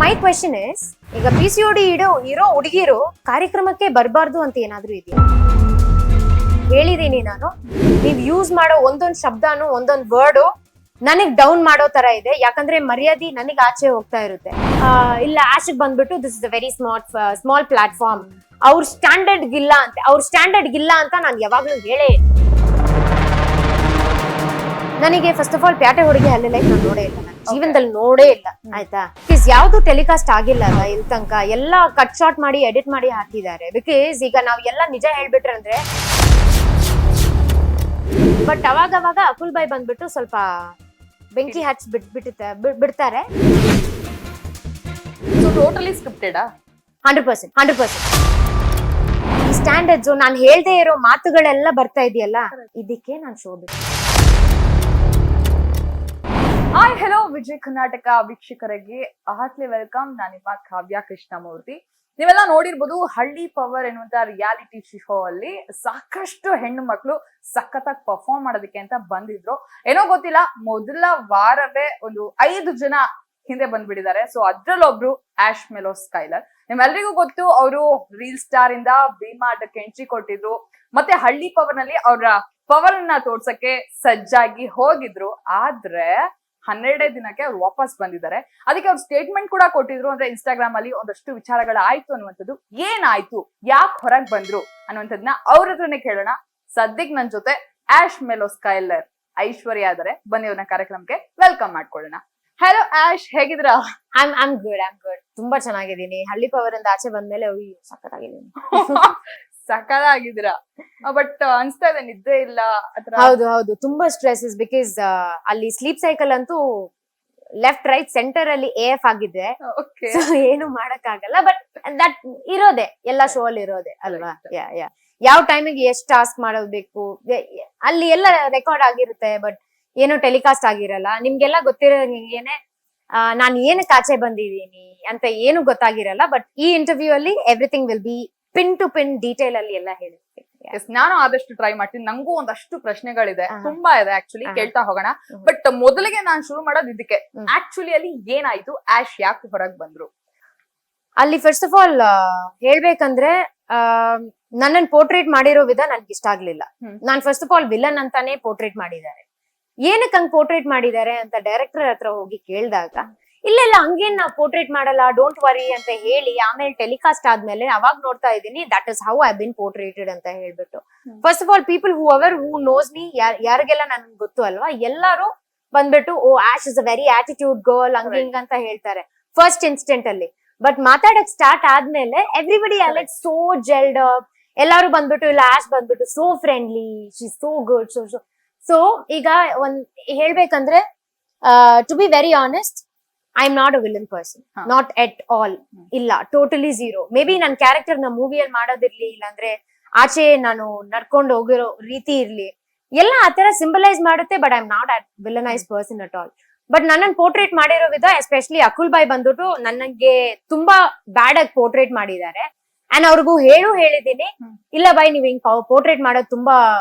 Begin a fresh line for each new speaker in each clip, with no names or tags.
My question is, ಈಗ PCOD ಇರೋ ಹುಡುಗಿರು ಕಾರ್ಯಕ್ರಮಕ್ಕೆ ಬರಬಾರ್ದು ಅಂತ ಏನಾದ್ರೂ ಇದೆಯಾ? ಹೇಳಿದೀನಿ ನಾನು, ನೀವ್ ಯೂಸ್ ಮಾಡೋ ಒಂದೊಂದ್ ಶಬ್ದನು ಒಂದೊಂದ್ ವರ್ಡು ನನಗ್ ಡೌನ್ ಮಾಡೋ ತರ ಇದೆ. ಯಾಕಂದ್ರೆ ಮರ್ಯಾದೆ ನನಗ್ ಆಚೆ ಹೋಗ್ತಾ ಇರುತ್ತೆ. ಇಲ್ಲ ಆಶಕ್ ಬಂದ್ಬಿಟ್ಟು this is a very small platform, ಅವ್ರ ಸ್ಟ್ಯಾಂಡರ್ಡ್ ಗಿಲ್ಲ ಅಂತ ನಾನು ಯಾವಾಗ್ಲೂ ಹೇಳೇ ಇಲ್ಲ. ನನಗೆ ಫಸ್ಟ್ ಆಫ್ ಆಲ್ ಪ್ಯಾಟೆ ಹುಡುಗಿ ಹಲ್ಲೆ ಲೈಫ್ ನಾನು ನೋಡೇ ಇಲ್ಲ, ನನ್ನ ಜೀವನದಲ್ಲಿ ನೋಡೇ ಇಲ್ಲ. ಆಯ್ತಾ? ಬಿಕಾಸ್ ಯಾವ್ದು ಟೆಲಿಕಾಸ್ಟ್ ಆಗಿಲ್ಲ ಅಲ್ಲ ಇಲ್ಲಿ ತನಕ, ಎಲ್ಲ ಕಟ್ ಶಾರ್ಟ್ ಮಾಡಿ ಎಡಿಟ್ ಮಾಡಿ ಹಾಕಿದ್ದಾರೆ. ಬಿಕಾಸ್ ಈಗ ನಾವ್ ಎಲ್ಲ ನಿಜ ಹೇಳ್ಬಿಟ್ರೆ ಅಂದ್ರೆ, ಬಟ್ ಅವಾಗ ಅಕುಲ್ ಬಾಯ್ ಬಂದ್ಬಿಟ್ಟು ಸ್ವಲ್ಪ ಬೆಂಕಿ ಹಚ್ಚಿ ಬಿಡ್ತಾರೆ.
So totally scripted
100%. ಈ ಸ್ಟ್ಯಾಂಡರ್ಡ್ಸ್ ನಾನು ಹೇಳ್ದೇ ಇರೋ ಮಾತುಗಳೆಲ್ಲ ಬರ್ತಾ ಇದೆಯಲ್ಲ, ಇದಕ್ಕೆ ನಾನು ಶೋ ಬಿಟ್ಟು.
ಹಾಯ್ ಹೆಲೋ ವಿಜಯ್ ಕರ್ನಾಟಕ ವೀಕ್ಷಕರಿಗೆ ಹಾರ್ಟ್ಲಿ ವೆಲ್ಕಮ್. ನಾನು ನಿಮ್ಮ ಕಾವ್ಯ ಕೃಷ್ಣಮೂರ್ತಿ. ನೀವೆಲ್ಲ ನೋಡಿರ್ಬೋದು, ಹಳ್ಳಿ ಪವರ್ ಎನ್ನುವಂತ ರಿಯಾಲಿಟಿ ಶೋ ಅಲ್ಲಿ ಸಾಕಷ್ಟು ಹೆಣ್ಣು ಮಕ್ಕಳು ಸಖತ್ತಾಗಿ ಪರ್ಫಾರ್ಮ್ ಮಾಡೋದಕ್ಕೆ ಅಂತ ಬಂದಿದ್ರು. ಏನೋ ಗೊತ್ತಿಲ್ಲ, ಮೊದಲ ವಾರವೇ ಒಂದು 5 ಜನ ಹಿಂದೆ ಬಂದ್ಬಿಟ್ಟಿದ್ದಾರೆ. So ಅದ್ರಲ್ಲೊಬ್ರು ಆಶ್ mellow ಸ್ಕೈಲರ್. ನಿಮ್ಮೆಲ್ರಿಗೂ ಗೊತ್ತು, ಅವರು ರೀಲ್ ಸ್ಟಾರ್ ಇಂದ ಭೀಮಾ ಆಟಕ್ಕೆ ಎಂಟ್ರಿ ಕೊಟ್ಟಿದ್ರು. ಮತ್ತೆ ಹಳ್ಳಿ ಪವರ್ ನಲ್ಲಿ ಅವರ ಪವರ್ ಅನ್ನ ತೋರ್ಸಕ್ಕೆ ಸಜ್ಜಾಗಿ ಹೋಗಿದ್ರು. ಆದ್ರೆ 12 ದಿನಕ್ಕೆ ಅವ್ರು ವಾಪಸ್ ಬಂದಿದ್ದಾರೆ. ಅದಕ್ಕೆ ಅವ್ರು ಸ್ಟೇಟ್ಮೆಂಟ್ ಕೂಡ ಕೊಟ್ಟಿದ್ರು. ಅಂದ್ರೆ ಇನ್ಸ್ಟಾಗ್ರಾಮ್ ಅಲ್ಲಿ ಒಂದಷ್ಟು ವಿಚಾರಗಳಾಯ್ತು ಅನ್ನುವಂಥದ್ದು. ಏನಾಯ್ತು, ಯಾಕೆ ಹೊರಗ್ ಬಂದ್ರು ಅನ್ನುವಂಥದ್ದನ್ನ ಅವ್ರ ಹತ್ರನೇ ಕೇಳೋಣ. ಸದ್ಯಕ್ಕೆ ನನ್ ಜೊತೆ ಆಶ್ ಮೆಲೋ ಸ್ಕೈಲರ್ ಐಶ್ವರ್ಯ ಆದರೆ. ಬನ್ನಿ ಅವ್ರನ್ನ ಕಾರ್ಯಕ್ರಮಕ್ಕೆ ವೆಲ್ಕಮ್ ಮಾಡ್ಕೊಳ್ಳೋಣ. ಹಲೋ ಆಶ್, ಹೇಗಿದ್ರಾ?
I'm good. ತುಂಬಾ ಚೆನ್ನಾಗಿದ್ದೀನಿ. ಹಳ್ಳಿ ಪವರ್ ಇಂದ ಆಚೆ ಬಂದ್ಮೇಲೆ ಸಖತ್ತಾಗಿದ್ದೀನಿ.
ಸಕಾಲಾಗಿದ್ದೀರಾ, ಬಟ್ ಅನ್ಸ್ತಾ ಇದೆ ನಿದ್ದೆ ಇಲ್ಲ ಅದ್ರ.
ಹೌದು, ತುಂಬಾ ಸ್ಟ್ರೆಸ್ ಇಸ್ ಬಿಕಾಸ್ ಅಲ್ಲಿ ಸ್ಲೀಪ್ ಸೈಕಲ್ ಅಂತೂ ಲೆಫ್ಟ್ ರೈಟ್ ಸೆಂಟರ್ ಅಲ್ಲಿ AF ಆಗಿದೆ. ಏನು ಮಾಡಕ್ ಆಗಲ್ಲ. ಬಟ್ ದಟ್ ಇರೋದೆ ಎಲ್ಲ ಶೋ ಅಲ್ಲಿ ಇರೋದೆ ಅಲ್ವಾ? ಯಾವ ಟೈಮಿಗೆ ಎಷ್ಟು ಟಾಸ್ಕ್ ಮಾಡೋಬೇಕು ಅಲ್ಲಿ ಎಲ್ಲ ರೆಕಾರ್ಡ್ ಆಗಿರುತ್ತೆ. ಬಟ್ ಏನೋ ಟೆಲಿಕಾಸ್ಟ್ ಆಗಿರಲ್ಲ. ನಿಮ್ಗೆಲ್ಲ ಗೊತ್ತಿರೋಂಗೇನೆ ನಾನ್ ಏನಕ್ಕೆ ಆಚೆ ಬಂದಿದ್ದೀನಿ ಅಂತ ಏನು ಗೊತ್ತಾಗಿರಲ್ಲ. ಬಟ್ ಈ ಇಂಟರ್ವ್ಯೂ ಅಲ್ಲಿ everything will be pin to pin detail ಅಲ್ಲಿ ಎಲ್ಲ ಹೇಳಿರ್ತೀನಿ.
ನಾನು ಆದಷ್ಟು ಟ್ರೈ ಮಾಡ್ತೀನಿ. ನಂಗೂ ಒಂದಷ್ಟು ಪ್ರಶ್ನೆಗಳಿದೆ, ತುಂಬಾ ಇದೆ ಆಕ್ಚುಲಿ, ಕೇಳ್ತಾ ಹೋಗೋಣ. ಬಟ್ ಮೊದಲಿಗೆ ನಾನು ಶುರು ಮಾಡೋದು ಇದಕ್ಕೆ, ಆಕ್ಚುಲಿ ಅಲ್ಲಿ ಏನಾಯ್ತು, ಆಶ್ ಯಾಕೆ ಹೊರಗ್ ಬಂದ್ರು?
ಅಲ್ಲಿ ಫಸ್ಟ್ ಆಫ್ ಆಲ್ ಹೇಳ್ಬೇಕಂದ್ರೆ, ನನ್ನನ್ ಪೋರ್ಟ್ರೇಟ್ ಮಾಡಿರೋ ವಿಧ ನನ್ಗೆ ಇಷ್ಟ ಆಗ್ಲಿಲ್ಲ. ನಾನ್ ಫಸ್ಟ್ ಆಫ್ ಆಲ್ ವಿಲನ್ ಅಂತಾನೆ ಪೋರ್ಟ್ರೇಟ್ ಮಾಡಿದ್ದಾರೆ. ಏನಕ್ಕೆ ಹಂಗ್ ಪೋರ್ಟ್ರೇಟ್ ಮಾಡಿದ್ದಾರೆ ಅಂತ ಡೈರೆಕ್ಟರ್ ಹತ್ರ ಹೋಗಿ ಕೇಳಿದಾಗ, ಇಲ್ಲ ಹಂಗೇನ್ ನಾವು ಪೋರ್ಟ್ರೇಟ್ ಮಾಡಲ್ಲ, ಡೋಂಟ್ ವರಿ ಅಂತ ಹೇಳಿ, ಆಮೇಲೆ ಟೆಲಿಕಾಸ್ಟ್ ಆದ್ಮೇಲೆ ಅವಾಗ ನೋಡ್ತಾ ಇದ್ದೀನಿ that is how I been portrayed ಅಂತ ಹೇಳ್ಬಿಟ್ಟು. First of all people who knows me, ಯಾರಿಗೆಲ್ಲ ನನ್ಗೆ ಗೊತ್ತು ಅಲ್ವಾ, ಎಲ್ಲರೂ ಬಂದ್ಬಿಟ್ಟು oh Ash is a very attitude girl ಹಂಗ ಹಿಂಗ ಅಂತ ಹೇಳ್ತಾರೆ ಫಸ್ಟ್ ಇನ್ಸ್ಟೆಂಟ್ ಅಲ್ಲಿ. ಬಟ್ ಮಾತಾಡಕ್ ಸ್ಟಾರ್ಟ್ ಆದ್ಮೇಲೆ everybody I like so gelled up. ಎಲ್ಲಾರು ಬಂದ್ಬಿಟ್ಟು ಇಲ್ಲ ಆಶ್ ಬಂದ್ಬಿಟ್ಟು so friendly, she so good. So ಈಗ ಒಂದ್ ಹೇಳ್ಬೇಕಂದ್ರೆ, to be very honest, I am not a villain person, not at all. ಇಲ್ಲ, ಟೋಟಲಿ ಝೀರೋ. ಮೇ ಬಿ ನನ್ನ ಕ್ಯಾರೆಕ್ಟರ್ ನ ಮೂವಿಯಲ್ಲಿ ಮಾಡೋದಿರ್ಲಿ, ಇಲ್ಲಾಂದ್ರೆ ಆಚೆ ನಾನು ನಡ್ಕೊಂಡು ಹೋಗಿರೋ ರೀತಿ ಇರ್ಲಿ, ಎಲ್ಲ ಆತರ ಸಿಂಬಲೈಸ್ ಮಾಡುತ್ತೆ. But I am not a villainise person at all. But ನನ್ನನ್ನು ಪೋರ್ಟ್ರೇಟ್ ಮಾಡಿರೋ ವಿಧ, ಎಸ್ಪೆಷಲಿ ಅಕುಲ್ ಬಾಯ್ ಬಂದ್ಬಿಟ್ಟು ನನಗೆ ತುಂಬಾ ಬ್ಯಾಡ್ ಆಗಿ ಪೋರ್ಟ್ರೇಟ್ ಮಾಡಿದ್ದಾರೆ. ಅಂಡ್ ಅವ್ರಿಗೂ ಹೇಳಿದೀನಿ, ಇಲ್ಲ ಬಾಯ್ ನೀವ್ ಹಿಂಗ್ ಪೋರ್ಟ್ರೇಟ್ ಮಾಡೋದು ತುಂಬಾ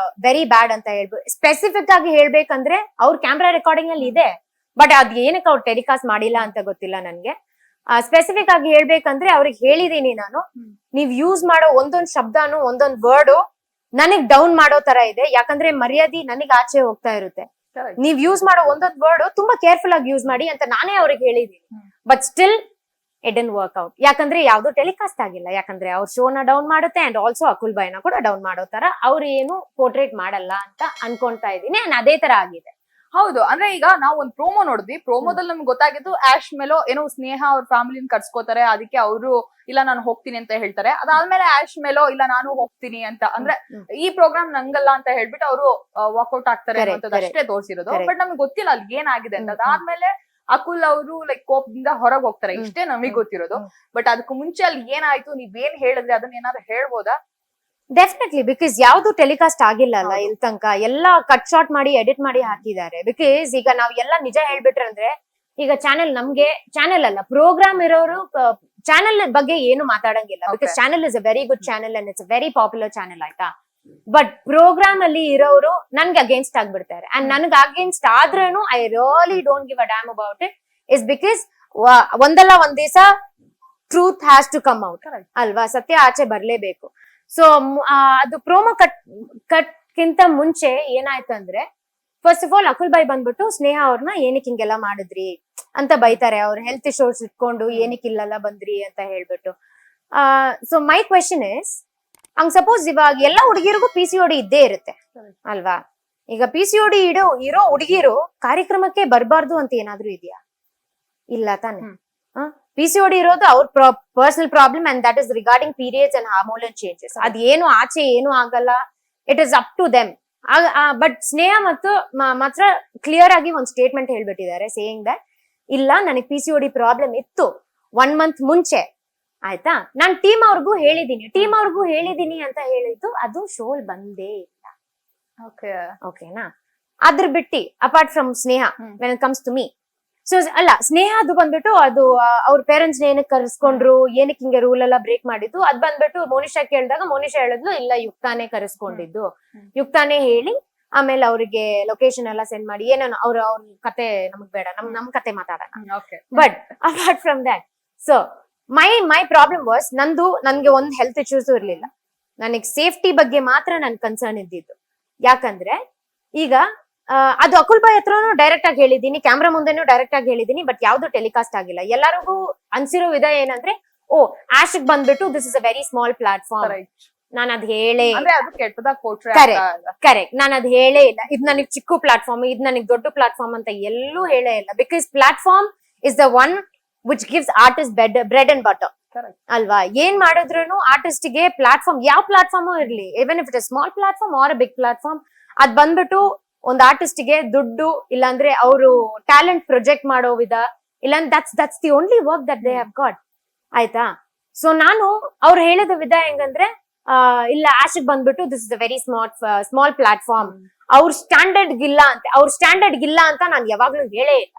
ವೆರಿ ಬ್ಯಾಡ್ ಅಂತ ಹೇಳ್ಬೋದು. ಸ್ಪೆಸಿಫಿಕ್ ಆಗಿ ಹೇಳ್ಬೇಕಂದ್ರೆ ಅವ್ರ ಕ್ಯಾಮ್ರಾ ರೆಕಾರ್ಡಿಂಗ್ ಅಲ್ಲಿ ಇದೆ, ಬಟ್ ಅದ್ ಏನಕ್ಕೆ ಅವ್ರು ಟೆಲಿಕಾಸ್ಟ್ ಮಾಡಿಲ್ಲ ಅಂತ ಗೊತ್ತಿಲ್ಲ ನನ್ಗೆ. ಸ್ಪೆಸಿಫಿಕ್ ಆಗಿ ಹೇಳ್ಬೇಕಂದ್ರೆ ಅವ್ರಿಗೆ ಹೇಳಿದೀನಿ ನಾನು, ನೀವ್ ಯೂಸ್ ಮಾಡೋ ಒಂದೊಂದ್ ಶಬ್ದನು ಒಂದೊಂದ್ ವರ್ಡು ನನಗ್ ಡೌನ್ ಮಾಡೋ ತರ ಇದೆ. ಯಾಕಂದ್ರೆ ಮರ್ಯಾದೆ ನನಗ್ ಆಚೆ ಹೋಗ್ತಾ ಇರುತ್ತೆ. ನೀವ್ ಯೂಸ್ ಮಾಡೋ ಒಂದೊಂದ್ ವರ್ಡ್ ತುಂಬಾ ಕೇರ್ಫುಲ್ ಆಗಿ ಯೂಸ್ ಮಾಡಿ ಅಂತ ನಾನೇ ಅವ್ರಿಗೆ ಹೇಳಿದೀನಿ. But still it didn't work out. ಯಾಕಂದ್ರೆ ಯಾವ್ದು ಟೆಲಿಕಾಸ್ಟ್ ಆಗಿಲ್ಲ. ಯಾಕಂದ್ರೆ ಅವ್ರ ಶೋನ ಡೌನ್ ಮಾಡುತ್ತೆ ಅಂಡ್ ಆಲ್ಸೋ ಅಕುಲ್ ಬಾಯ್ನ ಕೂಡ ಡೌನ್ ಮಾಡೋ ತರ ಅವ್ರು ಏನು ಪೋರ್ಟ್ರೇಟ್ ಮಾಡಲ್ಲ ಅಂತ ಅನ್ಕೊಂತಾ ಇದೀನಿ. ಅಂಡ್ ಅದೇ ತರ ಆಗಿದೆ.
ಹೌದು, ಅಂದ್ರೆ ಈಗ ನಾವು ಒಂದ್ ಪ್ರೋಮೋ ನೋಡಿದ್ವಿ. ಪ್ರೋಮೋದಲ್ಲಿ ನಮ್ಗೆ ಗೊತ್ತಾಗಿದ್ದು ಆಶ್ ಮೇಲೋ ಏನೋ ಸ್ನೇಹ ಅವ್ರ ಫ್ಯಾಮಿಲಿನ ಕರ್ಸ್ಕೋತಾರೆ, ಅದಕ್ಕೆ ಅವರು ಇಲ್ಲ ನಾನು ಹೋಗ್ತೀನಿ ಅಂತ ಹೇಳ್ತಾರೆ. ಅದಾದ್ಮೇಲೆ ಆಶ್ ಮೇಲೋ ಇಲ್ಲ ನಾನು ಹೋಗ್ತೀನಿ ಅಂತ, ಅಂದ್ರೆ ಈ ಪ್ರೋಗ್ರಾಮ್ ನಂಗಲ್ಲ ಅಂತ ಹೇಳ್ಬಿಟ್ಟು ಅವರು ವಾಕ್ಔಟ್ ಆಗ್ತಾರೆ ಅಂತ ಅಷ್ಟೇ ತೋರಿಸಿರೋದು. ಬಟ್ ನಮ್ಗೆ ಗೊತ್ತಿಲ್ಲ ಅಲ್ಲಿ ಏನಾಗಿದೆ ಅಂತ. ಅದಾದ್ಮೇಲೆ ಅಕುಲ್ ಅವರು ಲೈಕ್ ಕೋಪದಿಂದ ಹೊರಗೆ ಹೋಗ್ತಾರೆ, ಇಷ್ಟೇ ನಮಗ್ ಗೊತ್ತಿರೋದು. ಬಟ್ ಅದಕ್ಕೂ ಮುಂಚೆ ಅಲ್ಲಿ ಏನಾಯ್ತು, ನೀವೇನ್ ಹೇಳಿದ್ರೆ ಅದನ್ನ ಏನಾದ್ರು ಹೇಳ್ಬೋದಾ?
ಡೆಫಿನೆಟ್ಲಿ, ಬಿಕಾಸ್ ಯಾವ್ದು ಟೆಲಿಕಾಸ್ಟ್ ಆಗಿಲ್ಲ ಅಲ್ಲ ಇಲ್ಲಿ ತನಕ, ಎಲ್ಲ ಕಟ್ ಶಾರ್ಟ್ ಮಾಡಿ ಎಡಿಟ್ ಮಾಡಿ ಹಾಕಿದ್ದಾರೆ. ಬಿಕಾಸ್ ಈಗ ನಾವ್ ಎಲ್ಲ ನಿಜ ಹೇಳ್ಬಿಟ್ರೆ ಅಂದ್ರೆ, ಈಗ ನಮ್ಗೆ ಚಾನೆಲ್ ಅಲ್ಲ, ಪ್ರೋಗ್ರಾಮ್ ಇರೋರು ಚಾನೆಲ್ ಬಗ್ಗೆ ಏನು ಮಾತಾಡಂಗಿಲ್ಲ. Because channel is a very good channel and it's a very popular channel, ಆಯ್ತಾ. ಬಟ್ ಪ್ರೋಗ್ರಾಮ್ ಅಲ್ಲಿ ಇರೋರು ನನ್ಗೆ ಅಗೇನ್ಸ್ಟ್ ಆಗ್ಬಿಡ್ತಾರೆ. ಅಂಡ್ ನನ್ಗೆ ಅಗೇನ್ಸ್ಟ್ ಆದ್ರೂ I really don't give a damn about it. Is because ಒಂದಲ್ಲ ಒಂದ್ ದಿವಸ truth has to come out
Correct.
ಅಲ್ವಾ, ಸತ್ಯ ಆಚೆ ಬರ್ಲೇಬೇಕು. ಸೊ ಅದು ಪ್ರೋಮೋ ಕಟ್ಕಿಂತ ಮುಂಚೆ ಏನಾಯ್ತಂದ್ರೆ, ಫಸ್ಟ್ ಆಫ್ ಆಲ್ ಅಕುಲ್ ಬಾಯ್ ಬಂದ್ಬಿಟ್ಟು ಸ್ನೇಹ ಅವ್ರನ್ನ ಏನಕ್ಕೆ ಹಿಂಗೆಲ್ಲ ಮಾಡಿದ್ರಿ ಅಂತ ಬೈತಾರೆ. ಅವ್ರ ಹೆಲ್ತ್ ಇಶ್ಯೂಸ್ ಇಟ್ಕೊಂಡು ಏನಕ್ಕೆ ಇಲ್ಲೆಲ್ಲ ಬಂದ್ರಿ ಅಂತ ಹೇಳ್ಬಿಟ್ಟು. So my question is, hang suppose ಇವಾಗ ಎಲ್ಲ ಹುಡುಗಿರಿಗೂ PCOD ಇದ್ದೇ ಇರುತ್ತೆ
Correct.
ಅಲ್ವಾ. ಈಗ PCOD ಇರೋ ಹುಡುಗಿರು ಕಾರ್ಯಕ್ರಮಕ್ಕೆ ಬರಬಾರ್ದು ಅಂತ ಏನಾದ್ರೂ ಇದೆಯಾ? ಇಲ್ಲ ತಾನೆ. PCOD ಇರೋದು ಅವ್ರ personal problem and that is regarding periods and hormonal changes. ಅದೇನು ಆಚೆ ಏನು ಆಗಲ್ಲ, it is up to them. But Sneha ಮತ್ತು ಮಾತ್ರ ಕ್ಲಿಯರ್ ಆಗಿ ಒಂದು ಸ್ಟೇಟ್ಮೆಂಟ್ ಹೇಳ್ಬಿಟ್ಟಿದ್ದಾರೆ, ಸೇಯಿಂಗ್ ದಟ್ ಇಲ್ಲ ನನಗೆ PCOD ಪ್ರಾಬ್ಲಮ್ ಇತ್ತು 1 month ಮುಂಚೆ, ಆಯ್ತಾ, ನಾನ್ ಟೀಮ್ ಅವ್ರಿಗೂ ಹೇಳಿದೀನಿ ಅಂತ ಹೇಳಿದ್ದು ಅದು ಶೋಲ್ ಬಂದೇ ಇಲ್ಲ. ಓಕೆನಾ? ಅದ್ರ ಬಿಟ್ಟಿ apart from Sneha, when it comes to me, so ಅಲ್ಲ ಸ್ನೇಹ ಅದು ಬಂದ್ಬಿಟ್ಟು ಅದು ಅವ್ರ ಪೇರೆಂಟ್ಸ್ ಏನಕ್ಕೆ ಕರೆಸ್ಕೊಂಡ್ರು, ಏನಕ್ಕೆ ಹಿಂಗೆ ರೂಲ್ ಎಲ್ಲ ಬ್ರೇಕ್ ಮಾಡಿದ್ದು, ಅದ್ ಬಂದ್ಬಿಟ್ಟು ಮೋನಿಶಾ ಕೇಳಿದಾಗ ಮೋನಿಶಾ ಹೇಳಿದ್ಲು ಇಲ್ಲ ಯುಕ್ತಾನೇ ಕರೆಸ್ಕೊಂಡಿದ್ದು, ಯುಕ್ತಾನೇ ಹೇಳಿ ಆಮೇಲೆ ಅವ್ರಿಗೆ ಲೊಕೇಶನ್ ಎಲ್ಲ ಸೆಂಡ್ ಮಾಡಿ ಏನೇನೋ ಅವ್ರ ಕತೆ ನಮಗ್ ಬೇಡ, ನಮ್ ಕತೆ ಮಾತಾಡೋಣ. But apart from that, so my problem was ನನ್ಗೆ ಒಂದ್ ಹೆಲ್ತ್ ಇಶ್ಯೂಸ್ ಇರ್ಲಿಲ್ಲ, ನನಗ್ ಸೇಫ್ಟಿ ಬಗ್ಗೆ ಮಾತ್ರ ನನ್ ಕನ್ಸರ್ನ್ ಇದ್ದಿದ್ದು. ಯಾಕಂದ್ರೆ ಈಗ ಅದು ಅಕುಲ್ ಬಾಯ್ ಹತ್ರನು ಡೈರೆಕ್ಟ್ ಆಗಿ ಹೇಳಿದೀನಿ, ಕ್ಯಾಮ್ರಾ ಮುಂದೆನೂ ಡೈರೆಕ್ಟ್ ಆಗಿ ಹೇಳಿದೀನಿ, ಬಟ್ ಯಾವ್ದು ಟೆಲಿಕಾಸ್ಟ್ ಆಗಿಲ್ಲ. ಎಲ್ಲರಿಗೂ ಅನ್ಸಿರೋ ವಿಧ ಏನಂದ್ರೆ, ಓ ಆಶಿಕ್ ಬಂದ್ಬಿಟ್ಟು this is a very small platform, ನಾನು ಅದ್ ಹೇಳೇ ಕರೆಕ್ಟ್, ನಾನು ಅದ್ ಹೇಳೇ ಇಲ್ಲ, ಇದು ನನಗ್ ಚಿಕ್ಕ ಪ್ಲಾಟ್ಫಾರ್ಮ್, ಇದು ನನಗ್ ದೊಡ್ಡ ಪ್ಲಾಟ್ಫಾರ್ಮ್ ಅಂತ ಎಲ್ಲೂ ಹೇಳೇ ಇಲ್ಲ. Because platform is the one which gives artist bread and butter ಅಲ್ವಾ. ಏನ್ ಮಾಡಿದ್ರು ಆರ್ಟಿಸ್ಟ್ ಗೆ ಪ್ಲಾಟ್ಫಾರ್ಮ್, ಯಾವ ಪ್ಲಾಟ್ಫಾರ್ಮ್ ಇರ್ಲಿ, even if it small platform or big platform, ಅದ್ ಬಂದ್ಬಿಟ್ಟು ಒಂದ್ ಆರ್ಟಿಸ್ಟ್ ಗೆ ದುಡ್ಡು, ಇಲ್ಲಾಂದ್ರೆ ಅವರು ಟ್ಯಾಲೆಂಟ್ ಪ್ರೊಜೆಕ್ಟ್ ಮಾಡೋ ವಿಧ, ಇಲ್ಲಾಂದ್ರೆ that's the only work that they have got, ಆಯ್ತಾ. ಸೊ ನಾನು ಅವ್ರು ಹೇಳಿದ ವಿಧ ಹೆಂಗಂದ್ರೆ, ಇಲ್ಲ ಆಶಿಕ್ ಬಂದ್ಬಿಟ್ಟು this is a very small platform, ಅವ್ರ ಸ್ಟ್ಯಾಂಡರ್ಡ್ ಗಿಲ್ಲ ಅಂತ ನಾನು ಯಾವಾಗ್ಲೂ ಹೇಳೇ ಇಲ್ಲ.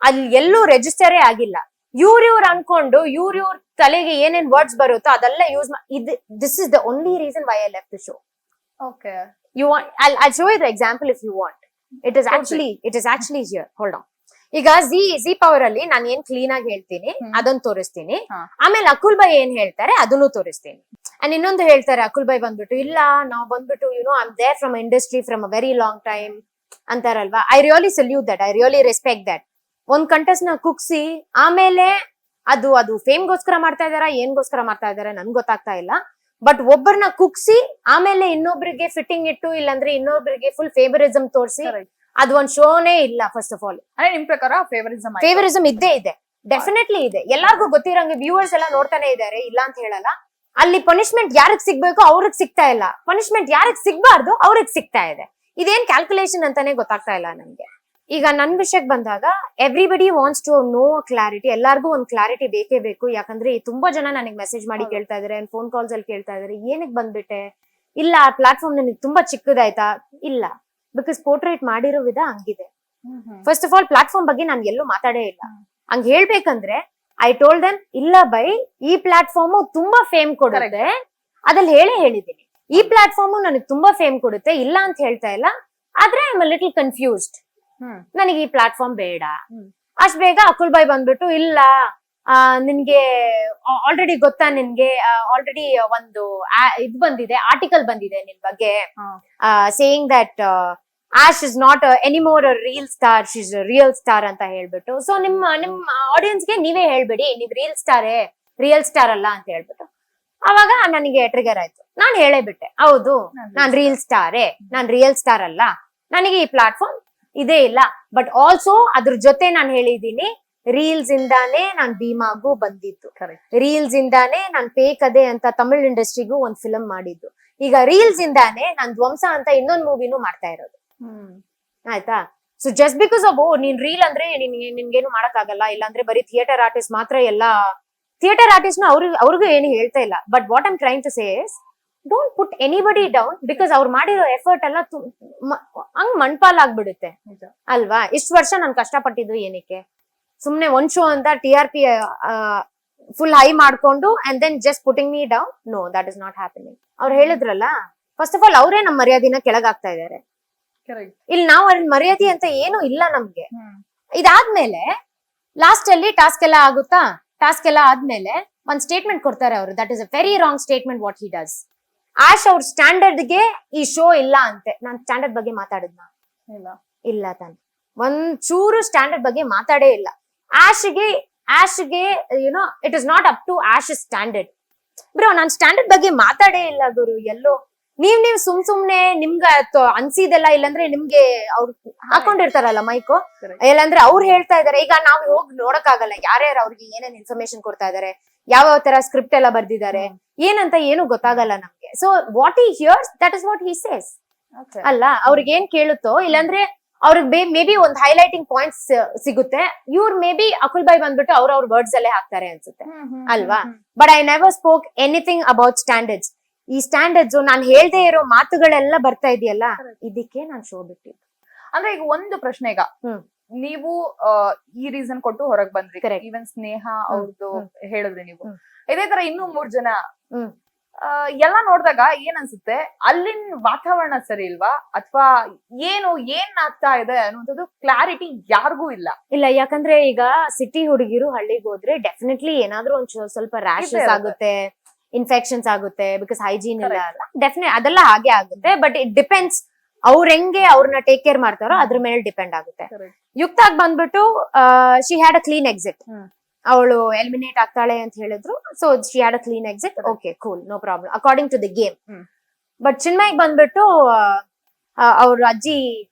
ಅಲ್ಲಿ ಎಲ್ಲೂ ರೆಜಿಸ್ಟರೇ ಆಗಿಲ್ಲ. ಇವ್ರ ಅನ್ಕೊಂಡು ಇವ್ರ ತಲೆಗೆ ಏನೇನ್ ವರ್ಡ್ಸ್ ಬರುತ್ತೋ ಅದೆಲ್ಲ use this is the only reason why I left the show. You want, I'll show you the example if you want. It is actually here. Hold on. ಈಗ ಜಿ ಪವರ್ ಅಲ್ಲಿ ನಾನು ಏನ್ ಕ್ಲೀನ್ ಆಗಿ ಹೇಳ್ತೀನಿ ಅದನ್ನ ತೋರಿಸ್ತೀನಿ, ಆಮೇಲೆ ಅಕುಲ್ ಬಾಯ್ ಏನ್ ಹೇಳ್ತಾರೆ ಅದನ್ನು ತೋರಿಸ್ತೀನಿ. ಅಂಡ್ ಇನ್ನೊಂದು ಹೇಳ್ತಾರೆ ಅಕುಲ್ ಬಾಯ್ ಬಂದ್ಬಿಟ್ಟು, ಇಲ್ಲ ನಾವು ಬಂದ್ಬಿಟ್ಟು I am there from industry from a very long time ಅಂತಾರಲ್ವಾ. I really salute that, I really respect that. ಒಂದ್ ಕಂಟೆಸ್ಟ್ ನ ಕುಗ್ಸಿ ಆಮೇಲೆ ಅದು ಫೇಮ್ಗೋಸ್ಕರ ಮಾಡ್ತಾ ಇದಾರ, ಏನ್ಗೋಸ್ಕರ ಮಾಡ್ತಾ ಇದಾರೆ ನನ್ಗೆ ಗೊತ್ತಾಗ್ತಾ ಇಲ್ಲ. ಬಟ್ ಒಬ್ಬರನ್ನ ಕುಗ್ಸಿ ಆಮೇಲೆ ಇನ್ನೊಬ್ರಿಗೆ ಫಿಟ್ಟಿಂಗ್ ಇಟ್ಟು, ಇಲ್ಲಾಂದ್ರೆ ಇನ್ನೊಬ್ರಿಗೆ ಫುಲ್ ಫೇವರಿಸಮ್ ತೋರಿಸಿ, ಅದು ಒಂದ್ ಶೋನೇ ಇಲ್ಲ. ಫಸ್ಟ್ ಆಫ್ ಆಲ್
ನಿಮ್ ಪ್ರಕಾರ
ಫೇವರಿಸಮ್ ಇದ್ದೇ ಇದೆ, ಡೆಫಿನೆಟ್ಲಿ ಇದೆ. ಎಲ್ಲಾರ್ಗು ಗೊತ್ತಿರಂಗೆ ವ್ಯೂವರ್ಸ್ ಎಲ್ಲ ನೋಡ್ತಾನೆ ಇದಾರೆ, ಇಲ್ಲ ಅಂತ ಹೇಳಲ್ಲ. ಅಲ್ಲಿ ಪನಿಷ್ಮೆಂಟ್ ಯಾರಿಗ್ ಸಿಗ್ಬೇಕು ಅವ್ರಿಗೆ ಸಿಗ್ತಾ ಇಲ್ಲ, ಪನಿಷ್ಮೆಂಟ್ ಯಾರಿಗ್ ಸಿಗ್ಬಾರ್ದು ಅವ್ರಿಗೆ ಸಿಗ್ತಾ ಇದೆ. ಇದೇನ್ ಕ್ಯಾಲ್ಕುಲೇಷನ್ ಅಂತಾನೆ ಗೊತ್ತಾಗ್ತಾ ಇಲ್ಲ ನನ್ಗೆ. ಈಗ ನನ್ ವಿಷಯಕ್ಕೆ ಬಂದಾಗ, everybody wants to know clarity. ಎಲ್ಲಾರ್ಗು ಒಂದ್ ಕ್ಲಾರಿಟಿ ಬೇಕೇ ಬೇಕು. ಯಾಕಂದ್ರೆ ತುಂಬಾ ಜನ ನನಗೆ ಮೆಸೇಜ್ ಮಾಡಿ ಕೇಳ್ತಾ ಇದಾರೆ, ಫೋನ್ ಕಾಲ್ಸ್ ಅಲ್ಲಿ ಕೇಳ್ತಾ ಇದಾರೆ, ಏನಕ್ ಬಂದ್ಬಿಟ್ಟೆ, ಇಲ್ಲ ಆ ಪ್ಲಾಟ್ಫಾರ್ಮ್ ನನಗೆ ತುಂಬಾ ಚಿಕ್ಕದಾಯ್ತಾ, ಇಲ್ಲ, ಬಿಕಾಸ್ ಪೋರ್ಟ್ರೇಟ್ ಮಾಡಿರೋ ವಿಧ ಹಂಗಿದೆ. ಫಸ್ಟ್ ಆಫ್ ಆಲ್ ಪ್ಲಾಟ್ಫಾರ್ಮ್ ಬಗ್ಗೆ ನಾನು ಎಲ್ಲೂ ಮಾತಾಡೇ ಇಲ್ಲ. ಹಂಗ್ ಹೇಳ್ಬೇಕಂದ್ರೆ ಐ ಟೋಲ್ಡ್ ದೆಮ್, ಇಲ್ಲ ಬೈ ಈ ಪ್ಲಾಟ್ಫಾರ್ಮ್ ತುಂಬಾ ಫೇಮ್ ಕೊಡುತ್ತೆ, ಅದ್ರಲ್ಲಿ ಹೇಳಿದೀನಿ, ಈ ಪ್ಲಾಟ್ಫಾರ್ಮ್ ನನಗೆ ತುಂಬಾ ಫೇಮ್ ಕೊಡುತ್ತೆ, ಇಲ್ಲ ಅಂತ ಹೇಳ್ತಾ ಇಲ್ಲ. ಆದ್ರೆ I am a little confused, ನನಗೆ ಈ ಪ್ಲಾಟ್ಫಾರ್ಮ್ ಬೇಡ. ಅಷ್ಟ್ ಬೇಗ ಅಕುಲ್ ಬಾಯ್ ಬಂದ್ಬಿಟ್ಟು, ಇಲ್ಲ ನಿನ್ಗೆ ಆಲ್ರೆಡಿ ಗೊತ್ತಾ, ನಿನ್ಗೆ ಆಲ್ರೆಡಿ ಒಂದು ಇದು ಬಂದಿದೆ, ಆರ್ಟಿಕಲ್ ಬಂದಿದೆ ನಿನ್ ಬಗ್ಗೆ, saying that Ash is not anymore a real star, she is a real star ಅಂತ ಹೇಳ್ಬಿಟ್ಟು. ಸೊ ನಿಮ್ಮ ಆಡಿಯನ್ಸ್ಗೆ ನೀವೇ ಹೇಳ್ಬಿಡಿ, ನೀವ್ ರಿಯಲ್ ಸ್ಟಾರ್ ಅಲ್ಲ ಅಂತ ಹೇಳ್ಬಿಟ್ಟು. ಅವಾಗ ನನಗೆ ಟ್ರಿಗರ್ ಆಯ್ತು. ನಾನ್ ಹೇಳೇ ಬಿಟ್ಟೆ, ಹೌದು ನಾನ್ ರಿಯಲ್ ಸ್ಟಾರ್ ಅಲ್ಲ, ನನಗೆ ಈ ಪ್ಲಾಟ್ಫಾರ್ಮ್ ಇದೇ ಇಲ್ಲ. ಬಟ್ ಆಲ್ಸೋ ಅದ್ರ ಜೊತೆ ನಾನು ಹೇಳಿದೀನಿ, ರೀಲ್ಸ್ ಇಂದಾನೇ ನಾನ್ ಭೀಮಾಗೂ ಬಂದಿದ್ದು, ರೀಲ್ಸ್ ಇಂದಾನೇ ನಾನ್ ಪೇಕದೆ ಅಂತ ತಮಿಳ್ ಇಂಡಸ್ಟ್ರಿಗೂ ಒಂದ್ ಫಿಲಂ ಮಾಡಿದ್ದು, ಈಗ ರೀಲ್ಸ್ ಇಂದಾನೇ ನಾನ್ ಧ್ವಂಸ ಅಂತ ಇನ್ನೊಂದ್ ಮೂವಿನೂ ಮಾಡ್ತಾ ಇರೋದು, ಆಯ್ತಾ. ಸೊ ಜಸ್ಟ್ ಬಿಕಾಸ್ ಆಫ್ ನೀನ್ ರೀಲ್ ಅಂದ್ರೆ ನಿನ್ಗೇನು ಮಾಡಕ್ ಆಗಲ್ಲ, ಇಲ್ಲಾಂದ್ರೆ ಬರೀ ಥಿಯೇಟರ್ ಆರ್ಟಿಸ್ಟ್ ಮಾತ್ರ ಎಲ್ಲ ಥಿಯೇಟರ್ ಆರ್ಟಿಸ್ಟ್ ಅವ್ರಿಗೂ ಏನು ಹೇಳ್ತಾ ಇಲ್ಲ. But what I'm trying to say is, don't put anybody down, because ಅವ್ರು ಮಾಡಿರೋ ಎಫರ್ಟ್ ಎಲ್ಲ ಹಂಗ್ ಮಣ್ಪಾಲ್ ಆಗ್ಬಿಡುತ್ತೆ ಅಲ್ವಾ. ಇಷ್ಟು ವರ್ಷ ನಾನು ಕಷ್ಟಪಟ್ಟಿದ್ದು ಏನಕ್ಕೆ, ಸುಮ್ನೆ ಒಂದ್ ಶೋ ಅಂತ TRP ಫುಲ್ ಹೈ ಮಾಡ್ಕೊಂಡು and then just putting me down. No, that is not happening. ಅವ್ರು ಹೇಳಿದ್ರಲ್ಲ, ಫಸ್ಟ್ ಆಫ್ ಆಲ್ ಅವರೇ ನಮ್ ಮರ್ಯಾದಿನ ಕೆಳಗಾಗ್ತಾ ಇದಾರೆ. ಇಲ್ಲಿ ನಾವು ಅವ್ರ ಮರ್ಯಾದೆ ಅಂತ ಏನು ಇಲ್ಲ ನಮ್ಗೆ. ಇದಾದ್ಮೇಲೆ ಲಾಸ್ಟ್ ಅಲ್ಲಿ ಟಾಸ್ಕ್ ಎಲ್ಲ ಆಗುತ್ತಾ, ಟಾಸ್ಕ್ ಎಲ್ಲ ಆದ್ಮೇಲೆ ಒಂದ್ ಸ್ಟೇಟ್ಮೆಂಟ್ ಕೊಡ್ತಾರೆ ಅವರು. That is a very wrong statement what he does. Ash ಅವ್ರ ಸ್ಟ್ಯಾಂಡರ್ಡ್ ಗೆ ಈ ಶೋ ಇಲ್ಲ ಅಂತೆ. ನಾನ್ ಸ್ಟ್ಯಾಂಡರ್ಡ್ ಬಗ್ಗೆ ಮಾತಾಡಿದ್ನ ಇಲ್ಲ ತಾನೆ, ಒಂದ್ ಚೂರು ಸ್ಟ್ಯಾಂಡರ್ಡ್ ಬಗ್ಗೆ ಮಾತಾಡೇ ಇಲ್ಲ. ಆಶ್ಗೆ you know it is not up to Ash standard. Bro ನಾನ್ ಸ್ಟ್ಯಾಂಡರ್ಡ್ ಬಗ್ಗೆ ಮಾತಾಡೇ ಇಲ್ಲ ಗುರು ಎಲ್ಲೋ. ನೀವ್ ಸುಮ್ನೆ ನಿಮ್ಗ ಅನ್ಸಿದೆಲ್ಲ, ಇಲ್ಲಾಂದ್ರೆ ನಿಮ್ಗೆ ಅವ್ರು ಹಾಕೊಂಡಿರ್ತಾರಲ್ಲ ಮೈಕು, ಇಲ್ಲಾಂದ್ರೆ ಅವ್ರು ಹೇಳ್ತಾ ಇದಾರೆ. ಈಗ ನಾವು ಹೋಗಿ ನೋಡಕ್ ಆಗಲ್ಲ ಯಾರ್ಯಾರು ಅವ್ರಿಗೆ ಏನೇನ್ ಇನ್ಫಾರ್ಮೇಶನ್ ಕೊಡ್ತಾ ಇದಾರೆ, ಯಾವ ತರ ಸ್ಕ್ರಿಪ್ಟ್ ಎಲ್ಲ ಬರ್ದಿದ್ದಾರೆ ಏನಂತ ಏನು ಗೊತ್ತಾಗಲ್ಲ ನಮ್ಗೆ. So what he here's that is what he says ಅಲ್ಲ. ಅವ್ರಿಗೆ ಏನ್ ಕೇಳುತ್ತೋ, ಇಲ್ಲಾಂದ್ರೆ ಅವ್ರಿಗೆ ಮೇ ಬಿ ಒಂದ್ ಹೈಲೈಟಿಂಗ್ ಪಾಯಿಂಟ್ಸ್ ಸಿಗುತ್ತೆ. ಇವ್ರು ಮೇ ಬಿ ಅಕುಲ್ ಬಾಯ್ ಬಂದ್ಬಿಟ್ಟು ಅವ್ರ ವರ್ಡ್ಸ್ ಅಲ್ಲೇ ಹಾಕ್ತಾರೆ ಅನ್ಸುತ್ತೆ ಅಲ್ವಾ. But I never spoke anything about standards. ಈ ಸ್ಟ್ಯಾಂಡರ್ಡ್ಸ್ ನಾನ್ ಹೇಳ್ದೆ ಇರೋ ಮಾತುಗಳೆಲ್ಲ ಬರ್ತಾ ಇದೆಯಲ್ಲ, ಇದಕ್ಕೆ ನಾನ್ ಶೋ ಬಿಟ್ಟಿದ್ದು.
ಅಂದ್ರೆ ಈಗ ಒಂದು ಪ್ರಶ್ನೆ, ಈಗ ನೀವು ಈ ರೀಸನ್ ಕೊಟ್ಟು ಹೊರಗ್ ಬಂದ್ರಿ, ಈವನ್ ಸ್ನೇಹ ಅವ್ರದ್ದು ಹೇಳಿದ್ರಿ ನೀವು. ಇದೇ ತರ ಇನ್ನೂ 3 ಜನ ಎಲ್ಲ ನೋಡಿದಾಗ ಏನ್ ಅನ್ಸುತ್ತೆ, ಅಲ್ಲಿನ ವಾತಾವರಣ ಸರಿ ಇಲ್ವಾ ಅಥವಾ ಏನ್ ಆಗ್ತಾ ಇದೆ ಅನ್ನುವಂಥದ್ದು ಕ್ಲಾರಿಟಿ ಯಾರಿಗೂ ಇಲ್ಲ.
ಯಾಕಂದ್ರೆ ಈಗ ಸಿಟಿ ಹುಡುಗಿರು ಹಳ್ಳಿಗೆ ಹೋದ್ರೆ ಡೆಫಿನೆಟ್ಲಿ ಏನಾದ್ರೂ ಒಂದ್ ಸ್ವಲ್ಪ ರ್ಯಾಶಸ್ ಆಗುತ್ತೆ, ಇನ್ಫೆಕ್ಷನ್ಸ್ ಆಗುತ್ತೆ, ಬಿಕಾಸ್ ಹೈಜೀನ್ ಇಲ್ಲ ಅಲ್ಲ. ಡೆಫಿನೆಟ್ ಅದೆಲ್ಲ ಹಾಗೆ ಆಗುತ್ತೆ. ಬಟ್ ಇಟ್ ಡಿಪೆಂಡ್ಸ್ ಅವ್ರ ಹೆಂಗೆ ಅವ್ರನ್ನ ಟೇಕ್ ಕೇರ್ ಮಾಡ್ತಾರೋ ಅದ್ರ ಮೇಲೆ ಡಿಪೆಂಡ್ ಆಗುತ್ತೆ. ಯುಕ್ತಾಗ್ ಬಂದ್ಬಿಟ್ಟು she had a clean exit. ಅವಳು ಎಲಿಮಿನೇಟ್ ಆಗ್ತಾಳೆ ಅಂತ ಹೇಳಿದ್ರು. So she had a clean exit. Okay cool, no problem according to the game. But ಚಿನ್ಮಯ್ಗ್ ಬಂದ್ಬಿಟ್ಟು ಅವ್ರ ಅಜ್ಜಿ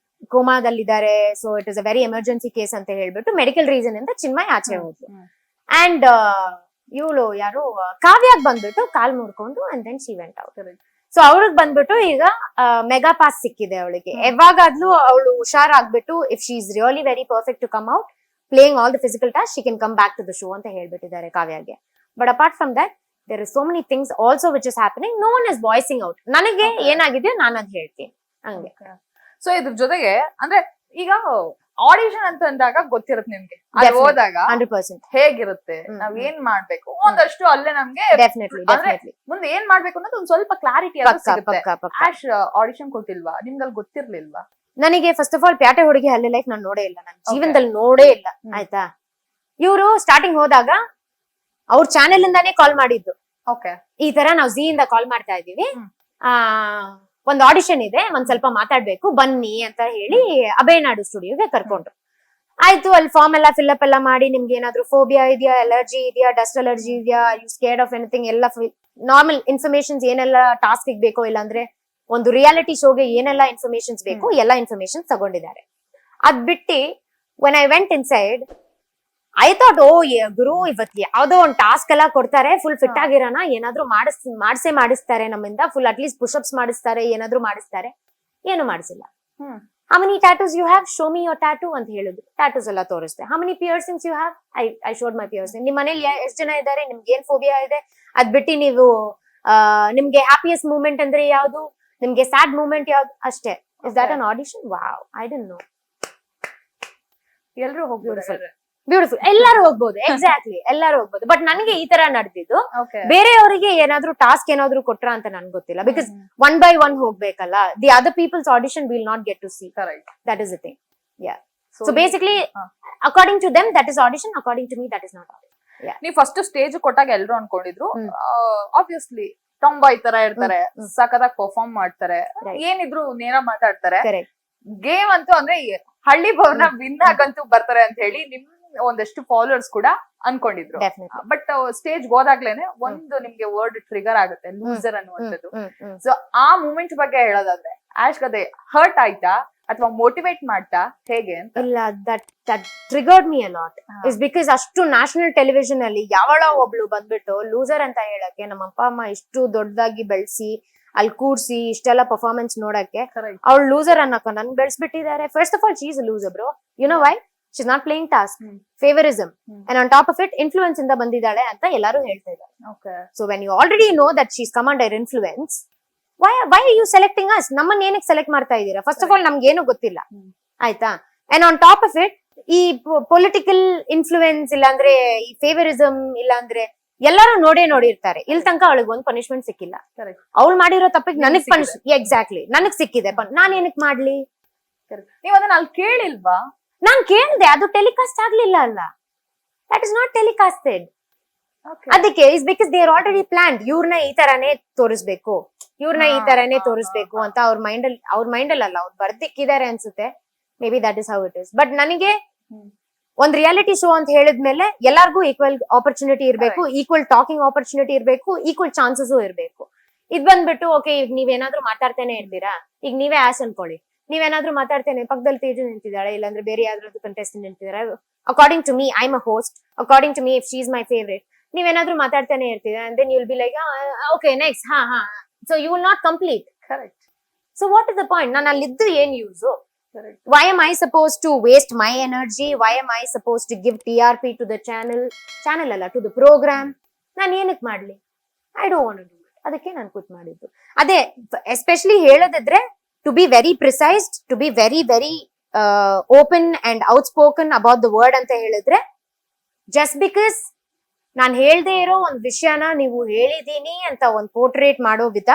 ಕೋಮಾದಲ್ಲಿದ್ದಾರೆ, so it is a very emergency case ಅಂತ ಹೇಳ್ಬಿಟ್ಟು ಮೆಡಿಕಲ್ ರೀಸನ್ ಅಂತ ಚಿನ್ಮಯ್ ಆಚೆ ಹೋದ್ರು. ಅಂಡ್ ಇವಳು ಯಾರು ಕಾವ್ಯಾಗ್ ಬಂದ್ಬಿಟ್ಟು ಕಾಲ್ ಮುರ್ಕೊಂಡು and then she went out. So ಅವ್ರಿಗೆ ಬಂದ್ಬಿಟ್ಟು ಈಗ ಮೆಗಾ ಪಾಸ್ ಸಿಕ್ಕಿದೆ ಅವಳಿಗೆ. ಯಾವಾಗಾದ್ಲೂ ಅವಳು ಹುಷಾರಾಗ್ಬಿಟ್ಟು if she is really very perfect to come out playing all the physical task, she can come back to the show ಅಂತ ಹೇಳ್ಬಿಟ್ಟಿದ್ದಾರೆ ಕಾವ್ಯಾಗೆ. But apart from that there is so many things also which is happening. No one is voicing out. ನನಗೆ ಏನಾಗಿದೆಯೋ ನಾನು ಅದ್ ಹೇಳ್ತೀನಿ ಹಂಗೆ.
So ಇದ್ರ ಜೊತೆಗೆ ಅಂದ್ರೆ ಈಗ ಆಡಿಷನ್ ಅಂತ ಅಂದಾಗ ಗೊತ್ತಿರುತ್ತೆ ನಿಮ್ಗೆ, ಅಲ್ಲಿ ಹೋದಾಗ
100%
ಹೇಗಿರುತ್ತೆ, ನಾವ್ ಏನ್ ಮಾಡ್ಬೇಕು ಒಂದಷ್ಟು ಅಲ್ಲೇ ನಮ್ಗೆ ಮುಂದೆ ಏನ್ ಮಾಡ್ಬೇಕು ಅನ್ನೋದು ಒಂದ್ ಸ್ವಲ್ಪ ಕ್ಲಾರಿಟಿ ಸಿಗುತ್ತೆ. ಆಶ್ ಆಡಿಷನ್ ಕೊಟ್ಟಿಲ್ವಾ, ನಿಮ್ಗೆ ಅಲ್ಲಿ ಗೊತ್ತಿರ್ಲಿಲ್ವಾ?
ನನಗೆ ಫಸ್ಟ್ ಆಫ್ ಆಲ್ ಪ್ಯಾಟೆ ಹುಡುಗಿ ಹಳ್ಳಿ ಲೈಫ್ ನಾನು ನೋಡೇ ಇಲ್ಲ, ನನ್ನ ಜೀವನದಲ್ಲಿ ನೋಡೇ ಇಲ್ಲ ಆಯ್ತಾ. ಇವರು ಸ್ಟಾರ್ಟಿಂಗ್ ಹೋದಾಗ ಅವ್ರ ಚಾನೆಲ್ ಇಂದಾನೇ ಕಾಲ್ ಮಾಡಿದ್ದು. ಈ ತರ ನಾವು ಝೀ ಇಂದ ಕಾಲ್ ಮಾಡ್ತಾ ಇದೀವಿ, ಒಂದ್ ಆಡಿಷನ್ ಇದೆ, ಒಂದ್ ಸ್ವಲ್ಪ ಮಾತಾಡ್ಬೇಕು ಬನ್ನಿ ಅಂತ ಹೇಳಿ ಅಭಯನಾಡು ಸ್ಟುಡಿಯೋಗೆ ಕರ್ಕೊಂಡ್ರು. ಆಯ್ತು, ಅಲ್ಲಿ ಫಾರ್ಮ್ ಎಲ್ಲ ಫಿಲ್ಅಪ್ ಎಲ್ಲ ಮಾಡಿ, ನಿಮ್ಗೆ ಏನಾದ್ರು ಫೋಬಿಯಾ ಇದೆಯಾ, ಅಲರ್ಜಿ ಇದೆಯಾ, ಡಸ್ಟ್ ಅಲರ್ಜಿ ಇದೆಯಾ, ಯು ಸ್ಕೇರ್ಡ್ ಆಫ್ ಎನಿಥಿಂಗ್ ಎಲ್ಲ ನಾರ್ಮಲ್ ಇನ್ಫಾರ್ಮೇಶನ್ಸ್ ಏನೆಲ್ಲ ಟಾಸ್ಕ್ ಬೇಕು, ಇಲ್ಲಾಂದ್ರೆ ಒಂದು ರಿಯಾಲಿಟಿ ಶೋಗೆ ಏನೆಲ್ಲ ಇನ್ಫಾರ್ಮೇಶನ್ಸ್ ಬೇಕು ಎಲ್ಲಾ ಇನ್ಫಾರ್ಮೇಶನ್ ತಗೊಂಡಿದ್ದಾರೆ. ಅದ್ ಬಿಟ್ಟು when I went inside I thought oh ಗುರು ಇವತ್ತು ಯಾವ್ದೋ ಒಂದ್ ಟಾಸ್ಕ್ ಎಲ್ಲ ಕೊಡ್ತಾರೆ, ಫುಲ್ ಫಿಟ್ ಆಗಿರೋಣ, ಏನಾದ್ರು ಮಾಡಿಸ್ತಾರೆ ನಮ್ಮಿಂದ, ಫುಲ್ ಅಟ್ಲೀಸ್ಟ್ ಪುಷಪ್ಸ್ ಮಾಡಿಸ್ತಾರೆ, ಏನಾದ್ರು ಮಾಡಿಸ್ತಾರೆ. ಏನು ಮಾಡಿಸಿಲ್ಲ. How many tattoos you have, show me your tattoo ಅಂತ ಹೇಳಿದ್ರು. ಟ್ಯಾಟೂಸ್ ಎಲ್ಲ ತೋರಿಸ್ತೆ. How many piercings you have, I showed my piercing. ನಿಮ್ ಮನೇಲಿ ಎಷ್ಟ್ ಜನ ಇದ್ದಾರೆ, ನಿಮ್ಗೆ ಏನ್ ಫೋಬಿಯಾ ಇದೆ, ಅದ್ ಬಿಟ್ಟು ನೀವು ನಿಮ್ಗೆ ಹ್ಯಾಪಿಯೆಸ್ಟ್ ಮೂಮೆಂಟ್ ಅಂದ್ರೆ ಯಾವ್ದು, ನಿಮ್ಗೆ ಸ್ಯಾಡ್ ಮೂಮೆಂಟ್ ಯಾವ್ದು, ಅಷ್ಟೇ. Is that an audition? Wow, I don't no.
ಎಲ್ರು ಹೋಗ್ಬೋದು,
ಬ್ಯೂಟಿಫುಲ್, ಎಲ್ಲರೂ ಹೋಗ್ಬೋದು. ಎಕ್ಸಾಕ್ಟ್ಲಿ, ಎಲ್ಲರೂ ಹೋಗ್ಬೋದು. ಬಟ್ ನನಗೆ ಈ ತರ ನಡೆದಿದ್ದು. ಬೇರೆಯವರಿಗೆ ಏನಾದ್ರು ಟಾಸ್ಕ್ ಏನಾದ್ರು ಕೊಟ್ರ ಅಂತ ನನ್ಗೆ ಗೊತ್ತಿಲ್ಲ, ಬಿಕಾಸ್ 1 by 1 ಹೋಗ್ಬೇಕಲ್ಲ. The other peoples audition will not get to see. That is the thing. Yeah, so basically according to them that is audition, according to me that is not audition.
ನೀವು first stage ಕೊಟ್ಟಾಗ ಎಲ್ರು ಅನ್ಕೊಂಡಿದ್ರು obviously ಟಾಂಬಾಯ್ ತರ ಇರ್ತಾರೆ, ಸಖತ್ತಾಗಿ perform ಮಾಡ್ತಾರೆ, ಏನಿದ್ರು ನೇರ ಮಾತಾಡ್ತಾರೆ. ಗೇಮ್ ಅಂತೂ ಅಂದ್ರೆ ಹಳ್ಳಿ ಭವನ ವಿನ್ ಆಗಂತೂ ಬರ್ತಾರೆ ಅಂತ ಹೇಳಿ ನಿಮ್ ಒಂದಷ್ಟು ಫಾಲೋವರ್ಸ್ ಕೂಡ ಅನ್ಕೊಂಡಿದ್ರು. ಬಟ್ ಸ್ಟೇಜ್ ಹೋದಾಗ್ಲೇನೆ ಒಂದು ನಿಮ್ಗೆ ವರ್ಡ್ ಟ್ರಿಗರ್ ಆಗುತ್ತೆ, ಲೂಸರ್ ಅನ್ನುವಂಥದ್ದು. ಸೊ ಆ ಮೂಮೆಂಟ್ ಬಗ್ಗೆ ಹೇಳೋದಾದ್ರೆ ಆಶ್ ಕತೆ ಹರ್ಟ್ ಆಯ್ತಾ ಅಥವಾ ಮೋಟಿವೇಟ್ ಮಾಡ್ತಾ ಹೇಗೆ ಅಂತ?
ಇಲ್ಲ, that triggered me a lot. Is because ಅಷ್ಟು ನ್ಯಾಷನಲ್ ಟೆಲಿವಿಷನ್ ಅಲ್ಲಿ ಯಾವಳ ಒಬ್ಳು ಬಂದ್ಬಿಟ್ಟು ಲೂಸರ್ ಅಂತ ಹೇಳಕ್ಕೆ, ನಮ್ಮ ಅಪ್ಪ ಅಮ್ಮ ಇಷ್ಟು ದೊಡ್ಡದಾಗಿ ಬೆಳೆಸಿ ಅಲ್ಲಿ ಕೂರ್ಸಿ ಇಷ್ಟೆಲ್ಲ ಪರ್ಫಾರ್ಮೆನ್ಸ್ ನೋಡಕ್ಕೆ ಅವಳು ಲೂಸರ್ ಅನ್ನಕ ನನ್ ಬೆಳೆಸ್ಬಿಟ್ಟಿದ್ದಾರೆ. First of all she is a loser bro. You know why? She is not playing task, favouritism, and on top of it influence ಇಂದ ಬಂದಿದ್ದಾಳೆ ಅಂತ ಎಲ್ಲರೂ ಹೇಳ್ತಾ ಇದ್ದಾರೆ. So when you already know that she is come under influence, why are you selecting us? ನಮ್ಮನ್ನ ಏನಕ್ಕೆ select ಮಾಡ್ತಾ ಇದ್ದೀರಾ? ಫಸ್ಟ್ ಆಫ್ ಆಲ್ ನಮ್ಗೆ ಏನು ಗೊತ್ತಿಲ್ಲ ಆಯ್ತಾ. And on top of it ಈ ಪೊಲಿಟಿಕಲ್ ಇನ್ಫ್ಲೂಯೆನ್ಸ್ ಇಲ್ಲಾಂದ್ರೆ ಈ ಫೇವರಿಸಮ್ ಇಲ್ಲಾಂದ್ರೆ ಎಲ್ಲರೂ ನೋಡಿರ್ತಾರೆ. ಇಲ್ಲಿ ತನಕ ಅವಳಿಗೆ ಒಂದು ಪನಿಷ್ಮೆಂಟ್ ಸಿಕ್ಕಿಲ್ಲ. ಅವಳು ಮಾಡಿರೋ ತಪ್ಪಿಗೆ ನನಗ್ ಎಕ್ಸಾಕ್ಟ್ಲಿ ನನಗ್ ಸಿಕ್ಕಿದೆ. ನಾನ್ ಏನಕ್ ಮಾಡ್ಲಿ?
ನೀವ್ ಅದನ್ನ ಅಲ್ಲಿ ಕೇಳಿಲ್ವಾ?
ನಾನ್ ಕೇಳ್ದೆ, ಅದು ಟೆಲಿಕಾಸ್ಟ್ ಆಗ್ಲಿಲ್ಲ ಅಲ್ಲ. That is not telecasted. ಅದಕ್ಕೆ is because they are already planned. ಇವ್ರನ್ನ ಈ ತರಾನೇ ತೋರಿಸ್ಬೇಕು, ಇವ್ರನ್ನ ಈ ತರಾನೇ ತೋರಿಸ್ಬೇಕು ಅಂತ ಅವ್ರ ಮೈಂಡ್ ಅಲ್ಲಿ ಅಲ್ಲ, ಅವ್ರು ಬರ್ದಿಕ್ಕಿದ್ದಾರೆ ಅನ್ಸುತ್ತೆ. May be that is how it is. But ನನಗೆ ಒಂದ್ ರಿಯಾಲಿಟಿ ಶೋ ಅಂತ ಹೇಳಿದ್ಮೇಲೆ ಎಲ್ಲಾರ್ಗೂ ಈಕ್ವಲ್ ಆಪರ್ಚುನಿಟಿ ಇರ್ಬೇಕು, ಈಕ್ವಲ್ ಟಾಕಿಂಗ್ ಆಪರ್ಚುನಿಟಿ ಇರ್ಬೇಕು, ಈಕ್ವಲ್ ಚಾನ್ಸಸ್ ಇರ್ಬೇಕು. ಇದ್ ಬಂದ್ಬಿಟ್ಟು ಓಕೆ, ಈಗ ನೀವೇನಾದ್ರೂ ಮಾತಾಡ್ತಾನೆ ಇರ್ತೀರಾ, ಈಗ ನೀವೇ ಆಸ್ ಅನ್ಕೊಳ್ಳಿ, ನೀವೇನಾದ್ರೂ ಮಾತಾಡ್ತೇನೆ, ಪಕ್ಕದಲ್ಲಿ ತೇಜು ನಿಂತಿದ್ದಾಳೆ, ಇಲ್ಲಾಂದ್ರೆ ಬೇರೆ ಯಾವ್ದಾದ್ರು ಕಂಟೆಸ್ಟೆಂಟ್ ನಿಂತಿದ್ದಾರೆ. According to me, I am a host, according to me if she is my favourite, ನೀವೇನಾದ್ರೂ ಮಾತಾಡ್ತಾನೆ ಇರ್ತೀರಾ, and then you will be like okay next, ಹಾ so you will not complete.
Correct.
So what is the point? ನಾನು ಅಲ್ಲಿದ್ದು ಏನ್ use? Why am I supposed to waste my energy? Why am I supposed to give TRP to the channel ಅಲ್ಲ, to the program? ನಾನು ಏನಕ್ಕೆ ಮಾಡ್ಲಿ? I don't want to do it. ಅದಕ್ಕೆ ನಾನು ಕೂತ್ ಮಾಡಿದ್ದು. ಅದೇ especially ಹೇಳೋದಿದ್ರೆ, to be very precise, to be very very open and outspoken about the word ಅಂತ ಹೇಳಿದ್ರೆ, just because ನಾನು ಹೇಳ್ದೆ ಇರೋ ಒಂದ್ ವಿಷಯನ ನೀವು ಹೇಳಿದೀನಿ ಅಂತ ಒಂದ್ ಪೋರ್ಟ್ರೇಟ್ ಮಾಡೋ ವಿಧ,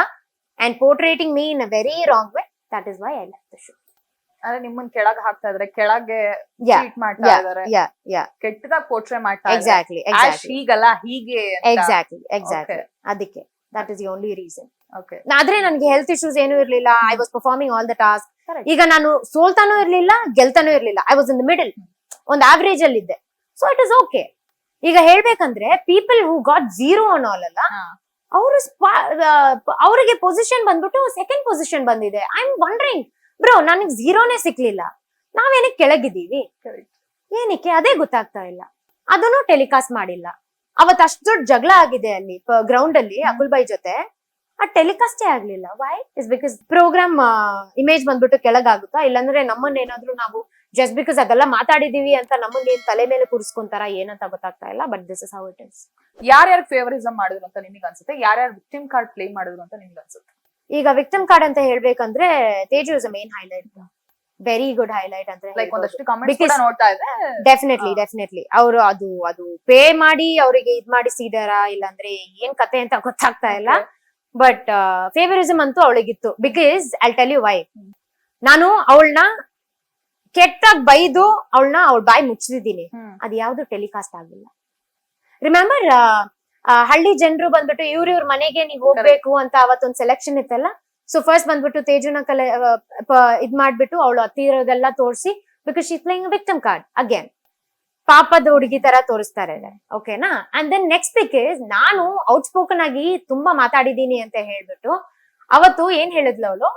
and portraying me in a very wrong way, that is why I left the show.
ಅಂದ್ರೆ ನಿಮ್ಮನ್ ಕೆಳಗ್ ಹಾಕ್ತಾ ಇದಾರೆ, ಕೆಳಗೆ ಟ್ರೀಟ್ ಮಾಡ್ತಾ ಇದಾರೆ, ಕೆಟ್ಟದಾಗ ಪೋರ್ಟ್ರೇ ಮಾಡ್ತಾ
ಎಕ್ಸಾಕ್ಟ್ಲಿ
ಹೀಗಲ್ಲ ಹೀಗೆ
ಎಕ್ಸಾಕ್ಟ್ಲಿ ಅದಕ್ಕೆ that is the only reason. ಆದ್ರೆ ನನ್ಗೆ ಹೆಲ್ತ್ ಇಶ್ಯೂಸ್ ಏನೂ ಇರ್ಲಿಲ್ಲ. I was performing all the task. ಈಗ ನಾನು ಸೋಲ್ತಾನೂ ಇರ್ಲಿಲ್ಲ, ಗೆಲ್ತಾನೂ ಇರ್ಲಿಲ್ಲ. I was in the middle, ಒಂದ್ ಆವರೇಜ್ ಅಲ್ಲಿ ಇದ್ದೆ. So it is okay. ಈಗ ಹೇಳ್ಬೇಕಂದ್ರೆ people who got zero on all ಅಲ್ಲ, ಅವರು ಅವರಿಗೆ ಪೊಸಿಷನ್ ಬಂದ್ಬಿಟ್ಟು ಸೆಕೆಂಡ್ ಪೊಸಿಷನ್ ಬಂದಿದೆ. ಐ ಆಮ್ ವಂಡರಿಂಗ್, ಬ್ರೋ ನನಗ್ ಝೀರೋನೇ ಸಿಕ್ಲಿಲ್ಲ, ನಾವೇನಕ್ಕೆ ಕೆಳಗಿದ್ದೀವಿ, ಏನಕ್ಕೆ ಅದೇ ಗೊತ್ತಾಗ್ತಾ ಇಲ್ಲ. ಅದನ್ನು ಟೆಲಿಕಾಸ್ಟ್ ಮಾಡಿಲ್ಲ. ಅವತ್ ಅಷ್ಟು ದೊಡ್ಡ ಜಗಳ ಆಗಿದೆ ಅಲ್ಲಿ ಗ್ರೌಂಡ್ ಅಲ್ಲಿ ಅಕುಲ್ ಬೈ ಜೊತೆ, ಆ ಟೆಲಿಕಾಸ್ಟೇ ಆಗ್ಲಿಲ್ಲ. Why? Is because programme image ಬಂದ್ಬಿಟ್ಟು ಕೆಳಗಾಗುತ್ತಾ? ಇಲ್ಲಾಂದ್ರೆ ನಮ್ಮನ್ನ ಏನಾದ್ರು ನಾವು ಜಸ್ಟ್ ಬಿಕಾಸ್ ಅದೆಲ್ಲ ಮಾತಾಡಿದೀವಿ ಅಂತ ನಮ್ಮನ್ನ ಏನ್ ತಲೆ ಮೇಲೆ ಕೂರಿಸ್ಕೊಂತಾರ ಏನಂತ ಗೊತ್ತಾಗ್ತಾ ಇಲ್ಲ. But this is how it is.
ಯಾರ್ಯಾರು ಫೇವರಿಸಂ ಮಾಡಿದ್ರು ಅಂತ ನಿಮಗೆ ಅನ್ಸುತ್ತೆ? ಯಾರ್ಯಾರು ವಿಕ್ಟಿಮ್ ಕಾರ್ಡ್ ಪ್ಲೇ ಮಾಡಿದ್ರು ಅಂತ ನಿಮ್ಗೆ ಅನ್ಸುತ್ತೆ?
ಈಗ ವಿಕ್ಟಿಮ್ ಕಾರ್ಡ್ ಅಂತ ಹೇಳ್ಬೇಕಂದ್ರೆ Teju is a main highlight, very good highlight ಅಂತ.
ಲೈಕ್ ಒಂದಷ್ಟು ಕಮೆಂಟ್ಸ್ ನೋಡ್ತಾ ಇದೆ.
ಡೆಫಿನೆಟ್ಲಿ ಅವರು ಅದು ಪೇ ಮಾಡಿ ಅವರಿಗೆ ಇದ್ ಮಾಡಿಸಿದಾರ, ಇಲ್ಲಾಂದ್ರೆ ಏನ್ ಕತೆ ಅಂತ ಗೊತ್ತಾಗ್ತಾ ಇಲ್ಲ. ಬಟ್ ಫೇವರಿಸಂ ಅಂತೂ ಅವಳಿಗಿತ್ತು. Because I tell you why. ನಾನು ಅವಳನ್ನ ಕೆಟ್ಟಾಗಿ ಬೈದು ಅವಳ ಬಾಯಿ ಮುಚ್ಚಿದ್ದೀನಿ, ಅದು ಯಾವ್ದು ಟೆಲಿಕಾಸ್ಟ್ ಆಗಿಲ್ಲ. ರಿಮೆಂಬರ್ ಹಳ್ಳಿ ಜನರು ಬಂದ್ಬಿಟ್ಟು ಇವ್ರ ಮನೆಗೆ ನೀವ್ ಹೋಗ್ಬೇಕು ಅಂತ ಅವತ್ತೊಂದ್ ಸೆಲೆಕ್ಷನ್ ಇತ್ತಲ್ಲ. ಸೊ ಫಸ್ಟ್ ಬಂದ್ಬಿಟ್ಟು ತೇಜುನ ಇದ್ ಮಾಡ್ಬಿಟ್ಟು ಅವಳು ಹತ್ತಿರೋದೆಲ್ಲ ತೋರಿಸಿ, because she playing victim card again, ಪಾಪದ ಹುಡುಗಿ ತರ ತೋರಿಸ್ತಾ ಇದ್ದಾರೆ. ಓಕೆನಾ? ಅಂಡ್ ದೆನ್ ನೆಕ್ಸ್ಟ್ ಬಿಕಾಸ್ ನಾನು ಔಟ್ ಸ್ಪೋಕನ್ ಆಗಿ ತುಂಬಾ ಮಾತಾಡಿದೀನಿ ಅಂತ ಹೇಳ್ಬಿಟ್ಟು ಅವತ್ತು ಏನ್ ಹೇಳಿದ್ಲು ಅವಳು,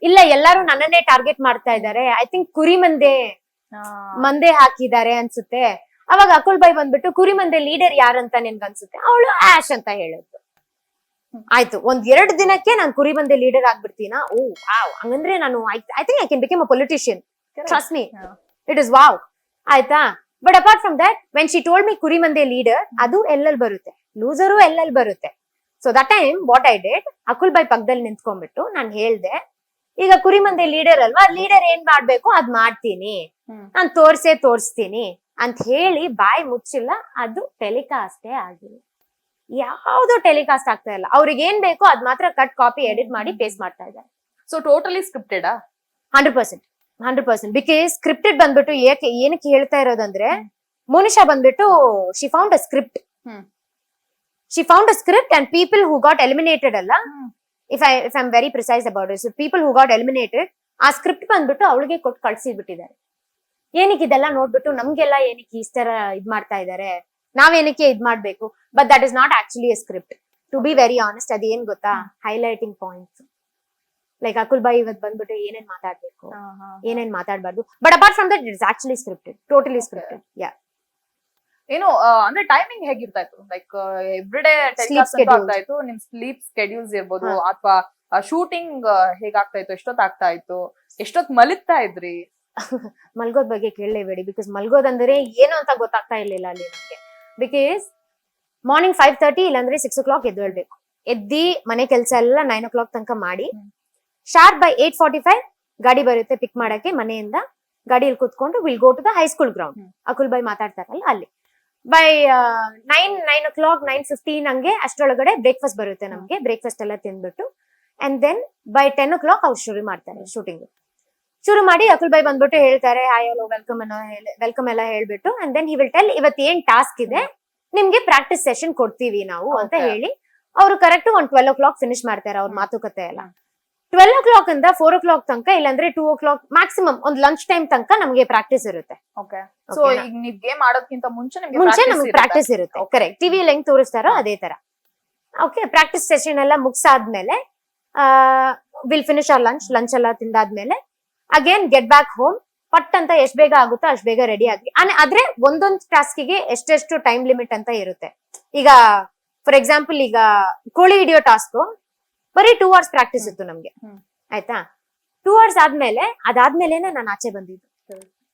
ಇಲ್ಲ ಎಲ್ಲಾರು ನನ್ನನ್ನೇ ಟಾರ್ಗೆಟ್ ಮಾಡ್ತಾ ಇದ್ದಾರೆ, ಐ ಥಿಂಕ್ ಕುರಿ ಮಂದೆ ಹಾಕಿದ್ದಾರೆ ಅನ್ಸುತ್ತೆ. ಅವಾಗ ಅಕುಲ್ ಬೈ ಬಂದ್ಬಿಟ್ಟು ಕುರಿ ಮಂದೆ ಲೀಡರ್ ಯಾರಂತ ನಿನ್ಗೆ ಅನ್ಸುತ್ತೆ? ಅವಳು ಆಶ್ ಅಂತ ಹೇಳಿದ್ರು. ಆಯ್ತು, 1-2 ದಿನಕ್ಕೆ ನಾನು ಕುರಿ ಮಂದೆ ಲೀಡರ್ ಆಗ್ಬಿಡ್ತೀನಾ? ಓ ವಾವ್, ಹಂಗಂದ್ರೆ ನಾನು I think I can become a politician, trust me, it is wow. ಆಯ್ತಾ? But apart from that when she told me ಕುರಿ ಮಂದೆ ಲೀಡರ್, ಅದು ಎಲ್ಲೆಲ್ಲಿ ಬರುತ್ತೆ, ಲೂಸರು ಎಲ್ಲೆಲ್ಲಿ ಬರುತ್ತೆ. So that time what I did, Akul ಬೈ ಪಕ್ಕದಲ್ಲಿ ನಿಂತ್ಕೊಂಡ್ಬಿಟ್ಟು ನಾನು ಹೇಳ್ದೆ, ಈಗ ಕುರಿ ಮಂದೆ ಲೀಡರ್ ಅಲ್ವಾ, ಲೀಡರ್ ಏನ್ ಮಾಡ್ಬೇಕು ಅದ್ ಮಾಡ್ತೀನಿ, ನಾನ್ ತೋರಿಸ್ತೀನಿ ಅಂತ ಹೇಳಿ ಬಾಯಿ ಮುಚ್ಚಿಲ್ಲ. ಅದು ಟೆಲಿಕಾಸ್ಟೇ ಆಗಿಲ್ಲ, ಯಾವ್ದು ಟೆಲಿಕಾಸ್ಟ್ ಆಗ್ತಾ ಇಲ್ಲ. ಅವ್ರಿಗೆ ಏನ್ ಬೇಕೋ ಅದ್ ಮಾತ್ರ ಕಟ್ ಕಾಪಿ ಎಡಿಟ್ ಮಾಡಿ ಪೇಸ್ಟ್ ಮಾಡ್ತಾ ಇದ್ದಾರೆ.
So totally scripted
100%. Because scripted ಬಂದ್ಬಿಟ್ಟು ಏನಕ್ಕೆ ಹೇಳ್ತಾ ಇರೋದಂದ್ರೆ, ಮೋನಿಶಾ ಬಂದ್ಬಿಟ್ಟು she found a script and people who got eliminated ಅಲ್ಲ, if I am very precise about it, people who got eliminated, ಆ ಸ್ಕ್ರಿಪ್ಟ್ ಬಂದ್ಬಿಟ್ಟು ಅವಳಿಗೆ ಕೊಟ್ಟು ಕಳ್ಸಿಬಿಟ್ಟಿದ್ದಾರೆ. ಏನಕ್ಕೆ ಇದೆಲ್ಲ ನೋಡ್ಬಿಟ್ಟು ನಮ್ಗೆಲ್ಲ ಏನಕ್ಕೆ ಈ ತರ ಇದ್ ಮಾಡ್ತಾ ಇದಾರೆ, ನಾವೇನಕ್ಕೆ ಇದ್ ಮಾಡ್ಬೇಕು? But that is not actually a script, to be very honest. ಅದೇನ್ ಗೊತ್ತಾ, ಹೈಲೈಟಿಂಗ್ ಪಾಯಿಂಟ್ಸ್. ಲೈಕ್ ಅಕುಲ್ ಬೈ ಇವತ್ತು ಬಂದ್ಬಿಟ್ಟು ಏನೇನ್ ಮಾತಾಡ್ಬೇಕು, ಏನೇನ್ ಮಾತಾಡ್ಬಾರ್ದು. But apart from that it is actually scripted, totally scripted. Yeah.
ಏನು ಅಂದ್ರೆ ಟೈಮಿಂಗ್ ಹೇಗಿರ್ತಾ ಇತ್ತು? ಲೈಕ್ ಎವ್ರಿಡೇ ಆಗ್ತಾ ಇತ್ತು, ನಿಮ್ ಸ್ಲೀಪ್ ಸ್ಕೆಡ್ಯೂಲ್ಸ್ ಇರ್ಬೋದು, ಅಥವಾ ಶೂಟಿಂಗ್ ಹೇಗಾಗ್ತಾ ಇತ್ತು, ಎಷ್ಟೊತ್ ಆಗ್ತಾ ಇತ್ತು, ಎಷ್ಟೊತ್ ಮಲಗ್ತಾ ಇದ್ರಿ?
ಮಲ್ಗೋದ್ ಬಗ್ಗೆ ಕೇಳಲೇಬೇಡಿ, ಬಿಕಾಸ್ ಮಲ್ಗೋದಂದ್ರೆ ಏನು ಅಂತ ಗೊತ್ತಾಗ್ತಾ ಇರ್ಲಿಲ್ಲ ಅಲ್ಲಿ ನಮ್ಗೆ. ಬಿಕಾಸ್ ಮಾರ್ನಿಂಗ್ 5:30 ಇಲ್ಲಾಂದ್ರೆ 6 o'clock ಎದ್ದೇಳ್ಬೇಕು. ಎದ್ದಿ ಮನೆ ಕೆಲಸ ಎಲ್ಲ 9 o'clock ತನಕ ಮಾಡಿ, ಶಾರ್ಪ್ ಬೈ 8:45 ಗಾಡಿ ಬರುತ್ತೆ ಪಿಕ್ ಮಾಡಕ್ಕೆ ಮನೆಯಿಂದ. ಗಾಡಿಯಲ್ಲಿ ಕುತ್ಕೊಂಡು will go to the high school ground, Akul ಬೈ ಮಾತಾಡ್ತಾರಲ್ಲ ಅಲ್ಲಿ. ಬೈ 9 o'clock 9:15 ಹಂಗೆ ಅಷ್ಟರೊಳಗಡೆ ಬ್ರೇಕ್ಫಾಸ್ಟ್ ಬರುತ್ತೆ ನಮ್ಗೆ. ಬ್ರೇಕ್ಫಾಸ್ಟ್ ಎಲ್ಲ ತಿಂದ್ಬಿಟ್ಟು ಅಂಡ್ ದೆನ್ ಬೈ 10 o'clock ಅವ್ರು ಶುರು ಮಾಡ್ತಾರೆ ಶೂಟಿಂಗ್. ಶುರು ಮಾಡಿ ಅಕುಲ್ ಬೈ ಬಂದ್ಬಿಟ್ಟು ಹೇಳ್ತಾರೆ ಹಾಯ್ ಹಲೋ ವೆಲ್ಕಮ್ ಎಲ್ಲ ಹೇಳ್ಬಿಟ್ಟು and then he will tell ಇವತ್ತು ಏನ್ ಟಾಸ್ಕ್ ಇದೆ ನಿಮ್ಗೆ ಪ್ರಾಕ್ಟೀಸ್ ಸೆಷನ್ ಕೊಡ್ತೀವಿ ನಾವು ಅಂತ
Okay.
ಹೇಳಿ ಅವರು ಕರೆಕ್ಟ್ ಒಂದ್ 12 o'clock ಫಿನಿಶ್ ಮಾಡ್ತಾರೆ ಅವ್ರ ಮಾತುಕತೆ ಎಲ್ಲ 12 o'clock ಇಂದ 4 o'clock ತನಕ ಇಲ್ಲಾಂದ್ರೆ 2 o'clock ಮ್ಯಾಕ್ಸಿಮಮ್ ಒಂದ್ ಲಂಚ್ ಟೈಮ್ ತನಕ ನಮ್ಗೆ ಪ್ರಾಕ್ಟೀಸ್ ಇರುತ್ತೆ.
ಓಕೆ ಸೊ
Okay ನಾ?
ಈಗ ನೀವ್ ಗೇಮ್ ಆಡೋದ್ಕಿಂತ ಮುಂಚೆ ನಿಮ್ಗೆ
ಮುಂಚೆ
practice
ನಮ್ಗೆ
ಇರುತ್ತೆ.
ಪ್ರಾಕ್ಟೀಸ್ ಇರುತ್ತೆ
Okay.
ಕರೆಕ್ಟ್ ಟಿವಿಯಲ್ಲಿ ಹೆಂಗ್ ತೋರಿಸ್ತಾರೋ ಅದೇ ತರ. ಓಕೆ ಪ್ರಾಕ್ಟೀಸ್ ಸೆಷನ್ ಎಲ್ಲ ಮುಗ್ಸಾದ್ಮೇಲೆ ವಿಲ್ ಫಿನಿಶ್ ಆರ್ ಲಂಚ್ ಎಲ್ಲ ತಿಂದಾದ್ಮೇಲೆ ಅಗೇನ್ ಗೆಟ್ ಬ್ಯಾಕ್ ಹೋಮ್ ಪಟ್ ಅಂತ ಎಷ್ಟ್ ಬೇಗ ಆಗುತ್ತೋ ಅಷ್ಟ್ ಬೇಗ ರೆಡಿ ಆಗಿ ಆದ್ರೆ ಒಂದೊಂದ್ ಟಾಸ್ಕಿಗೆ ಎಷ್ಟೆಷ್ಟು ಟೈಮ್ ಲಿಮಿಟ್ ಅಂತ ಇರುತ್ತೆ. ಈಗ ಫಾರ್ ಎಕ್ಸಾಂಪಲ್ ಈಗ ಕೋಳಿ ಹಿಡಿಯೋ ಟಾಸ್ಕ್ ಬರೀ 2 hours ಪ್ರಾಕ್ಟೀಸ್ ಇತ್ತು ನಮ್ಗೆ. ಆಯ್ತಾ 2 hours ಅದಾದ್ಮೇಲೆನೆ ನಾನು ಆಚೆ ಬಂದಿದ್ದು.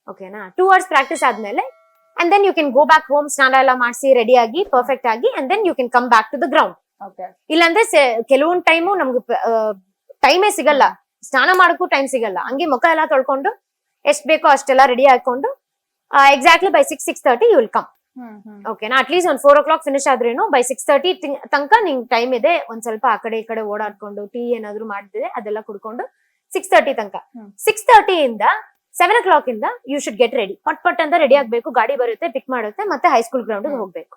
ಓಕೆನಾ 2 hours ಪ್ರಾಕ್ಟೀಸ್ ಆದ್ಮೇಲೆ and then you can go back home ಸ್ನಾನ ಎಲ್ಲ ಮಾಡಿಸಿ ರೆಡಿ ಆಗಿ ಪರ್ಫೆಕ್ಟ್ ಆಗಿ and then you can come back to the ground.
Okay.
ಇಲ್ಲಾಂದ್ರೆ ಕೆಲವೊಂದ್ ಟೈಮು ನಮ್ಗೆ ಟೈಮೇ ಸಿಗಲ್ಲ, ಸ್ನಾನ ಮಾಡಕ್ಕೂ ಟೈಮ್ ಸಿಗಲ್ಲ. ಹಂಗೆ ಮುಖ ಎಲ್ಲ ತೊಳ್ಕೊಂಡು ಎಷ್ಟ್ ಬೇಕೋ ಅಷ್ಟೆಲ್ಲ ರೆಡಿ ಹಾಕೊಂಡು exactly by 6:30 you will come. ಓಕೆನಾ ಅಟ್ಲೀಸ್ಟ್ ಒಂದ್ 4 o'clock ಫಿನಿಶ್ ಆದ್ರೇನು ಬೈ 6:30 ತನಕ ನಿಂಗ್ ಟೈಮ್ ಇದೆ. ಒಂದ್ ಸ್ವಲ್ಪ ಆ ಕಡೆ ಈ ಕಡೆ ಓಡಾಡ್ಕೊಂಡು ಟೀ ಏನಾದ್ರು ಮಾಡ್ತಿದೆ ಅದೆಲ್ಲ ಕುಡ್ಕೊಂಡು 6:30 ತನಕ 6:30 ಇಂದ 7 o'clock ಇಂದ ಯು ಶುಡ್ ಗೆಟ್ ರೆಡಿ. ಪಟ್ ಅಂತ ರೆಡಿ ಆಗ್ಬೇಕು, ಗಾಡಿ ಬರುತ್ತೆ ಪಿಕ್ ಮಾಡುತ್ತೆ ಮತ್ತೆ ಹೈಸ್ಕೂಲ್ ಗ್ರೌಂಡ್ ಹೋಗ್ಬೇಕು.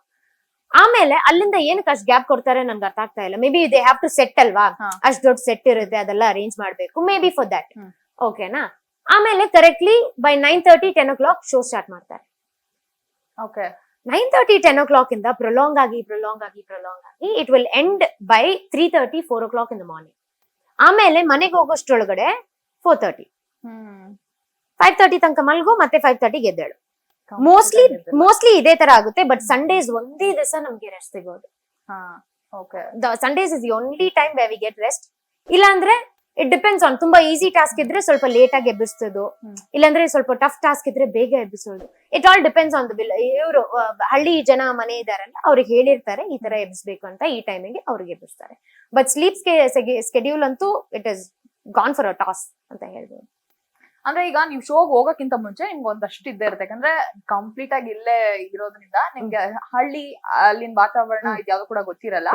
ಆಮೇಲೆ ಅಲ್ಲಿಂದ ಏನಕ್ಕೆ ಅಷ್ಟ್ ಗ್ಯಾಪ್ ಕೊಡ್ತಾರೆ ನನ್ಗೆ ಅರ್ಥ ಆಗ್ತಾ ಇಲ್ಲ. Maybe they have to set ಅಲ್ವಾ, ಅಷ್ಟ್ ದೊಡ್ಡ ಸೆಟ್ ಇರುತ್ತೆ ಅದೆಲ್ಲ ಅರೇಂಜ್ ಮಾಡ್ಬೇಕು ಮೇ ಬಿ ಫಾರ್ ದಟ್. ಓಕೆನಾ ಆಮೇಲೆ correctly by 9:30 10 o'clock show start ಮಾಡ್ತಾರೆ.
Okay.
9:30 10 o'clock ಇಂದ ಪ್ರೊಲಾಂಗ್ ಆಗಿ it will end by 3:30 4 o'clock in the morning. ಆಮೇಲೆ ಮನೆಗೆ ಹೋಗೋಷ್ಟ್ರೊಳಗಡೆ 4:30 5:30 ತನಕ ಮಲ್ಗು ಮತ್ತೆ 5:30 ಗೆದ್ದೇಳು. ಮೋಸ್ಟ್ಲಿ ಇದೇ ತರ ಆಗುತ್ತೆ. ಬಟ್ ಸಂಡೇಸ್ ಒಂದೇ ದಿವಸ ನಮ್ಗೆ ರೆಸ್ಟ್ ಸಿಗೋದು. Sundays is the only time where we get rest. ಇಲ್ಲಾಂದ್ರೆ ಇಟ್ ಡಿಪೆಂಡ್ಸ್ ಆನ್ ತುಂಬಾ ಈಸಿ ಟಾಸ್ಕ್ ಇದ್ರೆ ಸ್ವಲ್ಪ ಲೇಟ್ ಆಗಿ ಎಬ್ಬಿಸ್ತದು, ಇಲ್ಲಾಂದ್ರೆ ಸ್ವಲ್ಪ ಟಫ್ ಟಾಸ್ಕ್ ಇದ್ರೆ ಬೇಗ ಎಬ್ಬಿಸೋದು. It all depends on the ಇವರು ಹಳ್ಳಿ ಜನ ಮನೆ ಇದಾರಲ್ಲ ಅವ್ರಿಗೆ ಹೇಳಿರ್ತಾರೆ ಈ ತರ ಎಬ್ಬಿಸ್ಬೇಕು ಅಂತ, ಈ ಟೈಮಿಗೆ ಅವ್ರಿಗೆ ಎಬ್ಬಿಸ್ತಾರೆ. ಬಟ್ ಸ್ಲೀಪ್ ಸ್ಕೆಡ್ಯೂಲ್ ಅಂತೂ it is gone for a toss ಅಂತ ಹೇಳ್ಬೋದು.
ಅಂದ್ರೆ ಈಗ ನೀವ್ ಶೋಗ್ ಹೋಗಕ್ಕಿಂತ ಮುಂಚೆ ನಿಮ್ಗೆ ಒಂದಷ್ಟು ಇದ್ದೇ ಇರುತ್ತೆ. ಯಾಕಂದ್ರೆ ಕಂಪ್ಲೀಟ್ ಆಗಿ ಇಲ್ಲೇ ಇರೋದ್ರಿಂದ ನಿಮ್ಗೆ ಹಳ್ಳಿ ಅಲ್ಲಿನ ವಾತಾವರಣ ಇದ್ಯಾವ್ದು ಕೂಡ ಗೊತ್ತಿರಲ್ಲ.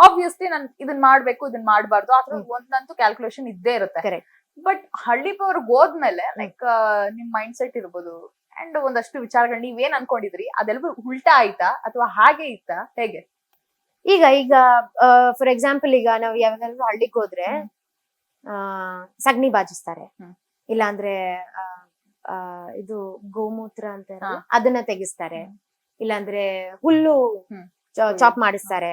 ಆಬ್ವಿಯಸ್ಲಿ ನಾನು ಇದನ್ ಮಾಡ್ಬೇಕು ಇದನ್ ಮಾಡ್ಬಾರ್ದು ಆತರ ಒಂದಂತೂ ಕ್ಯಾಲ್ಕುಲೇಷನ್ ಇದ್ದೇ ಇರುತ್ತೆ. ಬಟ್ ಹಳ್ಳಿ ಪವರ್ಗ್ ಹೋದ್ಮೇಲೆ ಲೈಕ್ ನಿಮ್ ಮೈಂಡ್ ಸೆಟ್ ಇರ್ಬೋದು ಅಂಡ್ ಒಂದಷ್ಟು ವಿಚಾರಗಳು ನೀವೇನ್ ಅನ್ಕೊಂಡಿದ್ರಿ ಅದೆಲ್ಲ ಉಲ್ಟಾ ಆಯ್ತಾ ಅಥವಾ ಹಾಗೆ ಇತ್ತಾ ಹೇಗೆ?
ಈಗ ಫಾರ್ ಎಕ್ಸಾಂಪಲ್ ಈಗ ನಾವ್ ಯಾವಾಗಾದ್ರೂ ಹಳ್ಳಿಗೆ ಹೋದ್ರೆ ಸಗಣಿ ಬಾಜಿಸ್ತಾರೆ, ಇಲ್ಲಾಂದ್ರೆ ಇದು ಗೋಮೂತ್ರ ಅಂತ ಅದನ್ನ ತೆಗಿಸ್ತಾರೆ, ಇಲ್ಲಾಂದ್ರೆ ಹುಲ್ಲು ಚಾಪ್ ಮಾಡಿಸ್ತಾರೆ,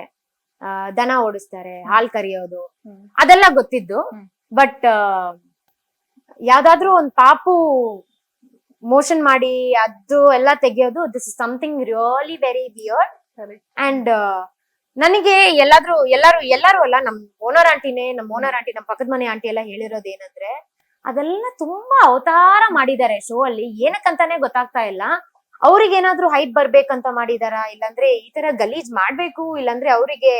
ದನ ಓಡಿಸ್ತಾರೆ, ಹಾಲ್ ಕರಿಯೋದು ಅದೆಲ್ಲ ಗೊತ್ತಿದ್ದು. ಬಟ್ ಯಾವ್ದಾದ್ರು ಒಂದ್ ಪಾಪು ಮೋಷನ್ ಮಾಡಿ ಅದು ಎಲ್ಲ ತೆಗಿಯೋದು this is something really very weird. And ನನಗೆ ಎಲ್ಲಾರು ಅಲ್ಲ, ನಮ್ ಓನರ್ ಆಂಟಿ ನಮ್ ಪಕ್ಕದ ಮನೆ ಆಂಟಿ ಎಲ್ಲ ಹೇಳಿರೋದು ಏನಂದ್ರೆ ಅದೆಲ್ಲ ತುಂಬಾ ಅವತಾರ ಮಾಡಿದ್ದಾರೆ ಶೋ ಅಲ್ಲಿ. ಏನಕ್ಕಂತಾನೆ ಗೊತ್ತಾಗ್ತಾ ಇಲ್ಲ. ಅವ್ರಿಗೆ ಏನಾದ್ರು ಹೈಪ್ ಬರ್ಬೇಕಂತ ಮಾಡಿದಾರ, ಇಲ್ಲಾಂದ್ರೆ ಈ ತರ ಗಲೀಜ್ ಮಾಡ್ಬೇಕು, ಇಲ್ಲಾಂದ್ರೆ ಅವರಿಗೆ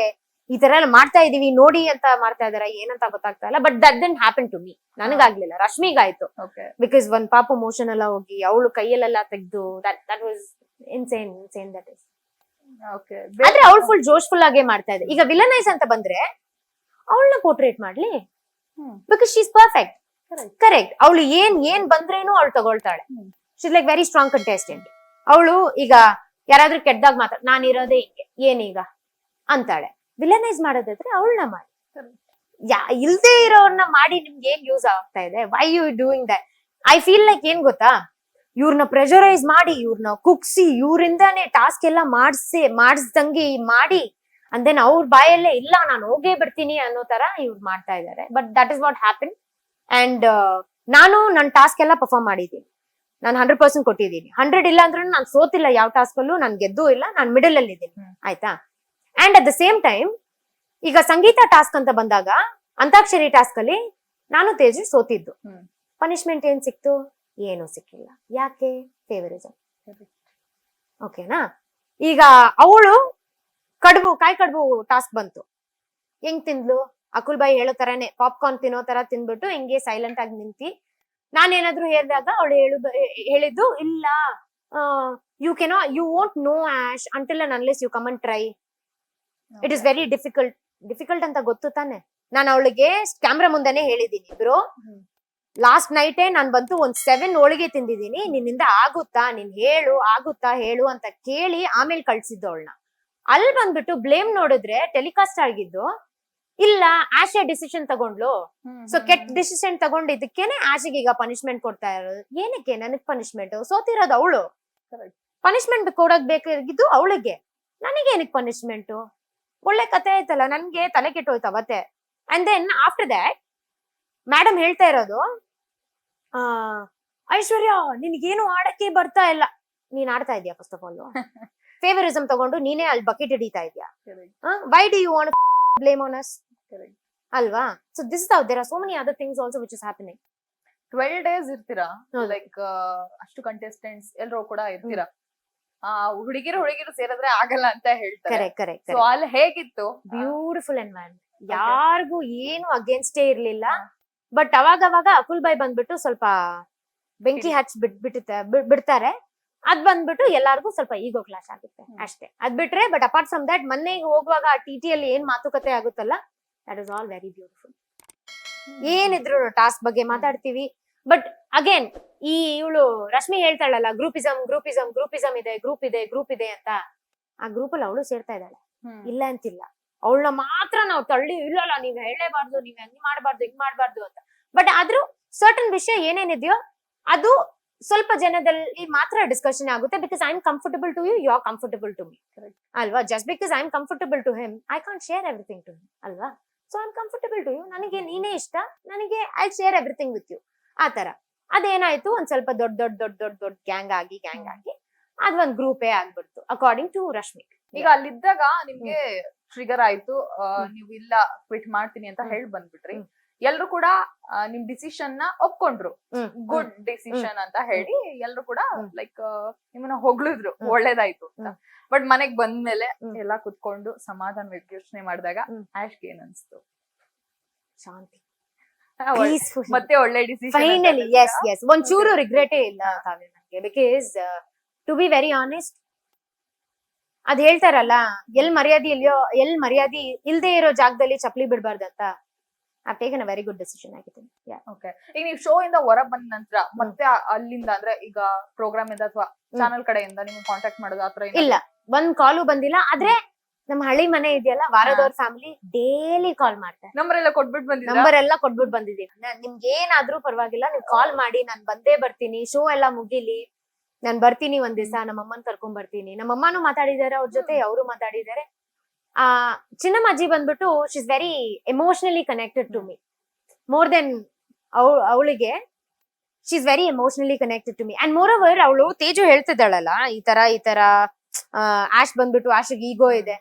ಈ ತರ ಎಲ್ಲ ಮಾಡ್ತಾ ಇದೀವಿ ನೋಡಿ ಅಂತ ಮಾಡ್ತಾ ಇದಾರ, ಏನಂತ ಗೊತ್ತಾಗ್ತಾ ಇಲ್ಲ. But that didn't happen to me. ನನಗಾಗ್ಲಿಲ್ಲ, ರಶ್ಮಿಗಾಯ್ತು. ಬಿಕಾಸ್ ಒಂದ್ ಪಾಪು ಮೋಷನ್ ಎಲ್ಲ ಹೋಗಿ ಅವಳು ಕೈಯಲ್ಲೆಲ್ಲ ತೆಗ್ದು that was insane that is. ಆದ್ರೆ ಅವಳು ಫುಲ್ ಜೋಶ್ಫುಲ್ ಆಗೇ ಮಾಡ್ತಾ ಇದೆ. ಈಗ ವಿಲನೈಸ್ ಅಂತ ಬಂದ್ರೆ ಅವಳನ್ನ ಪೋರ್ಟ್ರೇಟ್ ಮಾಡ್ಲಿ, because she is perfect. Correct. ಅವಳು ಏನ್ ಬಂದ್ರೇನು ಅವಳು ತಗೊಳ್ತಾಳೆ. She is like very strong contestant. ಅವಳು ಈಗ ಯಾರಾದ್ರೂ ಕೆಟ್ಟದಾಗ ಮಾತಾಡ ನಾನಿರೋದೇ ಹಿಂಗೆ ಏನೀಗ ಅಂತಾಳೆ. ವಿಲನೈಸ್ ಮಾಡೋದಾದ್ರೆ ಅವಳನ್ನ ಮಾಡಿ, ಇಲ್ದೇ ಇರೋರ್ನ ಮಾಡಿ ನಿಮ್ಗೆ ಏನ್ ಯೂಸ್ ಆಗ್ತಾ ಇದೆ? Why you doing that? I feel like ಏನ್ ಗೊತ್ತಾ, ಇವ್ರನ್ನ ಪ್ರೆಷರೈಸ್ ಮಾಡಿ, ಇವ್ರನ್ನ ಕುಗ್ಸಿ, ಇವ್ರಿಂದಾನೇ ಟಾಸ್ಕ್ ಎಲ್ಲ ಮಾಡಿಸ್ದಂಗೆ ಮಾಡಿ ಅಂಡ್ ದೆನ್ ಅವ್ರ ಬಾಯಲ್ಲೇ ಇಲ್ಲ ನಾನು ಹೋಗೇ ಬಿಡ್ತೀನಿ ಅನ್ನೋ ತರ ಇವ್ರು ಮಾಡ್ತಾ ಇದಾರೆ. But that is what happen. And ನಾನು ನನ್ನ ಟಾಸ್ಕ್ ಎಲ್ಲ ಪರ್ಫಾರ್ಮ್ ಮಾಡಿದ್ದೀನಿ, ನಾನು 100% ಕೊಟ್ಟಿದ್ದೀನಿ. 100 ಇಲ್ಲ ಅಂದ್ರೂ ನಾನು ಸೋತಿಲ್ಲ ಯಾವ ಟಾಸ್ಕ್ ಅಲ್ಲೂ, ನಾನು ಗೆದ್ದು ಇಲ್ಲ, ನಾನು ಮಿಡಲ್ ಅಲ್ಲಿ ಇದ್ದೀನಿ. ಆಯ್ತಾ? And at the same time ಈಗ ಸಂಗೀತ ಟಾಸ್ಕ್ ಅಂತ ಬಂದಾಗ ಅಂತಾಕ್ಷರಿ ಟಾಸ್ಕ್ ಅಲ್ಲಿ ನಾನು ತೇಜು ಸೋತಿದ್ದು. ಪನಿಷ್ಮೆಂಟ್ ಏನ್ ಸಿಕ್ತು? ಏನು ಸಿಕ್ಕಿಲ್ಲ. ಯಾಕೆ? ಫೇವರಿಸಮ್. ಓಕೆನಾ? ಈಗ ಅವಳು ಕಾಯಿ ಕಡುಬು ಟಾಸ್ಕ್ ಬಂತು, ಹೆಂಗ್ ತಿಂದ್ಲು? ಅಕುಲ್ ಬಾಯಿ ಹೇಳೋ ತರಾನೇ ಪಾಪ್ಕಾರ್ನ್ ತಿನ್ನೋ ತರ ತಿನ್ಬಿಟ್ಟು ಹಿಂಗೆ ಸೈಲೆಂಟ್ ಆಗಿ ನಿಂತಿ. ನಾನೇನಾದ್ರು ಹೇಳಿದಾಗ ಅವಳು ಹೇಳಿದ್ದು ಇಲ್ಲ, you won't know Ash until and unless you come and try. It is very difficult ಅಂತ ಗೊತ್ತು ತಾನೆ. ನಾನು ಅವಳಿಗೆ ಕ್ಯಾಮ್ರಾ ಮುಂದೆನೆ ಹೇಳಿದೀನಿ, ಬ್ರೋ ಲಾಸ್ಟ್ ನೈಟೇ ನಾನ್ ಬಂತು ಒಂದ್ 7 ಹೋಳಿಗೆ ತಿಂದಿದ್ದೀನಿ, ನಿನ್ನಿಂದ ಆಗುತ್ತಾ, ನೀನ್ ಹೇಳು ಅಂತ ಕೇಳಿ ಆಮೇಲೆ ಕಳ್ಸಿದ್ದು ಅವಳನ್ನ. ಅಲ್ಲಿ ಬಂದ್ಬಿಟ್ಟು ಬ್ಲೇಮ್ ನೋಡಿದ್ರೆ ಟೆಲಿಕಾಸ್ಟ್ ಆಗಿದ್ದು ಇಲ್ಲ ಆಶೆ ಡಿಸಿಷನ್ ತಗೊಂಡ್ಲು. ಸೊ ಕೆಟ್ಟ ಡಿಸಿಷನ್ ತಗೊಂಡಿದ್ದಕ್ಕೇನೆ ಆಶೆಗೆ ಈಗ ಪನಿಷ್ಮೆಂಟ್ ಕೊಡ್ತಾ ಇರೋದು. ಏನಕ್ಕೆ ನನಗ್ ಪನಿಷ್ಮೆಂಟ್? ಸೋತಿರೋದು ಅವಳು, ಪನಿಷ್ಮೆಂಟ್ ಕೊಡೋದ್ ಬೇಕಾಗಿದ್ದು ಅವಳಿಗೆ, ನನಗೆ ಏನಕ್ಕೆ ಪನಿಷ್ಮೆಂಟ್? ಒಳ್ಳೆ ಕತೆ ಆಯ್ತಲ್ಲ, ನನ್ಗೆ ತಲೆ ಕೆಟ್ಟೋಯ್ತು ಅವತ್ತೆ. And then after that madam ಹೇಳ್ತಾ ಇರೋದು, ಐಶ್ವರ್ಯ ನಿನ್ಗೇನು ಆಡಕ್ಕೆ ಬರ್ತಾ ಇಲ್ಲ. ನೀನ್ ಆಡ್ತಾ ಇದೀಯ ಫಸ್ಟ್ ಆಫ್ ಆಲ್, ಫೇವರಿಸಮ್ ತಗೊಂಡು ನೀನೇ ಅಲ್ಲಿ ಬಕೆಟ್ ಹಿಡಿತಾ ಇದೀಯ. Why do you want blame on us? ಅಲ್ವಾ? So this is how there are so many other things also which is happening.
12 days ಇರ್ತೀರಾ, ಲೈಕ್ ಅಷ್ಟು ಕಂಟೆಸ್ಟೆಂಟ್ಸ್ ಎಲ್ಲರೂ ಕೂಡ ಇರ್ತೀರಾ. ಹುಡುಗಿರು ಸೇರಿದ್ರೆ ಆಗಲ್ಲ ಅಂತ ಹೇಳ್ತಾರೆ.
Correct correct.
ಸೊ ಅಲ್ಲಿ ಹೇಗಿತ್ತು?
ಬ್ಯೂಟಿಫುಲ್ ಎನ್ವೈರನ್ಮೆಂಟ್, ಯಾರಿಗೂ ಏನು ಅಗೇನ್ಸ್ಟೇ ಇರ್ಲಿಲ್ಲ. ಬಟ್ ಅವಾಗ ಅಕುಲ್ ಬಾಯ್ ಬಂದ್ಬಿಟ್ಟು ಸ್ವಲ್ಪ ಬೆಂಕಿ ಹಚ್ಚಿ ಬಿಡ್ತಾರೆ. ಅದ್ ಬಂದ್ಬಿಟ್ಟು ಎಲ್ಲಾರ್ಗು ಸ್ವಲ್ಪ ಈಗೋ ಕ್ಲಾಶ್ ಆಗುತ್ತೆ ಅಷ್ಟೇ, ಅದ್ ಬಿಟ್ರೆ. ಬಟ್ ಅಪಾರ್ಟ್ ಫ್ರಮ್ ದಟ್ ಮನೆಗೆ ಹೋಗುವಾಗ TT ಅಲ್ಲಿ ಏನ್ ಮಾತುಕತೆ ಆಗುತ್ತಲ್ಲ, that is all very beautiful. ಏನಿದ್ರು ಟಾಸ್ಕ್ ಬಗ್ಗೆ ಮಾತಾಡ್ತೀವಿ. ಬಟ್ ಅಗೇನ್ ಈ ಇವಳು ರಶ್ಮಿ ಹೇಳ್ತಾಳಲ್ಲ, ಗ್ರೂಪಿಸಂ ಇದೆ, ಗ್ರೂಪ್ ಇದೆ ಅಂತ. ಆ ಗ್ರೂಪ್ ಅಲ್ಲಿ ಅವಳು ಸೇರ್ತಾ ಇದ್ದಾಳೆ, ಇಲ್ಲ ಅಂತಿಲ್ಲ. ಅವಳನ್ನ ಮಾತ್ರ ನಾವು ತಳ್ಳಿ, ಇಲ್ಲಲ್ಲ ನೀವ್ ಹೇಳಲೇಬಾರ್ದು, ನೀವ್ ಹಿಂಗ್ ಮಾಡ್ಬಾರ್ದು ಅಂತ. ಬಟ್ ಆದ್ರೂ ಸರ್ಟನ್ ವಿಷಯ ಏನೇನಿದೆಯೋ ಅದು ಸ್ವಲ್ಪ ಜನದಲ್ಲಿ ಮಾತ್ರ ಡಿಸ್ಕಷನ್ ಆಗುತ್ತೆ. Because I am comfortable to you are comfortable to me, ಅಲ್ವಾ? Just because I am comfortable to him I can't share everything to him, ಅಲ್ವಾ? So I am comfortable to you, ನನಗೆ ನೀನೇ ಇಷ್ಟ, ನನಗೆ I share everything with you. ಆ ತರ ಅದೇನಾಯ್ತು, ಒಂದ್ ಸ್ವಲ್ಪ ದೊಡ್ಡ ಗ್ಯಾಂಗ್ ಆಗಿ ಅದೊಂದ್ ಗ್ರೂಪೇ ಆಗ್ಬಿಡ್ತು ಅಕಾರ್ಡಿಂಗ್ ಟು ರಶ್ಮಿ.
ಈಗ ಅಲ್ಲಿದ್ದಾಗ ನಿಮ್ಗೆ ಟ್ರಿಗರ್ ಆಯ್ತು, ನೀವು ಇಲ್ಲ ಕ್ವಿಟ್ ಮಾಡ್ತೀನಿ ಅಂತ ಹೇಳಿ ಬಂದ್ಬಿಟ್ರಿ. ಎಲ್ರು ಕೂಡ ನಿಮ್ ಡಿಸಿಷನ್ ನ ಒಪ್ಕೊಂಡ್ರು, ಗುಡ್ ಡಿಸಿಷನ್ ಅಂತ ಹೇಳಿ ಎಲ್ರು ಕೂಡ ಲೈಕ್ ನಿಮ್ಮನ್ನ ಹೊಗಳಿದ್ರು, ಒಳ್ಳೇದಾಯ್ತು ಅಂತ. ಬಟ್ ಮನೆಗ್ ಬಂದ್ಮೇಲೆ ಎಲ್ಲಾ ಕುತ್ಕೊಂಡು ಸಮಾಧಾನ ಯೋಚನೆ ಮಾಡಿದಾಗ ಆಶ್ಗೆ ಏನ್ ಅನ್ಸ್ತು?
ಶಾಂತಿ,
ಮತ್ತೆ ಒಳ್ಳೆ ಡಿಸಿಷನ್.
ಫೈನಲಿ ಎಸ್ ಒಂಚೂರು ರಿಗ್ರೆಟೇ ಇಲ್ಲ ಕಾವ್ಯ ನನಗೆ. Because to be very honest, ಅದ್ ಹೇಳ್ತಾರಲ್ಲ, ಎಲ್ ಮರ್ಯಾದೆ ಇಲ್ದೇ ಇರೋ ಜಾಗದಲ್ಲಿ ಚಪ್ಲಿ ಬಿಡ್ಬಾರ್ದಂತ. I taken a very good decision ಆಗಿದೆ.
ಓಕೆ, ಈಗ ನೀವು ಶೋ ಇಂದ ಹೊರ ಬಂದ ನಂತರ ಮತ್ತೆ ಅಲ್ಲಿಂದ ಅಂದ್ರೆ ಈಗ ಪ್ರೋಗ್ರಾಮ್ ಇಂದ ಅಥವಾ ಚಾನಲ್ ಕಡೆಯಿಂದ ನಿಮ್ಗೆ ಕಾಂಟ್ಯಾಕ್ಟ್ ಮಾಡೋದು ಆತರ
ಇಲ್ಲ, ಒಂದ್ ಕಾಲು ಬಂದಿಲ್ಲ. ಆದ್ರೆ ನಮ್ಮ ಹಳ್ಳಿ ಮನೆ ಇದೆಯಲ್ಲ, ವಾರದವ್ರ ಫ್ಯಾಮಿಲಿ ಡೈಲಿ ಕಾಲ್ ಮಾಡ್ತಾರೆ.
ನಂಬರ್ ಎಲ್ಲ
ಕೊಟ್ಬಿಟ್ಟು ಬಂದಿದ್ದೀವಿ. ನಿಮ್ಗೆ ಏನಾದ್ರೂ ಪರವಾಗಿಲ್ಲ, ನೀವು ಕಾಲ್ ಮಾಡಿ, ನಾನ್ ಬಂದೇ ಬರ್ತೀನಿ, ಶೋ ಎಲ್ಲ ಮುಗಿಲಿ, ನಾನ್ ಬರ್ತೀನಿ ಒಂದ್ ದಿವಸ, ನಮ್ಮ ಅಮ್ಮನ್ ಕರ್ಕೊಂಡ್ ಬರ್ತೀನಿ. ನಮ್ಮ ಅಮ್ಮನೂ ಮಾತಾಡಿದಾರೆ ಅವ್ರ ಜೊತೆ, ಅವರು ಮಾತಾಡಿದಾರೆ. ಚಿನ್ನಮ್ಮಜ್ಜಿ ಬಂದ್ಬಿಟ್ಟು she is very emotionally connected to me, more than ಅವಳಿಗೆ she is very emotionally connected to me. And moreover ಅವಳು ತೇಜು ಹೇಳ್ತಿದ್ದಾಳಲ್ಲ, ಈ ತರ ಆಶ್ ಬಂದ್ಬಿಟ್ಟು ಆಶಿಗೆ ಈಗೋ ಇದೆ.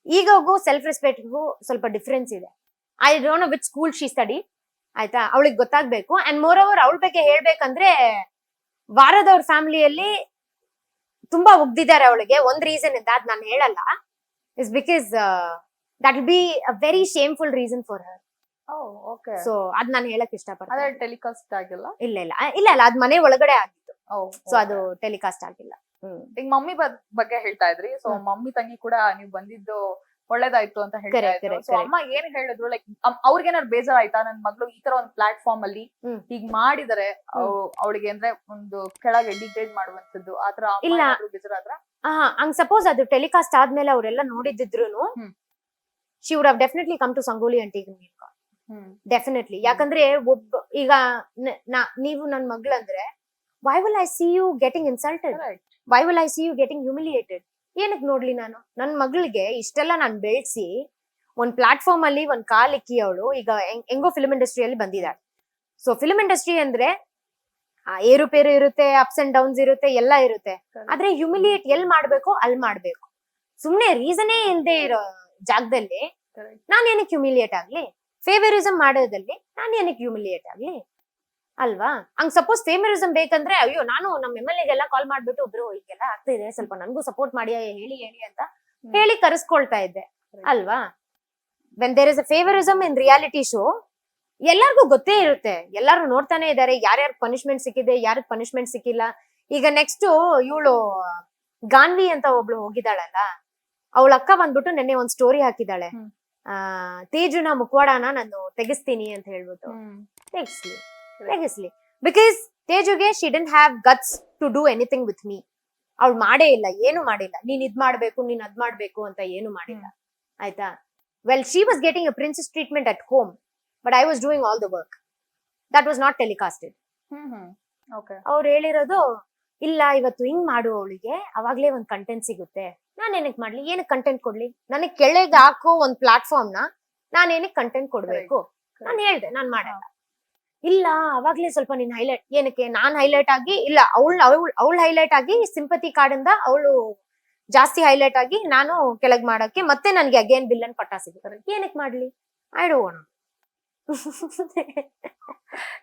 ಈಗೋಗೂ ಸೆಲ್ಫ್ ರೆಸ್ಪೆಕ್ಟ್ಗೂ ಸ್ವಲ್ಪ ಡಿಫ್ರೆನ್ಸ್ ಇದೆ. I don't no which school she study, ಆಯ್ತಾ? ಅವಳಿಗೆ ಗೊತ್ತಾಗ್ಬೇಕು. ಅಂಡ್ ಮೋರ್ ಓವರ್ ಅವಳ ಬಗ್ಗೆ ಹೇಳ್ಬೇಕಂದ್ರೆ, ವಾರದವ್ರ ಫ್ಯಾಮಿಲಿಯಲ್ಲಿ ತುಂಬಾ ಉಗ್ದಿದ್ದಾರೆ ಅವಳಿಗೆ. ಒಂದ್ ರೀಸನ್ ಇಂದ, ಅದ್ ನಾನು ಹೇಳಲ್ಲ, is because that will be a very shameful reason for her. So ಅದ್ ನಾನು ಹೇಳಕ್ ಇಷ್ಟಪಡ್ತೀನಿ.
ಟೆಲಿಕಾಸ್ಟ್ ಆಗಿಲ್ಲ?
ಇಲ್ಲ ಅದ್ ಮನೆ ಒಳಗಡೆ ಆಗಿತ್ತು. ಸೊ ಅದು ಟೆಲಿಕಾಸ್ಟ್ ಆಗಿಲ್ಲ.
ಈಗ ಮಮ್ಮಿ ಬಗ್ಗೆ ಹೇಳ್ತಾ ಇದ್ರಿ. ಸೊ ಮಮ್ಮಿ ತಂಗಿ ಕೂಡ ನೀವು ಬಂದಿದ್ದು ಒಳ್ಳೇದಾಯ್ತು ಅಂತ ಹೇಳ್ತಾ ಇದ್ರು. ಸೊ ಅಮ್ಮ ಏನ್ ಹೇಳಿದ್ರು? ಲೈಕ್ ಅವ್ರಿಗೇನಾದ್ರು ಬೇಜಾರಾಯ್ತಾ, ನನ್ ಮಗಳು ಈ ತರ ಒಂದು ಪ್ಲಾಟ್ಫಾರ್ಮ್ ಅಲ್ಲಿ ಹೀಗ್ ಮಾಡಿದರೆ ಅವಳಿಗೆ ಅಂದ್ರೆ ಒಂದು ಕೆಳಗೆ ಡಿಗ್ರೇಡ್ ಮಾಡುವಂತದ್ದು ಆತರ ಬೇಜಾರಾದ್ರ?
ಹಂಗ್ ಸಪೋಸ್ ಅದು ಟೆಲಿಕಾಸ್ಟ್ ಆದ್ಮೇಲೆ ಅವರೆಲ್ಲ ನೋಡಿದ್ರು, she would have definitely come to Sangolli and taken me call. Definitely. ಯಾಕಂದ್ರೆ ಈಗ ನೀವು ನನ್ ಮಗಳಂದ್ರೆ, why will I see you getting insulted? Why will I see you getting humiliated? ಏನಕ್ ನೋಡ್ಲಿ ನಾನು? ನನ್ ಮಗಳಿಗೆ ಇಷ್ಟೆಲ್ಲ ನಾನ್ ಬೆಳೆಸಿ ಒಂದ್ ಪ್ಲಾಟ್ಫಾರ್ಮ್ ಅಲ್ಲಿ ಒಂದ್ ಕಾಲಿಕ್ಕಿ ಅವಳು ಈಗ ಹೆಂಗೋ ಫಿಲ್ಮ್ ಇಂಡಸ್ಟ್ರಿಯಲ್ಲಿ ಬಂದಿದ್ದಾಳೆ. ಸೊ ಫಿಲ್ಮ್ ಇಂಡಸ್ಟ್ರಿ ಅಂದ್ರೆ ಏರುಪೇರು ಇರುತ್ತೆ, ಅಪ್ಸ್ ಅಂಡ್ ಡೌನ್ಸ್ ಇರುತ್ತೆ, ಎಲ್ಲ ಇರುತ್ತೆ. ಆದ್ರೆ ಹ್ಯುಮಿಲಿಯೇಟ್ ಎಲ್ ಮಾಡ್ಬೇಕು ಅಲ್ಲಿ ಮಾಡ್ಬೇಕು. ಸುಮ್ನೆ ರೀಸನೇ ಇಲ್ದೇ ಇರೋ ಜಾಗದಲ್ಲಿ ನಾನ್ ಏನಕ್ಕೆ ಹ್ಯುಮಿಲಿಯೇಟ್ ಆಗ್ಲಿ? ಫೇವರಿಸಮ್ ಮಾಡೋದಲ್ಲಿ ನಾನ್ ಏನಕ್ಕೆ ಹ್ಯುಮಿಲಿಯೇಟ್ ಆಗ್ಲಿ? ಅಲ್ವಾ? ಹಂಗ್ ಸಪೋಸ್ ಫೇವರಿಸಮ್ ಬೇಕಂದ್ರೆ, ಅಯ್ಯೋ ನಾನು ನಮ್ಮ MLA ಗೆಲ್ಲ ಕಾಲ್ ಮಾಡ್ಬಿಟ್ಟು, ಒಬ್ರು ಈಗೆಲ್ಲ ಆಗ್ತಾ ಇದೆ, ಸ್ವಲ್ಪ ನನ್ಗೂ ಸಪೋರ್ಟ್ ಮಾಡಿ ಹೇಳಿ ಅಂತ ಹೇಳಿ ಕರೆಸ್ಕೊಳ್ತಾ ಇದ್ದೆ, ಅಲ್ವಾ? When there is a favouritism in reality show, ಎಲ್ಲಾರ್ಗು ಗೊತ್ತೇ ಇರುತ್ತೆ, ಎಲ್ಲಾರು ನೋಡ್ತಾನೆ ಇದಾರೆ, ಯಾರ್ಯಾರ ಪನಿಷ್ಮೆಂಟ್ ಸಿಕ್ಕಿದೆ, ಯಾರಿಗ್ ಪನಿಷ್ಮೆಂಟ್ ಸಿಕ್ಕಿಲ್ಲ. ಈಗ ನೆಕ್ಸ್ಟ್ ಇವಳು ಗಾನ್ವಿ ಅಂತ ಒಬ್ಳು ಹೋಗಿದ್ದಾಳಲ್ಲ, ಅವಳ ಅಕ್ಕ ಬಂದ್ಬಿಟ್ಟು ನೆನ್ನೆ ಒಂದ್ ಸ್ಟೋರಿ ಹಾಕಿದಾಳೆ, ತೇಜುನ ಮುಖವಾಡನ ನಾನು ತೆಗಿಸ್ತೀನಿ ಅಂತ ಹೇಳ್ಬಿಟ್ಟು. ತೆಗಿಸ್ಲಿ, ಲೆಗಸ್ಲಿ ಬಿಕಾಸ್ ತೇಜುಗೆ she didn't have guts to do anything with me. ಅವ್ಳು ಮಾಡೇ ಇಲ್ಲ, ಏನು ಮಾಡಿಲ್ಲ. ನೀನ್ ಇದ್ ಮಾಡ್ಬೇಕು, ನೀನ್ ಅದ್ ಮಾಡ್ಬೇಕು ಅಂತ ಏನು ಮಾಡಿಲ್ಲ. ಆಯ್ತಾ? Well, she was getting a princess treatment at home, but I was doing all the work. That was not telecasted.
Okay.
ಅವ್ರು ಹೇಳಿರೋದು, ಇಲ್ಲ ಇವತ್ತು ಹಿಂಗ್ ಮಾಡು, ಅವಳಿಗೆ ಅವಾಗ್ಲೇ ಒಂದ್ ಕಂಟೆಂಟ್ ಸಿಗುತ್ತೆ. ನಾನ್ ಏನಕ್ ಮಾಡ್ಲಿ, ಏನಕ್ ಕಂಟೆಂಟ್ ಕೊಡ್ಲಿ? ನನಗ್ ಕೆಳಗೆ ಹಾಕೋ ಒಂದ್ ಪ್ಲಾಟ್ಫಾರ್ಮ್ ನ ನಾನ್ ಏನಕ್ ಕಂಟೆಂಟ್ ಕೊಡ್ಬೇಕು? ನಾನ್ ಹೇಳ್ದೆ, ನಾನ್ ಮಾಡಲ್ಲ. ಇಲ್ಲ ಅವಾಗ್ಲೇ ಸ್ವಲ್ಪ ನೀನ್ ಹೈಲೈಟ್, ಏನಕ್ಕೆ ನಾನ್ ಹೈಲೈಟ್ ಆಗಿ, ಇಲ್ಲ ಅವಳು ಹೈಲೈಟ್ ಆಗಿ ಸಿಂಪತಿ ಕಾರ್ಡಿಂದ ಅವಳು ಜಾಸ್ತಿ ಹೈಲೈಟ್ ಆಗಿ ನಾನು ಕೆಳಗ್ ಮಾಡಕ್ಕೆ ಮತ್ತೆ ನನ್ಗೆ ಅಗೇನ್ ಬಿಲ್ಲನ್ ಪಟ್ಟ ಸಿಗ್ತಾರೆ. ಏನಕ್ ಮಾಡ್ಲಿ? I don't.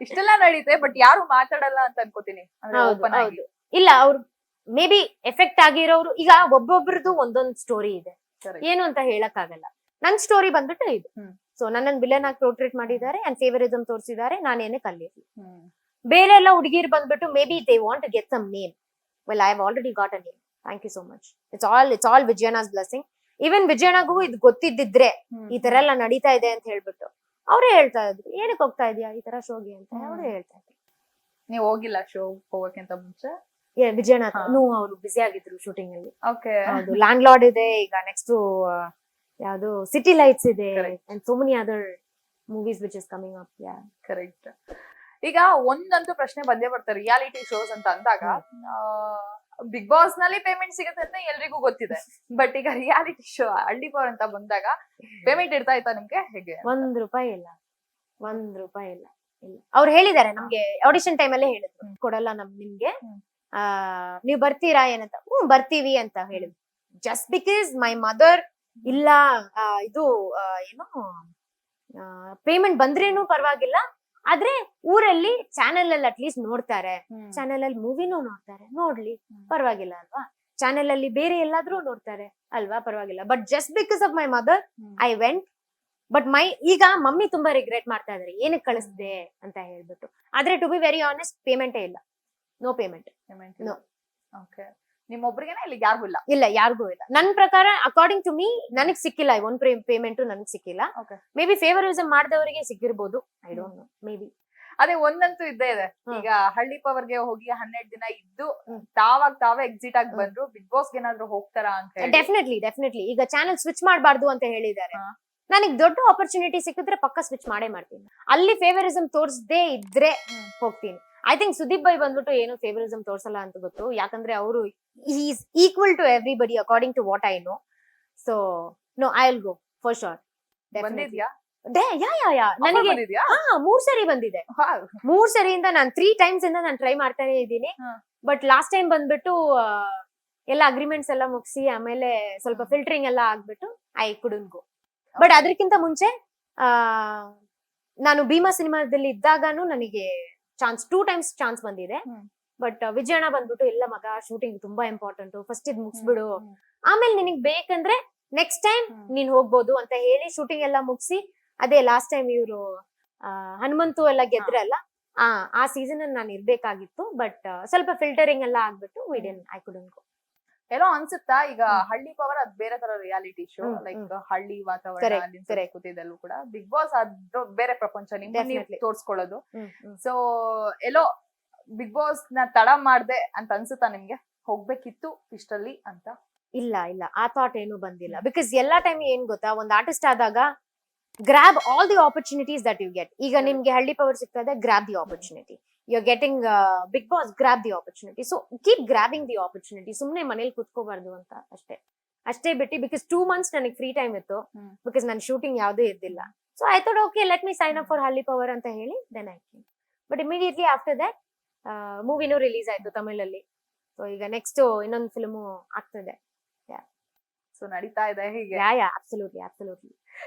ಇಷ್ಟೆಲ್ಲ ನಡೀತೆ, ಬಟ್ ಯಾರು ಮಾತಾಡಲ್ಲ ಅಂತ ಅನ್ಕೋತೀನಿ.
ಹೌದು. ಇಲ್ಲ, ಅವ್ರು ಮೇ ಬಿ ಎಫೆಕ್ಟ್ ಆಗಿರೋರು. ಈಗ ಒಬ್ಬೊಬ್ರದ್ದು ಒಂದೊಂದ್ ಸ್ಟೋರಿ ಇದೆ, ಏನು ಅಂತ ಹೇಳಕ್ ಆಗಲ್ಲ. ನನ್ ಸ್ಟೋರಿ ಬಂದ್ಬಿಟ್ಟು ಇದು. ಸೊ ನನ್ನನ್ ವಿಲನ್ ಆಗಿ ಪೋರ್ಟ್ರೇಟ್ ಮಾಡಿದ್ದಾರೆ ಅಂಡ್ ಫೇವರಿಸಮ್ ತೋರಿಸಿದ್ದಾರೆ. ನಾನೇನೆ ಕಲಿಯಲಿ. ಬೇರೆ ಎಲ್ಲ ಹುಡುಗಿರ್ ಬಂದ್ಬಿಟ್ಟು maybe they want to get some name. Well, I have already got a name. Thank you so much. It's all Vijayan's blessing. Even ವಿಜಯನಾಗೂ ಇದು ಗೊತ್ತಿದ್ದಿದ್ರೆ ಈ ತರ ಎಲ್ಲ ನಡೀತಾ ಇದೆ ಅಂತ ಹೇಳ್ಬಿಟ್ಟು ಅವರೇ ಹೇಳ್ತಾ ಇದ್ರು, ಏನಕ್ಕೆ ಹೋಗ್ತಾ ಇದೀಯಾ ಈ ತರ ಶೋಗೆ ಅಂತ ಅವರೇ ಹೇಳ್ತಾ ಇದ್ರು.
ನೀವು ಹೋಗಿಲ್ಲ ಶೋ ಹೋಗಕ್ಕಿಂತ ಮುಂಚೆ?
ವಿಜಯನಾಥ್ ಅವರು ಬ್ಯುಸಿ ಆಗಿದ್ರು ಶೂಟಿಂಗ್ ಅಲ್ಲಿ.
ಓಕೆ.
ಹೌದು, ಲ್ಯಾಂಡ್ ಲಾರ್ಡ್ ಇದೆ, ಈಗ ನೆಕ್ಸ್ಟ್ ಯಾವ್ದು ಸಿಟಿ ಲೈಟ್ಸ್ ಇದೆ, and so many other movies which is coming up. Yeah,
correct. ಈಗ ಒಂದಂತೂ ಪ್ರಶ್ನೆ ಬಂದೇ ಬರ್ತಾರೆ, ರಿಯಾಲಿಟಿ ಶೋಸ್ ಅಂತ ಅಂದಾಗ ಬಿಗ್ ಬಾಸ್ ನಲ್ಲಿ ಪೇಮೆಂಟ್ ಸಿಗುತ್ತೆ ಅಂತ ಎಲ್ರಿಗೂ ಗೊತ್ತಿದೆ. ಬಟ್ ಈಗ ರಿಯಾಲಿಟಿ ಶೋ ಹಳ್ಳಿ ಪವರ್ ಅಂತ ಬಂದಾಗ ಪೇಮೆಂಟ್ ಇರ್ತಾ ಇತ್ತಾ ನಿಮ್ಗೆ? ಹೇಗೆ?
₹1 ಇಲ್ಲ. ಅವ್ರು ಹೇಳಿದ್ದಾರೆ ನಮ್ಗೆ ಆಡಿಷನ್ ಟೈಮ್ ಅಲ್ಲೇ ಹೇಳಿದ್ರು, ಕೊಡಲ್ಲ ನಿಮ್ಗೆ, ನೀವ್ ಬರ್ತೀರಾ ಏನಂತ. ಬರ್ತೀವಿ ಅಂತ ಹೇಳಿದ್ರು. ಜಸ್ಟ್ ಬಿಕಾಸ್ ಮೈ ಮದರ್ ಇಲ್ಲ ಇದು ಏನು ಪೇಮೆಂಟ್ ಬಂದ್ರೇನು ಪರವಾಗಿಲ್ಲ, ಆದ್ರೆ ಊರಲ್ಲಿ ಚಾನೆಲ್ ಅಲ್ಲಿ ಅಟ್ಲೀಸ್ಟ್ ನೋಡ್ತಾರೆ, ಚಾನೆಲ್ ಅಲ್ಲಿ ಮೂವಿನೂ ನೋಡ್ತಾರೆ, ನೋಡ್ಲಿ ಪರವಾಗಿಲ್ಲ ಅಲ್ವಾ. ಚಾನೆಲ್ ಅಲ್ಲಿ ಬೇರೆ ಎಲ್ಲಾದ್ರೂ ನೋಡ್ತಾರೆ ಅಲ್ವಾ, ಪರವಾಗಿಲ್ಲ. But just because of my mother I went. But ಈಗ ಮಮ್ಮಿ ತುಂಬಾ ರಿಗ್ರೆಟ್ ಮಾಡ್ತಾ ಇದಾರೆ, ಏನಕ್ಕೆ ಕಳಿಸ್ದೆ ಅಂತ ಹೇಳ್ಬಿಟ್ಟು. ಆದ್ರೆ ಟು ಬಿ ವೆರಿ ಆನೆಸ್ಟ್, ಪೇಮೆಂಟೇ ಇಲ್ಲ. No payment. ನೋ.
ಓಕೆ. ನಿಮ್ಮೊಬ್ರಿಗೆನ ಇಲ್ಲಿ ಯಾರಿಗೂ ಇಲ್ಲ?
ಇಲ್ಲ, ಯಾರಿಗೂ ಇಲ್ಲ. ನನ್ ಪ್ರಕಾರ ಅಕಾರ್ಡಿಂಗ್ ಟು ಮೀ ನನಗ್ ಸಿಕ್ಕಿಲ್ಲ. ಒಂದ್ ಪೇಮೆಂಟ್ ನನಗ್ ಸಿಕ್ಕಿಲ್ಲ. ಮೇ ಬಿ ಫೇವರಿಸಮ್ ಮಾಡಿದವರಿಗೆ ಸಿಕ್ಕಿರ್ಬೋದು, I don't know, maybe.
ಅದೇ ಒಂದಂತೂ ಇದ್ದೇ ಇದೆ. ಈಗ ಹಳ್ಳಿ ಪವರ್ಗೆ ಹೋಗಿ 12 ದಿನ ಇದ್ದು ತಾವೇ ಎಕ್ಸಿಟ್ ಆಗಿ ಬಂದ್ರು. ಬಿಗ್ ಬಾಸ್ ಏನಾದ್ರು ಹೋಗ್ತಾರಾ ಅಂತ?
ಡೆಫಿನೆಟ್ಲಿ. ಈಗ ಚಾನೆಲ್ ಸ್ವಿಚ್ ಮಾಡಬಾರ್ದು ಅಂತ ಹೇಳಿದ್ದಾರೆ. ನನಗ್ ದೊಡ್ಡ ಆಪರ್ಚುನಿಟಿ ಸಿಕ್ಕಿದ್ರೆ ಪಕ್ಕ ಸ್ವಿಚ್ ಮಾಡೇ ಮಾಡ್ತೀನಿ. ಅಲ್ಲಿ ಫೇವರಿಸಮ್ ತೋರಿಸದೇ ಇದ್ರೆ ಹೋಗ್ತೀನಿ. ಐ ಥಿಂಕ್ ಸುದೀಪ್ ಬೈ ಬಂದ್ಬಿಟ್ಟು ಏನು ಫೇವರಿಸಮ್ ತೋರ್ಸಲ್ಲ ಅಂತ ಗೊತ್ತು. ಯಾಕಂದ್ರೆ ಅವರು is equal to everybody according to what I know. So no, I will go for sure.
ಬಂದಿದ್ಯಾ?
ನನಗೆ 3 ಸರಿ ಬಂದಿದೆ. 3 ಸರಿಯಿಂದ ನಾನು 3 times ಇಂದ ನಾನು ಟ್ರೈ ಮಾಡ್ತಾನೆ ಇದ್ದೀನಿ. ಬಟ್ ಲಾಸ್ಟ್ ಟೈಮ್ ಬಂದ್ಬಿಟ್ಟು ಎಲ್ಲ ಅಗ್ರಿಮೆಂಟ್ಸ್ ಎಲ್ಲ ಮುಗಿಸಿ ಆಮೇಲೆ ಸ್ವಲ್ಪ ಫಿಲ್ಟರಿಂಗ್ ಎಲ್ಲ ಆಗ್ಬಿಟ್ಟು ಐ ಕುಡಂಟ್ ಗೋ. ಬಟ್ ಅದಕ್ಕಿಂತ ಮುಂಚೆ ನಾನು ಭೀಮಾ ಸಿನಿಮಾದಲ್ಲಿ ಇದ್ದಾಗಾನು ನನಗೆ ಚಾನ್ಸ್ 2 times ಚಾನ್ಸ್ ಬಂದಿದೆ. ಬಟ್ ವಿಜಯಣ್ಣ ಬಂದ್ಬಿಟ್ಟು, ಇಲ್ಲ ಮಗ, ಶೂಟಿಂಗ್ ತುಂಬಾ ಇಂಪಾರ್ಟೆಂಟ್, ಫಸ್ಟ್ ಇದ್ ಮುಗಿಸ್ಬಿಡು, ಆಮೇಲೆ ನಿನಗ್ ಬೇಕಂದ್ರೆ ನೆಕ್ಸ್ಟ್ ಟೈಮ್ ನೀನ್ ಹೋಗ್ಬೋದು ಅಂತ ಹೇಳಿ ಶೂಟಿಂಗ್ ಎಲ್ಲ ಮುಗಿಸಿ, ಅದೇ ಲಾಸ್ಟ್ ಟೈಮ್ ಇವ್ರು ಹನುಮಂತು ಎಲ್ಲ ಗೆದ್ರಲ್ಲ, ಆ ಸೀಸನ್ ಅಲ್ಲಿ ನಾನು ಇರ್ಬೇಕಾಗಿತ್ತು. ಬಟ್ ಸ್ವಲ್ಪ ಫಿಲ್ಟರಿಂಗ್ ಎಲ್ಲ ಆಗ್ಬಿಟ್ಟು ಐ ಕುಡಂಟ್ ಗೋ.
ಏನೋ ಅನ್ಸುತ್ತಾ ಈಗ ಹಳ್ಳಿ ಪವರ್ ಅದ್ ಬೇರೆ ತರ ರಿಯಾಲಿಟಿ ಶೋ, ಲೈಕ್ ಹಳ್ಳಿ ವಾತಾವರಣ ಕೂತಿದ್ದಲ್ಲೂ ಕೂಡ ಬಿಗ್ ಬಾಸ್ ಅದು ಬೇರೆ ಪ್ರಪಂಚ, ನಿಮ್ಮನ್ನ ತೋರ್ಸ್ಕೊಳ್ಳೋದು. ಸೊ ಎಲ್ಲೋ ಬಿಗ್ ಬಾಸ್ ನ ತಡ ಮಾಡ್ದೆ ಅಂತ ಅನ್ಸುತ್ತಾ ನಿಮ್ಗೆ? ಹೋಗ್ಬೇಕಿತ್ತು ಇಷ್ಟಲ್ಲಿ ಅಂತ?
ಇಲ್ಲ, ಆ ಥಾಟ್ ಏನು ಬಂದಿಲ್ಲ. ಬಿಕಾಸ್ ಎಲ್ಲಾ ಟೈಮ್ ಏನ್ ಗೊತ್ತಾ, ಒಂದ್ ಆರ್ಟಿಸ್ಟ್ ಆದಾಗ grab all the opportunities that you get. ಈಗ ನಿಮ್ಗೆ ಹಳ್ಳಿ ಪವರ್ ಸಿಗ್ತಾ ಇದೆ, grab the opportunity. You are getting Bigg Boss, grab the opportunity. So keep grabbing the opportunity. ಸುಮ್ನೆ ಮನೇಲಿ ಕುತ್ಕೋಬಾರ್ದು ಅಂತ ಅಷ್ಟೇ ಬಿಟ್ಟು. ಬಿಕಾಸ್ 2 months ನನಗೆ ಫ್ರೀ ಟೈಮ್ ಇತ್ತು, ಬಿಕಾಸ್ ನನ್ ಶೂಟಿಂಗ್ ಯಾವ್ದು ಇದ್ದಿಲ್ಲ. So I thought okay, let me sign up for Halli Power ಅಂತ ಹೇಳಿ then I came. But immediately after that ಮೂವಿನೂ release ಆಯ್ತು ತಮಿಳಲ್ಲಿ. ಸೊ ಈಗ ನೆಕ್ಸ್ಟ್ ಇನ್ನೊಂದು ಫಿಲ್ಮು ಆಗ್ತದೆ.
ಸೊ ನಡೀತಾ ಇದೆ ಹೀಗೆ?
ಅಬ್ಸಲ್ಯೂಟ್ಲಿ.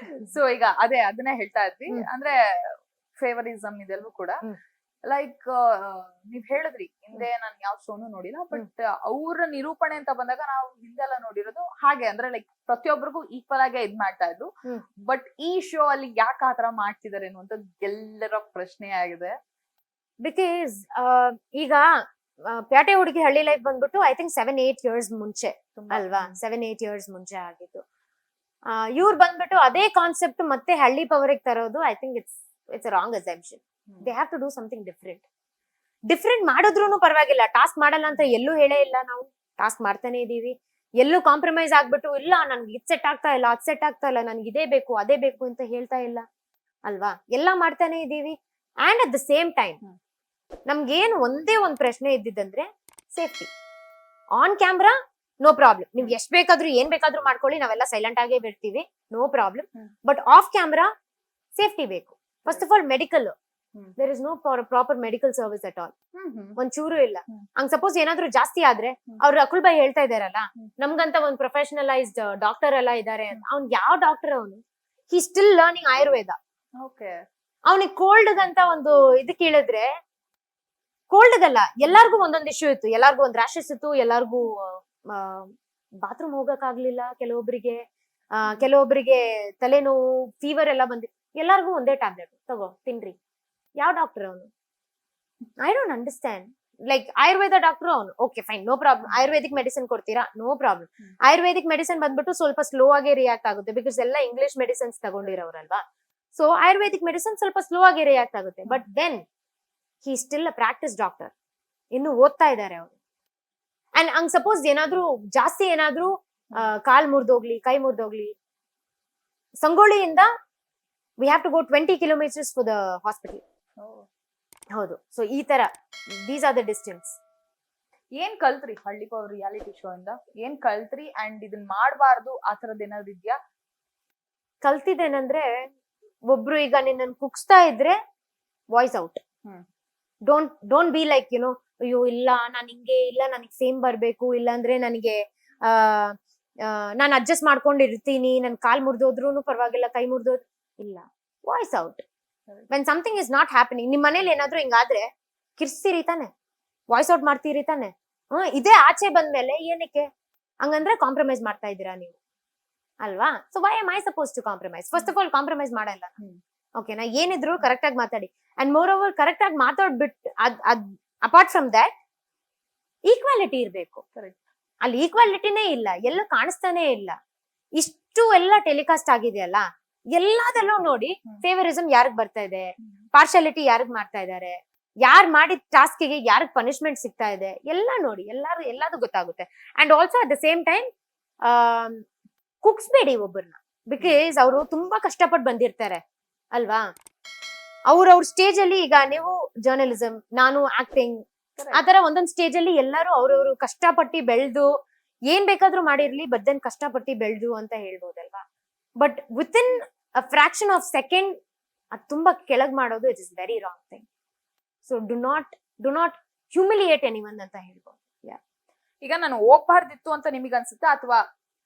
ಸೊ ಈಗ ಅದನ್ನೇ ಹೇಳ್ತಾ ಇದ್ವಿ, ಅಂದ್ರೆ ಫೇವರಿಸಮ್ ಇದೆಲ್ಲವೂ ಕೂಡ. ಲೈಕ್ ನೀವ್ ಹೇಳಿದ್ರಿ ಹಿಂದೆ ನಾನು ಯಾವ ಶೋನು ನೋಡಿಲ್ಲ, ಬಟ್ ಅವ್ರ ನಿರೂಪಣೆ ಅಂತ ಬಂದಾಗ ನಾವು ಹಿಂದೆಲ್ಲ ನೋಡಿರೋದು ಹಾಗೆ, ಅಂದ್ರೆ ಲೈಕ್ ಪ್ರತಿಯೊಬ್ಬರಿಗೂ ಈಕ್ವಲ್ ಆಗಿ ಇದ್ ಮಾಡ್ತಾ ಇದ್ರು. ಬಟ್ ಈ ಶೋ ಅಲ್ಲಿ ಯಾಕೆ ಆತರ ಮಾಡ್ತಿದಾರೆ ಅನ್ನುವಂಥದ್ದು ಎಲ್ಲರ ಪ್ರಶ್ನೆ ಆಗಿದೆ.
ಬಿಕಾಸ್ ಈಗ ಪ್ಯಾಟೆ ಹುಡುಗಿ ಹಳ್ಳಿ ಲೈಫ್ ಬಂದ್ಬಿಟ್ಟು ಐ ಥಿಂಕ್ 7-8 years ಮುಂಚೆ ಅಲ್ವಾ, 7-8 years ಮುಂಚೆ ಆಗಿತ್ತು. ಇವ್ರು ಬಂದ್ಬಿಟ್ಟು ಅದೇ ಕಾನ್ಸೆಪ್ಟ್ ಮತ್ತೆ ಹಳ್ಳಿ ಪವರ್ ತರೋದು I think it's wrong assumption. They have to do something different ಮಾಡಿದ್ರು ಪರವಾಗಿಲ್ಲ. ಟಾಸ್ಕ್ ಮಾಡಲ್ಲ ಅಂತ ಎಲ್ಲೂ ಹೇಳೇ ಇಲ್ಲ. ನಾವು ಟಾಸ್ಕ್ ಮಾಡ್ತಾನೆ ಇದೀವಿ. ಎಲ್ಲೂ ಕಾಂಪ್ರಮೈಸ್ ಆಗ್ಬಿಟ್ಟು ಇಲ್ಲ ನನ್ಗೆ ಇದ್ ಸೆಟ್ ಆಗ್ತಾ ಇಲ್ಲ, ಅದ್ ಸೆಟ್ ಆಗ್ತಾ ಇಲ್ಲ, ನನ್ಗೆ ಇದೇ ಬೇಕು ಅದೇ ಬೇಕು ಅಂತ ಹೇಳ್ತಾ ಇಲ್ಲ ಅಲ್ವಾ. ಎಲ್ಲ ಮಾಡ್ತಾನೆ ಇದೀವಿ. And at the same time ನಮ್ಗೇನು ಒಂದೇ ಒಂದ್ ಪ್ರಶ್ನೆ ಇದ್ದಿದ್ದಂದ್ರೆ safety. On camera no problem, ನೀವ್ ಎಷ್ಟ್ ಬೇಕಾದ್ರೂ ಏನ್ ಬೇಕಾದ್ರೂ ಮಾಡ್ಕೊಳ್ಳಿ, ನಾವೆಲ್ಲ ಸೈಲೆಂಟ್ ಆಗೇ ಬಿಡ್ತೀವಿ, no problem. But off camera safety ಬೇಕು. First of all medical, there is no proper medical service at all. ಒಂಚೂರು ಇಲ್ಲ. ಹಂಗ್ ಸಪೋಸ್ ಏನಾದ್ರು ಜಾಸ್ತಿ ಆದ್ರೆ ಅವ್ರು ಅಕುಲ್ ಬಾಯ್ ಹೇಳ್ತಾ ಇದಾರಲ್ಲ, ನಮ್ಗಂತ ಒಂದ್ ಪ್ರೊಫೆಷನಲೈಸ್ಡ್ ಡಾಕ್ಟರ್ ಎಲ್ಲ ಇದಾರೆ ಅಂತ. ಅವ್ನ್ ಯಾವ ಡಾಕ್ಟರ್ ಅವನು? ಹಿ ಸ್ಟಿಲ್ ಲರ್ನಿಂಗ್ ಆಯುರ್ವೇದ. ಅವನಿಗೆ ಕೋಲ್ಡ್ಗಂತ ಒಂದು ಇದು ಕೇಳಿದ್ರೆ, ಕೋಲ್ಡ್ಗಲ್ಲ ಎಲ್ಲಾರ್ಗು ಒಂದೊಂದ್ ಇಶ್ಯೂ ಇತ್ತು. ಎಲ್ಲಾರ್ಗು ಒಂದ್ ರ್ಯಾಶಸ್ ಇತ್ತು, ಎಲ್ಲಾರ್ಗು ಬಾತ್ರೂಮ್ ಹೋಗಕ್ ಆಗ್ಲಿಲ್ಲ, ಕೆಲವೊಬ್ರಿಗೆ ತಲೆನೋವು, ಫೀವರ್ ಎಲ್ಲ ಬಂದಿತ್ತು. ಎಲ್ಲಾರ್ಗು ಒಂದೇ ಟ್ಯಾಬ್ಲೆಟ್ ತಗೋ ತಿನ್ರಿ. ಯಾವ ಡಾಕ್ಟರ್ ಅವನು? I don't understand. Like Ayurveda doctor ಅವನು, okay fine, no problem. Ayurvedic medicine ಕೊಡ್ತೀರಾ, ನೋ ಪ್ರಾಬ್ಲಮ್. ಆಯುರ್ವೇದಿಕ್ ಮೆಡಿಸಿನ್ ಬಂದ್ಬಿಟ್ಟು ಸ್ವಲ್ಪ ಸ್ಲೋ ಆಗಿ ರಿಯಾಕ್ಟ್ ಆಗುತ್ತೆ, ಬಿಕಾಸ್ ಎಲ್ಲ ಇಂಗ್ಲಿಷ್ ಮೆಡಿಸಿನ್ಸ್ ತಗೊಂಡಿರೋರಲ್ವಾ. ಸೊ ಆಯುರ್ವೇದಿಕ್ ಮೆಡಿಸಿನ್ ಸ್ವಲ್ಪ ಸ್ಲೋ ಆಗಿ ರಿಯಾಕ್ಟ್ ಆಗುತ್ತೆ. But then he still a practice doctor, ಇನ್ನು ಓದ್ತಾ ಇದ್ದಾರೆ ಅವರು. ಅಂಡ್ ಹಂಗ್ ಸಪೋಸ್ ಏನಾದ್ರು ಜಾಸ್ತಿ ಏನಾದ್ರು ಕಾಲ್ ಮುರಿದೋಗ್ಲಿ, ಕೈ ಮುರಿದೋಗ್ಲಿ, ಸಂಗೊಳ್ಳಿಯಿಂದ we have to go 20 kilometres for the hospital. ಹೌದು. ಸೊ ಈ ತರ ದೀಸ್ ಆರ್ ದ ಡಿಸ್ಟೆನ್ಸ್.
ಏನ್ ಕಲ್ತ್ರಿ ಹಳ್ಳಿ ಪವರ್ ರಿಯಾಲಿಟಿ ಶೋ ಇಂದ? ಏನ್ ಕಲ್ತ್ರಿ? ಅಂಡ್ ಇದನ್ ಮಾಡಬಾರ್ದು ಆ ತರದ್ ಏನಾದ್ರು ಇದ್ಯಾ?
ಕಲ್ತಿದ್ದೇನಂದ್ರೆ, ಒಬ್ರು ಈಗ ನಿನ್ನನ್ನು ಕುಗ್ಸ್ತಾ ಇದ್ರೆ voice out. Don't be like you know, ಅಯ್ಯೋ ಇಲ್ಲ ನಾನು ಹಿಂಗೆ, ಇಲ್ಲ ನನಗೆ ಸೇಮ್ ಬರ್ಬೇಕು, ಇಲ್ಲ ಅಂದ್ರೆ ನನಗೆ ನಾನು ಅಡ್ಜಸ್ಟ್ ಮಾಡ್ಕೊಂಡಿರ್ತೀನಿ, ನನ್ ಕಾಲ್ ಮುರಿದೋದ್ರೂ ಪರವಾಗಿಲ್ಲ, ಕೈ ಮುರಿದೋದ್ರು ಇಲ್ಲ. Voice out when something is not happening. ನಿಮ್ ಮನೇಲಿ ಏನಾದ್ರು ಹಿಂಗಾದ್ರೆ ಕಿರ್ಸ್ತೀರಿ ತಾನೆ, ವಾಯ್ಸ್ ಔಟ್ ಮಾಡ್ತೀರಿ ತಾನೆ. ಇದೇ ಆಚೆ ಬಂದ್ಮೇಲೆ ಏನಕ್ಕೆ ಹಂಗಂದ್ರೆ ಕಾಂಪ್ರಮೈಸ್ ಮಾಡ್ತಾ ಇದ್ದೀರಾ ನೀವು ಅಲ್ವಾ. So why am I suppose to compromise? First of all compromise ಮಾಡಲ್ಲ. ಓಕೆನಾ? ಏನಿದ್ರು ಕರೆಕ್ಟ್ ಆಗಿ ಮಾತಾಡಿ. ಅಂಡ್ ಮೋರ್ ಓವರ್ ಕರೆಕ್ಟ್ ಆಗಿ ಮಾತಾಡ್ಬಿಟ್ಟು ಅಪಾರ್ಟ್ ಫ್ರಮ್ ದಟ್ ಈಕ್ವಾಲಿಟಿ ಇರ್ಬೇಕು. ಅಲ್ಲಿ ಈಕ್ವಾಲಿಟಿನೇ ಇಲ್ಲ, ಎಲ್ಲೂ ಕಾಣಿಸ್ತಾನೆ ಇಲ್ಲ. ಇಷ್ಟು ಎಲ್ಲ ಟೆಲಿಕಾಸ್ಟ್ ಆಗಿದೆಯಲ್ಲ, ಎಲ್ಲದಲ್ಲೂ ನೋಡಿ ಫೇವರಿಸಮ್ ಯಾರಿಗ್ ಬರ್ತಾ ಇದೆ, ಪಾರ್ಶಾಲಿಟಿ ಯಾರಿಗ್ ಮಾಡ್ತಾ ಇದ್ದಾರೆ, ಯಾರ್ ಮಾಡಿದ ಟಾಸ್ಕಿಗೆ ಯಾರಿಗ್ ಪನಿಷ್ಮೆಂಟ್ ಸಿಗ್ತಾ ಇದೆ, ಎಲ್ಲ ನೋಡಿ, ಎಲ್ಲಾದು ಗೊತ್ತಾಗುತ್ತೆ. And also at the same time ಕುಗ್ಸ್ಬೇಡಿ ಒಬ್ಬರನ್ನ, ಬಿಕಾಸ್ ಅವರು ತುಂಬಾ ಕಷ್ಟಪಟ್ಟು ಬಂದಿರ್ತಾರೆ ಅಲ್ವಾ. ಅವ್ರ ಸ್ಟೇಜ್ ಅಲ್ಲಿ, ಈಗ ನೀವು ಜರ್ನಲಿಸಮ್, ನಾನು ಆಕ್ಟಿಂಗ್, ಆತರ ಒಂದೊಂದ್ ಸ್ಟೇಜ್ ಅಲ್ಲಿ ಎಲ್ಲರೂ ಅವ್ರವ್ರು ಕಷ್ಟಪಟ್ಟಿ ಬೆಳ್ದು ಏನ್ ಬೇಕಾದ್ರೂ ಮಾಡಿರ್ಲಿ, ಬಟ್ ದೆನ್ ಕಷ್ಟಪಟ್ಟಿ ಬೆಳ್ದು ಅಂತ ಹೇಳ್ಬೋದಲ್ವಾ. But within a fraction of second ಅದು ತುಂಬಾ ಕೆಳಗ್ ಮಾಡೋದು, it is very wrong thing. So do not humiliate anyone ಅಂತ ಹೇಳ್ಬೋದು.
ಈಗ ನಾನು ಹೋಗ್ಬಾರ್ದಿತ್ತು ಅಂತ ನಿಮಗೆ ಅನ್ಸುತ್ತೆ, ಅಥವಾ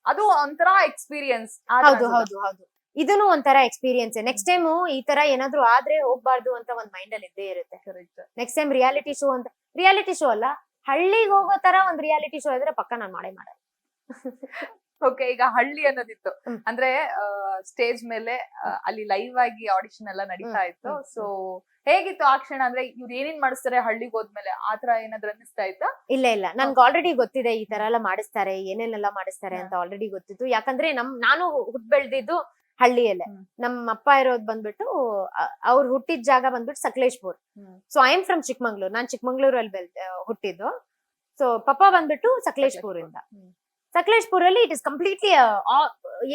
ಅದು ಒಂಥರ ಎಕ್ಸ್ಪೀರಿಯನ್ಸ್?
ಹೌದು ಹೌದು ಹೌದು, ಇದನ್ನು ಒಂಥರ ಎಕ್ಸ್ಪೀರಿಯನ್ಸ್. ನೆಕ್ಸ್ಟ್ ಟೈಮ್ ಈ ತರ ಏನಾದ್ರು ಆದ್ರೆ ಹೋಗ್ಬಾರ್ದು ಅಂತ ಒಂದ್ ಮೈಂಡ್ ಅಲ್ಲಿ ಇದ್ದೇ ಇರುತ್ತೆ. ನೆಕ್ಸ್ಟ್ ಟೈಮ್ ರಿಯಾಲಿಟಿ ಶೋ ಅಂತ, ರಿಯಾಲಿಟಿ ಶೋ ಅಲ್ಲ, ಹಳ್ಳಿಗೆ ಹೋಗೋ ತರ ಒಂದ್ ರಿಯಾಲಿಟಿ ಶೋ ಇದ್ರೆ ಪಕ್ಕ ನಾನ್ ಮಾಡಲ್ಲ.
ಓಕೆ, ಈಗ ಹಳ್ಳಿ ಅನ್ನೋದಿತ್ತು ಅಂದ್ರೆ ಸ್ಟೇಜ್ ಮೇಲೆ ಅಲ್ಲಿ ಲೈವ್ ಆಗಿ ಆಡಿಷನ್ ಎಲ್ಲ ನಡೀತಾ ಇತ್ತು. ಸೊ ಹೇಗಿತ್ತು ಆ ಕ್ಷಣ? ಅಂದ್ರೆ ಇವ್ರು ಏನೇನ್ ಮಾಡಿಸ್ತಾರೆ ಹಳ್ಳಿಗೆ ಹೋದ್ಮೇಲೆ, ಆತರ ಏನಾದ್ರು ಅನ್ನಿಸ್ತಾ ಇತ್ತಾ?
ಇಲ್ಲ, ನನ್ಗೆ ಆಲ್ರೆಡಿ ಗೊತ್ತಿದೆ ಈ ತರ ಎಲ್ಲ ಮಾಡಿಸ್ತಾರೆ, ಏನೇನೆಲ್ಲ ಮಾಡಿಸ್ತಾರೆ ಅಂತ ಆಲ್ರೆಡಿ ಗೊತ್ತಿತ್ತು. ಯಾಕಂದ್ರೆ ನಾನು ಹುಟ್ ಬೆಳ್ದಿದ್ದು ಹಳ್ಳಿಯಲ್ಲೇ. ನಮ್ಮ ಅಪ್ಪ ಇರೋದ್ ಬಂದ್ಬಿಟ್ಟು, ಅವ್ರು ಹುಟ್ಟಿದ ಜಾಗ ಬಂದ್ಬಿಟ್ಟು Sakleshpur. So I am from Chikmagalur. ನಾನ್ ಚಿಕ್ಕಮಂಗ್ಳೂರಲ್ಲಿ ಹುಟ್ಟಿದ್ದು. ಸೊ ಪಪ್ಪ ಬಂದ್ಬಿಟ್ಟು ಸಕಲೇಶ್ಪುರ್ ಇಂದ. ಸಕಲೇಶ್ಪುರಲ್ಲಿ ಇಟ್ ಇಸ್ ಕಂಪ್ಲೀಟ್ಲಿ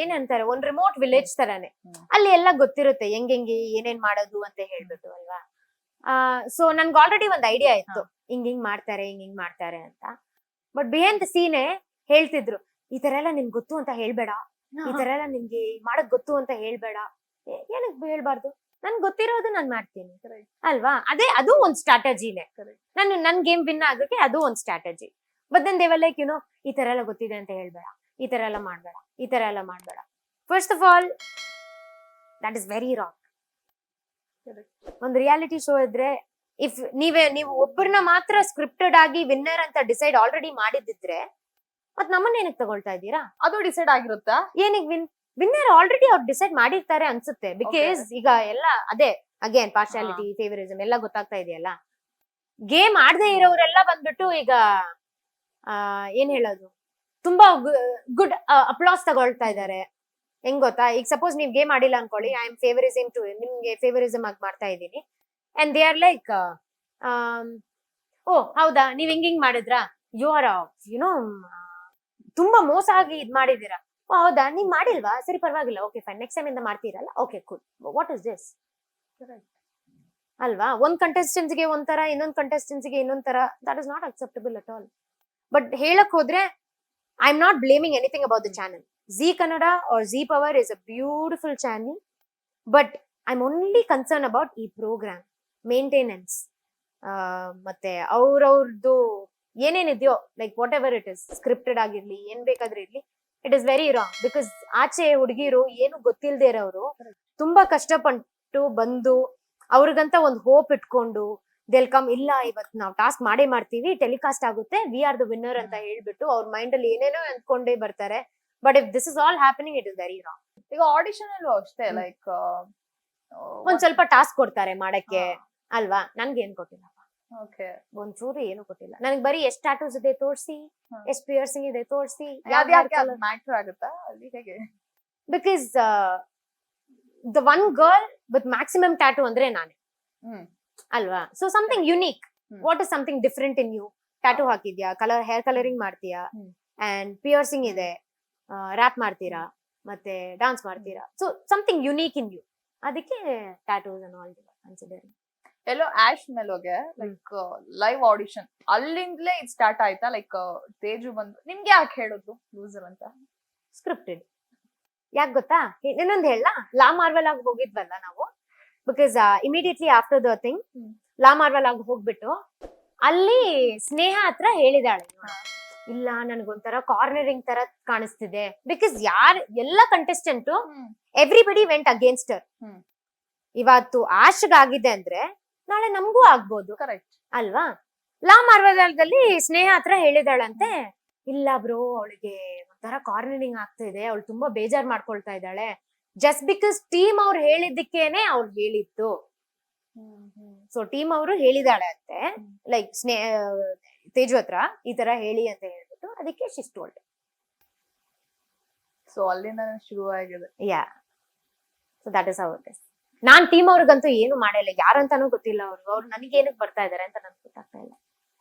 ಏನಂತಾರೆ, ಒಂದ್ ರಿಮೋಟ್ ವಿಲೇಜ್ ತರಾನೇ. ಅಲ್ಲಿ ಎಲ್ಲ ಗೊತ್ತಿರುತ್ತೆ ಹೆಂಗೆ ಏನೇನ್ ಮಾಡೋದು ಅಂತ ಹೇಳ್ಬಿಟ್ಟು ಅಲ್ವಾ. ಸೊ ನನ್ಗೆ ಆಲ್ರೆಡಿ ಒಂದ್ ಐಡಿಯಾ ಇತ್ತು, ಹಿಂಗ್ ಮಾಡ್ತಾರೆ ಅಂತ. ಬಟ್ ಬಿಹೈಂಡ್ ದ ಸೀನೆ ಹೇಳ್ತಿದ್ರು, ಈ ತರ ಎಲ್ಲ ನಿನ್ಗೆ ಗೊತ್ತು ಅಂತ ಹೇಳ್ಬೇಡ, ಈ ತರ ಎಲ್ಲ ನಿಮ್ಗೆ ಮಾಡಕ್ ಗೊತ್ತು ಅಂತ ಹೇಳ್ಬೇಡ. ಏನಕ್ ಹೇಳ್ಬಾರ್ದು? ನನ್ ಗೊತ್ತಿರೋದು ನಾನ್ ಮಾಡ್ತೀನಿ ಅಲ್ವಾ. ಅದು ಒಂದ್ ಸ್ಟ್ರಾಟಜಿನೇ. ನನ್ ಗೇಮ್ ವಿನ್ ಆಗೋಕೆ ಅದು ಒಂದ್ strategy. But then they were like, you know, ಈ ತರ ಎಲ್ಲ ಗೊತ್ತಿದೆ ಅಂತ ಹೇಳ್ಬೇಡ, ಈ ತರ ಎಲ್ಲ ಮಾಡ್ಬೇಡ. First of all that is very wrong. ಒಂದ್ ರಿಯಾಲಿಟಿ ಶೋ ಇದ್ರೆ, ಇಫ್ ನೀವು ಒಬ್ಬರನ್ನ ಮಾತ್ರ ಸ್ಕ್ರಿಪ್ಟೆಡ್ ಆಗಿ ವಿನ್ನರ್ ಅಂತ ಡಿಸೈಡ್ ಆಲ್ರೆಡಿ ಮಾಡಿದಿದ್ರೆ, ಮತ್ ನಮ್ಮನ್ನ ಏನಕ್ಕೆ ತಗೊಳ್ತಾ ಇದ್ದೀರಾ?
ಅದು ಡಿಸೈಡ್ ಆಗಿರುತ್ತಾ?
ಏನಕ್ಕೆ ವಿನ್ನರ್ ಆಲ್ರೆಡಿ ಅವ್ರು ಡಿಸೈಡ್ ಮಾಡಿರ್ತಾರೆ ಅನ್ಸುತ್ತೆ. ಬಿಕಾಸ್ ಈಗ ಎಲ್ಲ ಅದೇ ಅಗೇನ್ ಪಾರ್ಶಾಲಿಟಿ, ಫೇವರಿಸಮ್ ಎಲ್ಲ ಗೊತ್ತಾಗ್ತಾ ಇದೆಯಲ್ಲ. ಗೇಮ್ ಆಡದೆ ಇರೋರೆಲ್ಲ ಬಂದ್ಬಿಟ್ಟು ಈಗ ಏನ್ ಹೇಳೋದು, ತುಂಬಾ ಗುಡ್ ಅಪ್ಲಾಸ್ ತಗೊಳ್ತಾ ಇದಾರೆ. ಹೆಂಗ್ ಗೊತ್ತಾ, ಈಗ ಸಪೋಸ್ ನೀವ್ ಗೇಮ್ ಆಡಿಲ್ಲ ಅನ್ಕೊಳ್ಳಿ, ಐ ಆಮ್ ಫೇವರಿಸಮ್ ಟು ನಿಮ್ಗೆ ಫೇವರಿಸಮ್ ಆಗಿ ಮಾಡ್ತಾ ಇದ್ದೀನಿ, ಅಂಡ್ ದೇ ಆರ್ ಲೈಕ್ ಓ ಹೌದಾ ನೀವ್ ಹಿಂಗ್ ಮಾಡಿದ್ರಾ ಯು ಆರ್ ಯುನೋ ತುಂಬಾ ಮೋಸ ಆಗಿ ಇದ್ ಮಾಡಿದೀರಾ ಓ ಹೌದಾ ನೀವ್ ಮಾಡಿಲ್ವಾ ಸರಿ ಪರವಾಗಿಲ್ಲ ಓಕೆ ಫೈನ್ ನೆಕ್ಸ್ಟ್ ಟೈಮ್ ಇಂದ ಮಾಡ್ತೀರಲ್ಲ okay cool what is this ಅಲ್ವಾ ಒಂದ್ contestants ಗೆ ಒಂಥರ ಇನ್ನೊಂದ್ contestants ಗೆ ಇನ್ನೊಂದ್ ತರ that is not acceptable at all but ಹೇಳಕ್ ಹೋದ್ರೆ I am not blaming anything about the channel Zee Kannada or Zee power is a beautiful channel but I am only concern about ಈ ಪ್ರೋಗ್ರಾಮ್ ಮೇಂಟೆನೆನ್ಸ್ ಮತ್ತೆ ಅವ್ರವ್ರದ್ದು ಏನೇನಿದೆಯೋ like whatever it is scripted ಆಗಿರ್ಲಿ ಏನ್ ಬೇಕಾದ್ರೆ ಇರ್ಲಿ it is very wrong because ಆಚೆ ಹುಡುಗಿರು ಏನು ಗೊತ್ತಿಲ್ದೇ ಇರೋರು ತುಂಬಾ ಕಷ್ಟಪಟ್ಟು ಬಂದು ಅವ್ರಿಗಂತ ಒಂದು ಹೋಪ್ ಇಟ್ಕೊಂಡು ದೇಲ್ ಕಮ್ ಇಲ್ಲ ಇವತ್ತು ನಾವು ಟಾಸ್ಕ್ ಮಾಡೇ ಮಾಡ್ತೀವಿ ಟೆಲಿಕಾಸ್ಟ್ ಆಗುತ್ತೆ ವಿ ಆರ್ ದ ವಿನ್ನರ್ ಅಂತ ಹೇಳ್ಬಿಟ್ಟು ಅವ್ರ ಮೈಂಡ್ ಅಲ್ಲಿ ಏನೇನೋ ಅಂದ್ಕೊಂಡೇ ಬರ್ತಾರೆ but if this is all happening it is very wrong
ಈಗ ಆಡಿಷನ್ ಅಲ್ಲೂ ಅಷ್ಟೇ ಲೈಕ್
ಒಂದ್ ಸ್ವಲ್ಪ ಟಾಸ್ಕ್ ಕೊಡ್ತಾರೆ ಮಾಡಕ್ಕೆ ಅಲ್ವಾ ನನ್ಗೆ ಏನ್ ಕೊಟ್ಟಿಲ್ಲ
ಓಕೆ
ಒಂಚೂರು ಏನು ಕೊಟ್ಟಿಲ್ಲ ನನಗೆ ಬರೀ ಎಷ್ಟ್ ಟ್ಯಾಟೂಸ್ ಇದೆ ತೋರಿಸಿ ಎಷ್ಟ್ ಪಿಯರ್ಸಿಂಗ್ ಇದೆ ತೋರಿಸಿ
ಮ್ಯಾಟರ್ ಆಗುತ್ತಾ ಅಲ್ಲಿ ಹೇಗೆ
because the one girl with maximum tattoo ಅಂದ್ರೆ ನಾನೇ ಅಲ್ವಾ so something unique what is something different in you tattoo ಹಾಕಿದ್ಯಾ ಕಲರ್ ಹೇರ್ ಕಲರಿಂಗ್ ಮಾಡ್ತೀಯಾ ಅಂಡ್ ಪಿಯರ್ಸಿಂಗ್ ಇದೆ ರ್ಯಾಪ್ ಮಾಡ್ತೀರಾ ಮತ್ತೆ ಡಾನ್ಸ್ ಮಾಡ್ತೀರಾ so something unique in you ಅದಕ್ಕೆ ಟ್ಯಾಟೂಸ್ ಅನ್ನು ಆಲ್ ಕನ್ಸಿಡರಿಂಗ್
ಎಲ್ಲೋ ಆಶ್ ಮೆಲೋಗೆ ಲೈಕ್ ಲೈವ್ ಆಡಿಷನ್ ಅಲ್ಲಿಂದಲೇ ಇದು ಸ್ಟಾರ್ಟ್ ಆಯ್ತಾ ಲೈಕ್ ತೇಜು ಬಂದು ನಿಮ್ಗೆ ಯಾಕೆ ಹೇಳಿದ್ರು ಲೂಸರ್ ಅಂತ
ಸ್ಕ್ರಿಪ್ಟೆಡ್ ಯಾಕೆ ಗೊತ್ತಾ ಇನ್ನೊಂದ್ ಹೇಳ ಲಾ ಮಾರ್ವೆಲ್ ಆಗಿ ಹೋಗಿದ್ವಲ್ಲ ನಾವು because immediately after the thing law Marvel ಆಗಿ ಹೋಗ್ಬಿಟ್ಟು ಅಲ್ಲಿ ಸ್ನೇಹ ಹತ್ರ ಹೇಳಿದಾಳೆ ಇಲ್ಲ ನನ್ಗೊಂಥರ ಕಾರ್ನರಿಂಗ್ ತರ ಕಾಣಿಸ್ತಿದೆ ಬಿಕಾಸ್ ಎಲ್ಲ ಕಂಟೆಸ್ಟೆಂಟ್ ಎವ್ರಿಬಡಿ ವೆಂಟ್ ಅಗೇನ್ಸ್ಟ್ ಇವತ್ತು ಆಶ್ಗ್ ಆಗಿದೆ ಅಂದ್ರೆ ನಾಳೆ ನಮಗೂ ಆಗ್ಬೋದು
ಕರೆಕ್ಟ್
ಅಲ್ವಾ ಲಾ ಮಾರ್ವೆಲ್ದಲ್ಲಿ ಸ್ನೇಹ ಹತ್ರ ಹೇಳಿದಾಳಂತೆ ಇಲ್ಲ ಬ್ರೋ ಅವಳಿಗೆ ಒಂಥರ ಕಾರ್ನರಿಂಗ್ ಆಗ್ತಾ ಇದೆ ಅವಳು ತುಂಬಾ ಬೇಜಾರ್ ಮಾಡ್ಕೊಳ್ತಾ ಇದ್ದಾಳೆ ಜಸ್ಟ್ ಬಿಕಾಸ್ ಟೀಮ್ ಅವ್ರು ಹೇಳಿದ್ದಕ್ಕೇನೆ ಅವ್ಳು ಹೇಳಿತ್ತು ಸೊ ಟೀಮ್ ಅವರು ಹೇಳಿದಾಳೆ ಅಂತೆ ಲೈಕ್ ತೇಜು ಹತ್ರ ಈ ತರ ಹೇಳಿ ಅಂತ ಹೇಳ್ಬಿಟ್ಟು ಅದಕ್ಕೆ ಶಿಸ್ಟ್ ಹೊಲ್ಟೆ
ಸೊ ಅಲ್ಲಿಂದ ಶುರು ಆಗಿದೆ
yeah so that is how it is ನಾನ್ ಟೀಮ್ ಅವ್ರಿಗಂತೂ ಏನು ಮಾಡಿಲ್ಲ ಯಾರಂತಾನೂ ಗೊತ್ತಿಲ್ಲ ಅವ್ರು ನನಗೆ ಏನಕ್ಕೆ ಬರ್ತಾ ಇದಾರೆ ಅಂತ ನನ್ಗೆ ಗೊತ್ತಾಗ್ತಾ ಇಲ್ಲ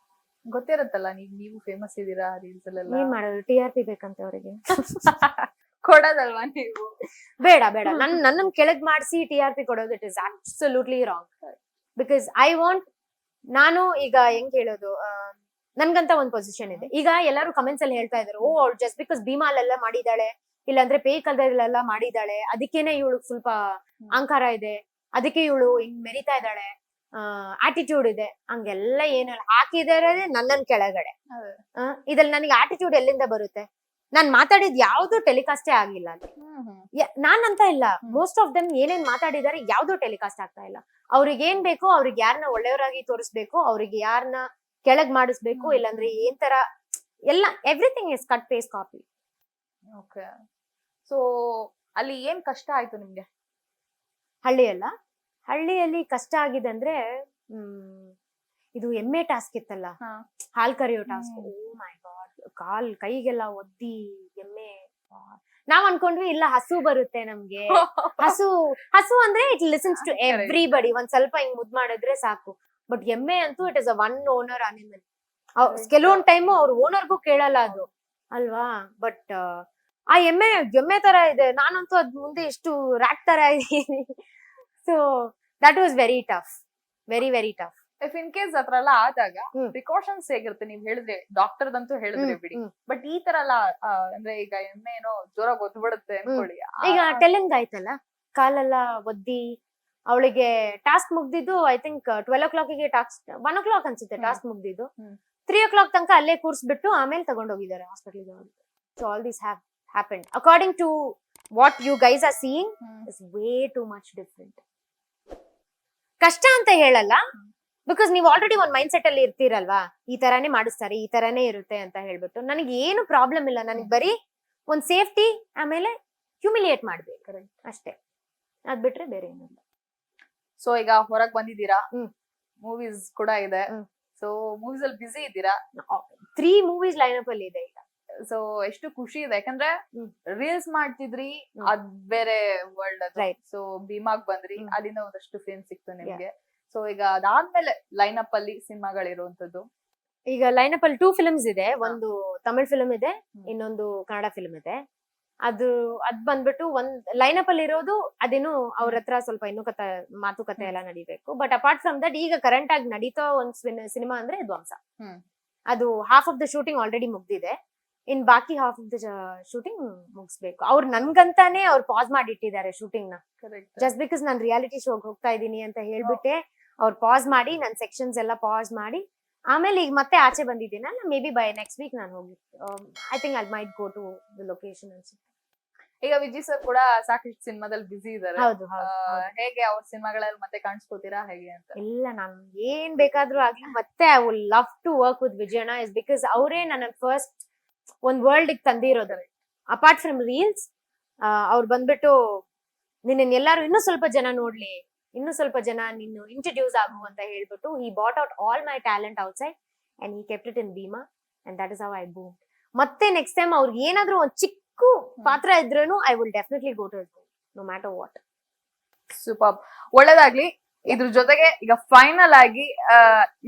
ಗೊತ್ತಿರತ್ತಲ್ಲ ನೀವು ಫೇಮಸ್ ಇದೀರಾ ರೀಲ್ಸ್ ಅಲ್ಲೆಲ್ಲ
ಏನ್ ಮಾಡೋದು ಟಿ ಆರ್ ಪಿ ಬೇಕಂತ ಅವರಿಗೆ
ಕೊಡೋದಲ್ವಾ ನೀವು
ಬೇಡ ನನ್ನ ಕೆಳಗ್ ಮಾಡಿಸಿ ಟಿ ಆರ್ ಪಿ ಕೊಡೋದು it is absolutely wrong because I want ನಾನು ಈಗ ಹೆಂಗ್ ಹೇಳೋದು ನನ್ಗಂತ ಒಂದ್ ಪೊಸಿಷನ್ ಇದೆ ಈಗ ಎಲ್ಲರೂ ಕಮೆಂಟ್ಸ್ ಅಲ್ಲಿ ಹೇಳ್ತಾ ಇದಾರೆ ಓ ಅವ್ಳು ಜಸ್ಟ್ ಬಿಕಾಸ್ ಭೀಮಾಲೆಲ್ಲ ಮಾಡಿದಾಳೆ ಇಲ್ಲಾಂದ್ರೆ ಪೇ ಕಲ್ದಲ್ಲೆಲ್ಲ ಮಾಡಿದಾಳೆ ಅದಕ್ಕೇನೆ ಇವಳು ಸ್ವಲ್ಪ ಅಹಂಕಾರ ಇದೆ ಅದಕ್ಕೆ ಇವಳು ಹಿಂಗ್ ಮೆರಿತಾ ಇದ್ದಾಳೆ ಆಟಿಟ್ಯೂಡ್ ಇದೆ ಹಂಗೆಲ್ಲ ಏನಲ್ಲ ಹಾಕಿದಾರೆ ನನ್ನನ್ ಕೆಳಗಡೆ ಇದ್ರಲ್ಲಿ ನನಗೆ ಆಟಿಟ್ಯೂಡ್ ಎಲ್ಲಿಂದ ಬರುತ್ತೆ ನಾನ್ ಮಾತಾಡಿದ್ ಯಾವ್ದು ಟೆಲಿಕಾಸ್ಟೇ ಆಗಿಲ್ಲ ಅಲ್ಲಿ ನಾನಂತ ಇಲ್ಲ ಮೋಸ್ಟ್ ಆಫ್ ದಮ್ ಏನೇನ್ ಮಾತಾಡಿದಾರೆ ಯಾವ್ದು ಟೆಲಿಕಾಸ್ಟ್ ಆಗ್ತಾ ಇಲ್ಲ ಅವ್ರಿಗೆ ಏನ್ ಬೇಕೋ ಅವ್ರಿಗೆ ಯಾರನ್ನ ಒಳ್ಳೆಯವರಾಗಿ ತೋರಿಸ್ಬೇಕು ಅವ್ರಿಗೆ ಯಾರನ್ನ ಕೆಳಗ್ ಮಾಡಿಸ್ಬೇಕು ಇಲ್ಲಾಂದ್ರೆ ಏನ್ ತರ ಎಲ್ಲ everything is cut paste copy
okay so ಅಲ್ಲಿ ಏನ್ ಕಷ್ಟ ಆಯ್ತು ನಿಮ್ಗೆ
ಹಳ್ಳಿಯಲ್ಲಿ ಕಷ್ಟ ಆಗಿದೆ ಅಂದ್ರೆ ಇದು ಎಮ್ಮೆ ಟಾಸ್ಕ್ ಇತ್ತಲ್ಲ ಹಾಲ್ ಕರಿಯೋ ಟಾಸ್ಕ್ ಓ ಮೈ ಗಾಡ್ ಕೈಗೆಲ್ಲ ಒದ್ದಿ ಎಮ್ಮೆ ನಾವ್ ಅನ್ಕೊಂಡ್ವಿ ಇಲ್ಲ ಹಸು ಬರುತ್ತೆ ನಮ್ಗೆ ಹಸು ಅಂದ್ರೆ ಇಟ್ ಲಿಸನ್ಸ್ ಟು ಎವ್ರಿಬಡಿ ಒಂದ್ ಸ್ವಲ್ಪ ಹಿಂಗ್ ಮುದ್ ಮಾಡಿದ್ರೆ ಸಾಕು ಬಟ್ ಎಮ್ಮೆ ಅಂತೂ it is a one owner animal ಕೆಲವೊಂದ್ ಟೈಮು ಅವ್ರ ಓನರ್ಗೂ ಕೇಳಲ್ಲ ಅದು ಅಲ್ವಾ ಬಟ್ ಆ ಎಮ್ಮೆ ತರ ಇದೆ ನಾನಂತೂ ಅದ್ ಮುಂದೆ ಎಷ್ಟು ರ್ಯಾಟ್ ತರ ಇದೀನಿ so that was very tough very tough
if in case ಅತ್ರ ಎಲ್ಲ ಆದಾಗ ಪ್ರಿಕಾಷನ್ಸ್ ಹೇಗಿರುತ್ತೆ ನೀವ್ ಹೇಳಿದ್ರೆ ಡಾಕ್ಟರ್ದಂತೂ ಹೇಳಿದ್ರಿ ಬಿಡಿ ಬಟ್ ಈ ತರ ಎಲ್ಲ ಅಂದ್ರೆ ಈಗ ಎಮ್ಮೆ ಏನೋ ಜ್ವರ ಗೊತ್ತಬಿಡುತ್ತೆ ಅನ್ಕೊಳ್ಳಿ
ಈಗ ಟೆಲಿಂಗ್ ಆಯ್ತಲ್ಲ ಕಾಲೆಲ್ಲ ಒದ್ದಿ ಅವಳಿಗೆ ಟಾಸ್ಕ್ ಮುಗ್ದಿದ್ದು I think 12 o'clock task 1 o'clock ಅನ್ಸುತ್ತೆ ಟಾಸ್ಕ್ ಮುಗ್ದಿದ್ದು 3 o'clock ತನಕ ಅಲ್ಲೇ ಕೂರ್ಸ್ಬಿಟ್ಟು ಆಮೇಲೆ ತಗೊಂಡೋಗಿದ್ದಾರೆ ಹಾಸ್ಪಿಟಲ್ಗೆ so all this happened according to what you guys are seeing is way too much different ಕಷ್ಟ ಅಂತ ಹೇಳಲ್ಲ ಬಿಕಾಸ್ ನೀವು ಆಲ್ರೆಡಿ ಒಂದ್ ಮೈಂಡ್ ಸೆಟ್ ಅಲ್ಲಿ ಇರ್ತೀರಲ್ವಾ ಈ ತರಾನೇ ಮಾಡಿಸ್ತಾರೆ ಈ ತರಾನೇ ಇರುತ್ತೆ ಅಂತ ಹೇಳ್ಬಿಟ್ಟು ನನಗೆ ಏನು ಪ್ರಾಬ್ಲಮ್ ಇಲ್ಲ ನನಗೆ ಬರೀ ಒಂದ್ ಸೇಫ್ಟಿ ಆಮೇಲೆ ಹ್ಯೂಮಿಲಿಯೇಟ್ ಮಾಡ್ಬೇಕು ಅಷ್ಟೇ ಅದ್ ಬಿಟ್ರೆ ಬೇರೆ ಏನಿಲ್ಲ
ಸೊ ಈಗ ಹೊರಗ್ ಬಂದಿದ್ದೀರಾ ಮೂವೀಸ್ ಕೂಡ ಇದೆ ಸೊ ಮೂವೀಸ್ ಅಲ್ಲಿ ಬಿಸಿ ಇದ್ದೀರಾ
3 movies ಲೈನಪ್ ಅಲ್ಲಿ ಇದೆ ಈಗ
ಸೊ ಎಷ್ಟು ಖುಷಿ ಇದೆ ಯಾಕಂದ್ರೆ ರೀಲ್ಸ್ ಮಾಡ್ತಿದ್ರಿ ಅದ್ ಬೇರೆ ವರ್ಲ್ಡ್ ರೈಟ್ ಸೊ ಭೀಮಾಗ್ ಬಂದ್ರಿ ಅಲ್ಲಿಂದ ಒಂದಷ್ಟು ಫೇಮ್ ಸಿಕ್ತು ನಿಮ್ಗೆ ಸೊ ಈಗ ಅದಾದ್ಮೇಲೆ ಲೈನ್ ಅಪ್ ಅಲ್ಲಿ ಸಿನಿಮಾಗಳಿರುವಂತದ್ದು.
ಈಗ ಲೈನಪ್ ಅಲ್ಲಿ 2 ಫಿಲ್ಮ್ಸ್ ಇದೆ. ಒಂದು ತಮಿಳ್ ಫಿಲ್ಮ್ ಇದೆ, ಇನ್ನೊಂದು ಕನ್ನಡ ಫಿಲ್ಮ್ ಇದೆ. ಅದ್ ಬಂದ್ಬಿಟ್ಟು ಒಂದ್ ಲೈನಪ್ ಅಲ್ಲಿ ಇರೋದು ಅದೇನು ಅವ್ರ ಹತ್ರ ಸ್ವಲ್ಪ ಇನ್ನೂ ಮಾತುಕತೆ ಎಲ್ಲ ನಡಿಬೇಕು. ಬಟ್ ಅಪಾರ್ಟ್ ಫ್ರಮ್ ದಟ್ ಈಗ ಕರೆಂಟ್ ಆಗಿ ನಡೀತಾ ಒಂದ್ ಸಿನಿಮಾ ಅಂದ್ರೆ ಧ್ವಂಸ. ಅದು half of the shooting already ಮುಗ್ದಿದೆ. ಇನ್ ಬಾಕಿ ಹಾಫ್ ಆಫ್ ದ ಶೂಟಿಂಗ್ ಮುಗಿಸ್ಬೇಕು. ಅವ್ರು ನನ್ಗಂತಾನೆ ಅವ್ರು ಪಾಸ್ ಮಾಡಿ ಇಟ್ಟಿದ್ದಾರೆ ಶೂಟಿಂಗ್ ನ. ಜಸ್ಟ್ ಬಿಕಾಸ್ ನಾನ್ ರಿಯಾಲಿಟಿ ಶೋಗ್ ಹೋಗ್ತಾ ಇದೀನಿ ಅಂತ ಹೇಳ್ಬಿಟ್ಟೆ ಅವ್ರು ಪಾಸ್ ಮಾಡಿ ನನ್ ಸೆಕ್ಷನ್ಸ್ ಎಲ್ಲ ಪಾಸ್ ಮಾಡಿ ಆಮೇಲೆ ಈಗ ಮತ್ತೆ ಆಚೆ ಬಂದಿದ್ದೀನಲ್ಲ, maybe by next week ನಾನು ಹೋಗಿ I think I might go to the location ಅನ್ಸುತ್ತೆ.
ಈಗ ವಿಜಯ್ ಸರ್ ಕೂಡ ಸಾಕಷ್ಟು ಸಿನಿಮಾದಲ್ಲಿ ಬಿಸಿ ಇದಾರೆ.
ಹೌದು
ಹೇಗೆ ಅವ್ರ ಸಿನಿಮಾಗಳಲ್ಲಿ ಮತ್ತೆ ಕಾಣಿಸ್ಕೋತೀರಾ ಹೇಗೆ ಅಂತ?
ಇಲ್ಲ, ನಾನು ಏನ್ ಬೇಕಾದ್ರೂ ಆಗ್ಲಿ ಮತ್ತೆ I would love to work with ವಿಜಯಣ್ಣ ಇಸ್ ಬಿಕಾಸ್ ಅವರೇ ನನ್ನ ಫಸ್ಟ್ ಒಂದ್ ವರ್ಲ್ಡ್ ತಂದಿರೋದು. ಅಪಾರ್ಟ್ ಫ್ರಮ್ ರೀಲ್ಸ್ ಅವ್ರು ಬಂದ್ಬಿಟ್ಟು ನಿನ್ನ ಎಲ್ಲಾರು ಇನ್ನೂ ಸ್ವಲ್ಪ ಜನ ನೋಡ್ಲಿ, ಇನ್ನೂ ಸ್ವಲ್ಪ ಜನ ನೀನು ಇಂಟ್ರಡ್ಯೂಸ್ ಆಗು ಅಂತ ಹೇಳ್ಬಿಟ್ಟು he bought out all my talent outside and he kept it in Bima and that is how I boomed. ಮತ್ತೆ ನೆಕ್ಸ್ಟ್ ಟೈಮ್ ಅವ್ರಿಗೆ ಏನಾದ್ರೂ ಒಂದ್ ಚಿಕ್ಕ ಪಾತ್ರ ಇದ್ರೇನು I will definitely go to no matter what.
Super, ಒಳ್ಳೇದಾಗ್ಲಿ. ಇದ್ರ ಜೊತೆಗೆ ಈಗ ಫೈನಲ್ ಆಗಿ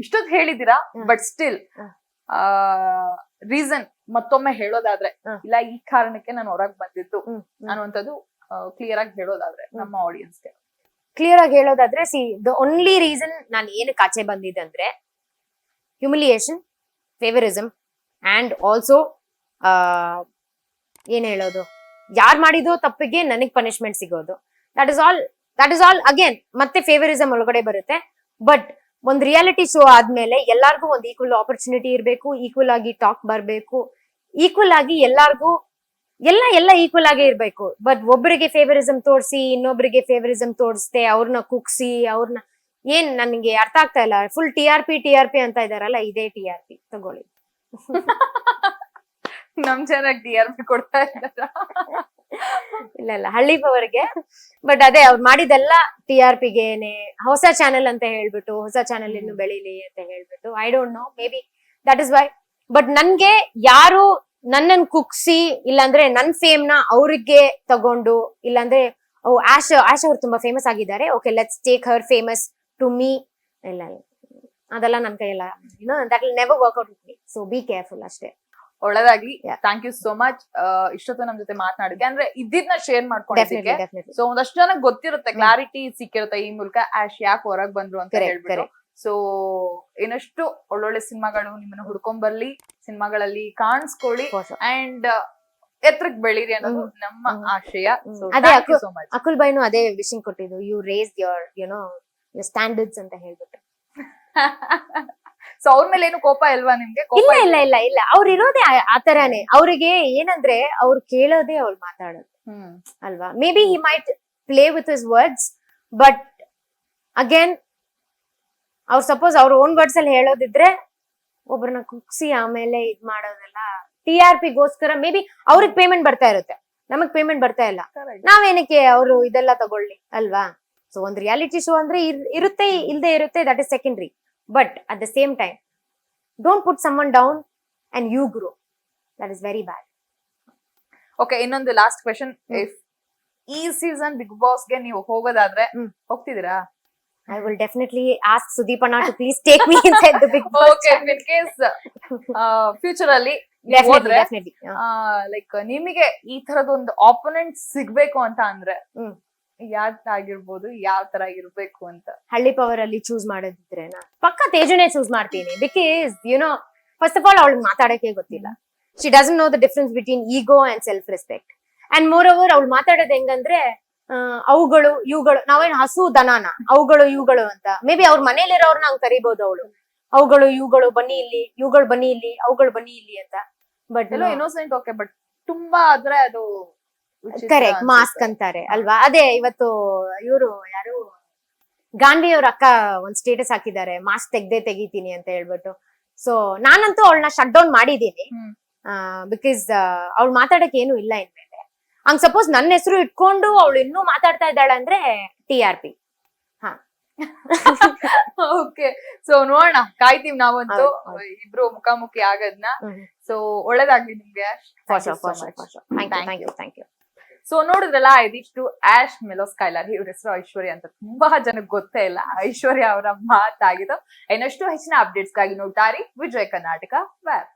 ಇಷ್ಟೊತ್ತು ಹೇಳಿದೀರಾ, ಬಟ್ ಸ್ಟಿಲ್ ರೀಸನ್ ಮತ್ತೊಮ್ಮೆ ಹೇಳೋದಾದ್ರೆ, ಇಲ್ಲ ಈ ಕಾರಣಕ್ಕೆ ನಾನು ಹೊರಗ್ ಬಂದಿತ್ತು ಅನ್ನುವಂಥದ್ದು ಕ್ಲಿಯರ್ ಆಗಿ ಹೇಳೋದಾದ್ರೆ ನಮ್ಮ ಆಡಿಯನ್ಸ್ಗೆ.
ಕ್ಲಿಯರ್ ಆಗಿ ಹೇಳೋದಾದ್ರೆ, ಸಿ ದ ಓನ್ಲಿ ರೀಸನ್ ನಾನು ಏನಕ್ಕೆ ಆಚೆ ಬಂದಿದ್ದೆ ಅಂದ್ರೆ ಹ್ಯೂಮಿಲಿಯೇಷನ್, ಫೇವರಿಸಮ್ ಅಂಡ್ ಆಲ್ಸೋ ಏನ್ ಹೇಳೋದು, ಯಾರ್ ಮಾಡಿದೋ ತಪ್ಪಿಗೆ ನನಗ್ ಪನಿಷ್ಮೆಂಟ್ ಸಿಗೋದು. ದಟ್ ಇಸ್ ಆಲ್ ಅಗೇನ್ ಮತ್ತೆ ಫೇವರಿಸಮ್ ಒಳಗಡೆ ಬರುತ್ತೆ. ಬಟ್ ಒಂದ್ ರಿಯಾಲಿಟಿ ಶೋ ಆದ್ಮೇಲೆ ಎಲ್ಲಾರ್ಗು ಒಂದ್ ಈಕ್ವಲ್ ಆಪರ್ಚುನಿಟಿ ಇರ್ಬೇಕು, ಈಕ್ವಲ್ ಆಗಿ ಟಾಕ್ ಬರ್ಬೇಕು, ಈಕ್ವಲ್ ಆಗಿ ಎಲ್ಲಾರ್ಗು ಎಲ್ಲ ಈಕ್ವಲ್ ಆಗೇ ಇರ್ಬೇಕು. ಬಟ್ ಒಬ್ಬರಿಗೆ ಫೇವರಿಸಮ್ ತೋರಿಸಿ ಇನ್ನೊಬ್ಬರಿಗೆ ಫೇವರಿಸಮ್ ತೋರಿಸ್ದೆ ಅವ್ರನ್ನ ಕುಗ್ಸಿ ಅವ್ರನ್ನ ಏನ್ ನನಗೆ ಅರ್ಥ ಆಗ್ತಾ ಇಲ್ಲ. ಫುಲ್ ಟಿ ಆರ್ ಪಿ ಅಂತ ಇದಾರಲ್ಲ, ಇದೇ TRP ತಗೊಳ್ಳಿ.
ನಮ್ ಚೆನ್ನಾಗಿ TRP ಕೊಡ್ತಾ ಇದ್ದಾರ.
ಇಲ್ಲ ಹಳ್ಳಿ ಪವರ್ಗೆ. ಬಟ್ ಅದೇ ಅವ್ರು ಮಾಡಿದೆಲ್ಲ TRPಗೆನೆ. ಹೊಸ ಚಾನೆಲ್ ಅಂತ ಹೇಳ್ಬಿಟ್ಟು, ಹೊಸ ಚಾನೆಲ್ ಇನ್ನು ಬೆಳಿಲಿ ಅಂತ ಹೇಳ್ಬಿಟ್ಟು, I don't know, may be that is why. But ನನ್ಗೆ ಯಾರು ನನ್ನನ್ ಕುಗ್ಸಿ ಇಲ್ಲಾಂದ್ರೆ ನನ್ ಫೇಮ್ ನ ಅವ್ರಿಗೆ ತಗೊಂಡು, ಇಲ್ಲಾಂದ್ರೆ ಆಶ್ ಅವ್ರು ತುಂಬಾ ಫೇಮಸ್ ಆಗಿದ್ದಾರೆ, okay let's take her famous to me, ಇಲ್ಲ ಅದೆಲ್ಲ ನನ್ ಕೈಯಲ್ಲ. That will never work out with me. So be careful ಅಷ್ಟೇ.
ಒಳ್ಳೇದಾಗ್ಲಿ. ಥ್ಯಾಂಕ್ ಯು ಸೋ ಮಚ್ ಇಷ್ಟೊತ್ತು ನಮ್ ಜೊತೆ ಮಾತನಾಡಿದ್ದೆ, ಅಂದ್ರೆ ಇದ್ದಿದ್ನ ಶೇರ್ ಮಾಡ್ಕೊಂಡಿದ್ದಕ್ಕೆ. ಸೊ ಒಂದಷ್ಟು ಜನಕ್ಕೆ ಗೊತ್ತಿರುತ್ತೆ, ಕ್ಲಾರಿಟಿ ಸಿಕ್ಕಿರುತ್ತೆ ಈ ಮೂಲಕ, ಆಶ್ ಯಾಕೆ ಹೊರಗ್ ಬಂದ್ರು ಅಂತ ಹೇಳ್ಬಿಟ್ಟು. ಸೊ ಇನ್ನಷ್ಟು ಒಳ್ಳೊಳ್ಳೆ ಸಿನಿಮಾಗಳು ನಿಮ್ಮನ್ನ ಹುಡ್ಕೊಂಡ್ ಬರ್ಲಿ, ಸಿನಿಮಾಗಳಲ್ಲಿ ಕಾಣಿಸ್ಕೊಳ್ಳಿ ಅಂಡ್ ಎತ್ರಕ್ ಬೆಳೀರಿ ಅನ್ನೋದು ನಮ್ಮ ಆಶಯ.
ಅದೇ ಅಕುಲ್ ಬೈನು ಅದೇ ವಿಷಿಂಗ್ ಕೊಟ್ಟಿದ್ದು, you raise your your standards ಅಂತ ಹೇಳ್ಬಿಟ್ಟು.
ಸೊ ಅವ್ರ ಮೇಲೆ ಏನು ಕೋಪ ಇಲ್ವಾ ನಿಮ್ಗೆ?
ಇಲ್ಲ ಅವ್ರು ಇರೋದೇ ಆತರಾನೇ. ಅವ್ರಿಗೆ ಏನಂದ್ರೆ ಅವ್ರು ಕೇಳೋದೇ ಅವ್ರು ಮಾತಾಡೋದು ಅಲ್ವಾ. May be he might play with his words, but again ಅವ್ರು ಸಪೋಸ್ ಅವ್ರ ಓನ್ ವರ್ಡ್ಸ್ ಅಲ್ಲಿ ಹೇಳೋದಿದ್ರೆ ಒಬ್ರನ್ನ ಕುಗ್ಸಿ ಆಮೇಲೆ ಇದ್ ಮಾಡೋದೆಲ್ಲ TRPಗೋಸ್ಕರ. ಮೇ ಬಿ ಅವ್ರಿಗೆ ಪೇಮೆಂಟ್ ಬರ್ತಾ ಇರುತ್ತೆ, ನಮಗ್ ಪೇಮೆಂಟ್ ಬರ್ತಾ ಇಲ್ಲ, ನಾವೇನಕ್ಕೆ ಅವರು ಇದೆಲ್ಲ ತಗೊಳ್ಳಿ ಅಲ್ವಾ. ಸೊ ಒಂದ್ ರಿಯಾಲಿಟಿ ಶೋ ಅಂದ್ರೆ ಇರುತ್ತೆ ಇಲ್ದೇ ಇರುತ್ತೆ, that is secondary. But at the same time don't put someone down and you grow, that is very bad.
Okay, ಇನ್ನೊಂದು ಲಾಸ್ಟ್ ಕ್ವೆಶನ್. ಇಫ್ ಈ ಸೀಸನ್ ಬಿಗ್ ಬಾಸ್ ಗೆ ನೀವು ಹೋಗೋದಾದ್ರೆ ಹೋಗ್ತಿದ್ದೀರಾ?
I will definitely ask Sudeepana to please take me inside the Big Boss.
Okay, in case future ಅಲ್ಲಿ
definitely
like ನಿಮಗೆ ಈ ತರದೊಂದು opponent ಸಿಗ್ಬೇಕು ಅಂತ ಅಂದ್ರೆ ಯಾವ್ದಾಗಿರ್ಬೋದು, ಯಾವ ತರ ಇರ್ಬೇಕು ಅಂತ?
ಹಳ್ಳಿ ಪವರ್ ಅಲ್ಲಿ ಚೂಸ್ ಮಾಡೋದಿದ್ರೆ ಪಕ್ಕ ತೇಜುನೇ ಚೂಸ್ ಮಾಡ್ತೀನಿ. ಬಿಕಾಸ್ ಫಸ್ಟ್ ಆಫ್ ಆಲ್ ಅವಳಿಗೆ ಮಾತಾಡಕ್ಕೆ ಗೊತ್ತಿಲ್ಲ. She doesn't know the difference between ego and self respect. And more over ಅವ್ಳು ಮಾತಾಡೋದು ಹೆಂಗಂದ್ರೆ ಅವುಗಳು ಇವುಗಳು, ನಾವೇನ್ ಹಸು ದನಾನ ಅವುಗಳು ಇವುಗಳು ಅಂತ. ಮೇ ಬಿ ಅವ್ರ ಮನೇಲಿರೋರ್ನ ಹಂಗ್ ಕರಿಬಹುದು ಅವಳು, ಅವುಗಳು ಇವುಗಳು ಬನ್ನಿ ಇಲ್ಲಿ, ಇವುಗಳು ಬನ್ನಿ ಇಲ್ಲಿ, ಅವುಗಳು ಬನ್ನಿ ಇಲ್ಲಿ ಅಂತ. ಬಟ್
ಇನ್ನೋಸೆಂಟ್ ಓಕೆ, ಬಟ್ ತುಂಬಾ ಆದ್ರೆ ಅದು
ಕರೆಕ್ಟ್ ಮಾಸ್ಕ್ ಅಂತಾರೆ ಅಲ್ವಾ. ಅದೇ ಇವತ್ತು ಇವರು ಯಾರು ಗಾಂಧಿ ಅವ್ರ ಅಕ್ಕ ಒಂದ್ ಸ್ಟೇಟಸ್ ಹಾಕಿದ್ದಾರೆ, ಮಾಸ್ಕ್ ತೆಗಿತೀನಿ ಅಂತ ಹೇಳ್ಬಿಟ್ಟು. ಸೊ ನಾನಂತೂ ಅವಳನ್ನ ಶಟ್ ಡೌನ್ ಮಾಡಿದೀನಿ, ಬಿಕಾಸ್ ಅವ್ಳು ಮಾತಾಡಕ್ ಏನು ಇಲ್ಲ ಇನ್ಮೇಲೆ. ಹಂಗ್ ಸಪೋಸ್ ನನ್ನ ಹೆಸರು ಇಟ್ಕೊಂಡು ಅವಳು ಇನ್ನೂ ಮಾತಾಡ್ತಾ ಇದ್ದಾಳೆ ಅಂದ್ರೆ TRP.
ಓಕೆ, ಸೊ ನೋಡೋಣ, ಕಾಯ್ತೀವಿ ನಾವಂತೂ ಇಬ್ರು ಮುಖಾಮುಖಿ ಆಗೋದ್ನ. ಸೊ ಒಳ್ಳೇದಾಗ್ಲಿ ನಿಮ್ಗೆ.
Thank you.
ಸೊ ನೋಡಿದ್ರಲ್ಲ ಇದಿಷ್ಟು ಆಶ್ ಮೆಲೋ ಸ್ಕೈಲರ್, ಇವ್ರ ಹೆಸರು ಐಶ್ವರ್ಯ ಅಂತ ತುಂಬಾ ಜನಕ್ಕೆ ಗೊತ್ತೇ ಇಲ್ಲ. ಐಶ್ವರ್ಯ ಅವರ ಮಾತಾಗಿದ್ದು. ಇನ್ನಷ್ಟು ಹೆಚ್ಚಿನ ಅಪ್ಡೇಟ್ಸ್ ಗಾಗಿ ನೋಡ್ತಾರಿ ವಿಜಯ್ ಕರ್ನಾಟಕ ವೆಬ್.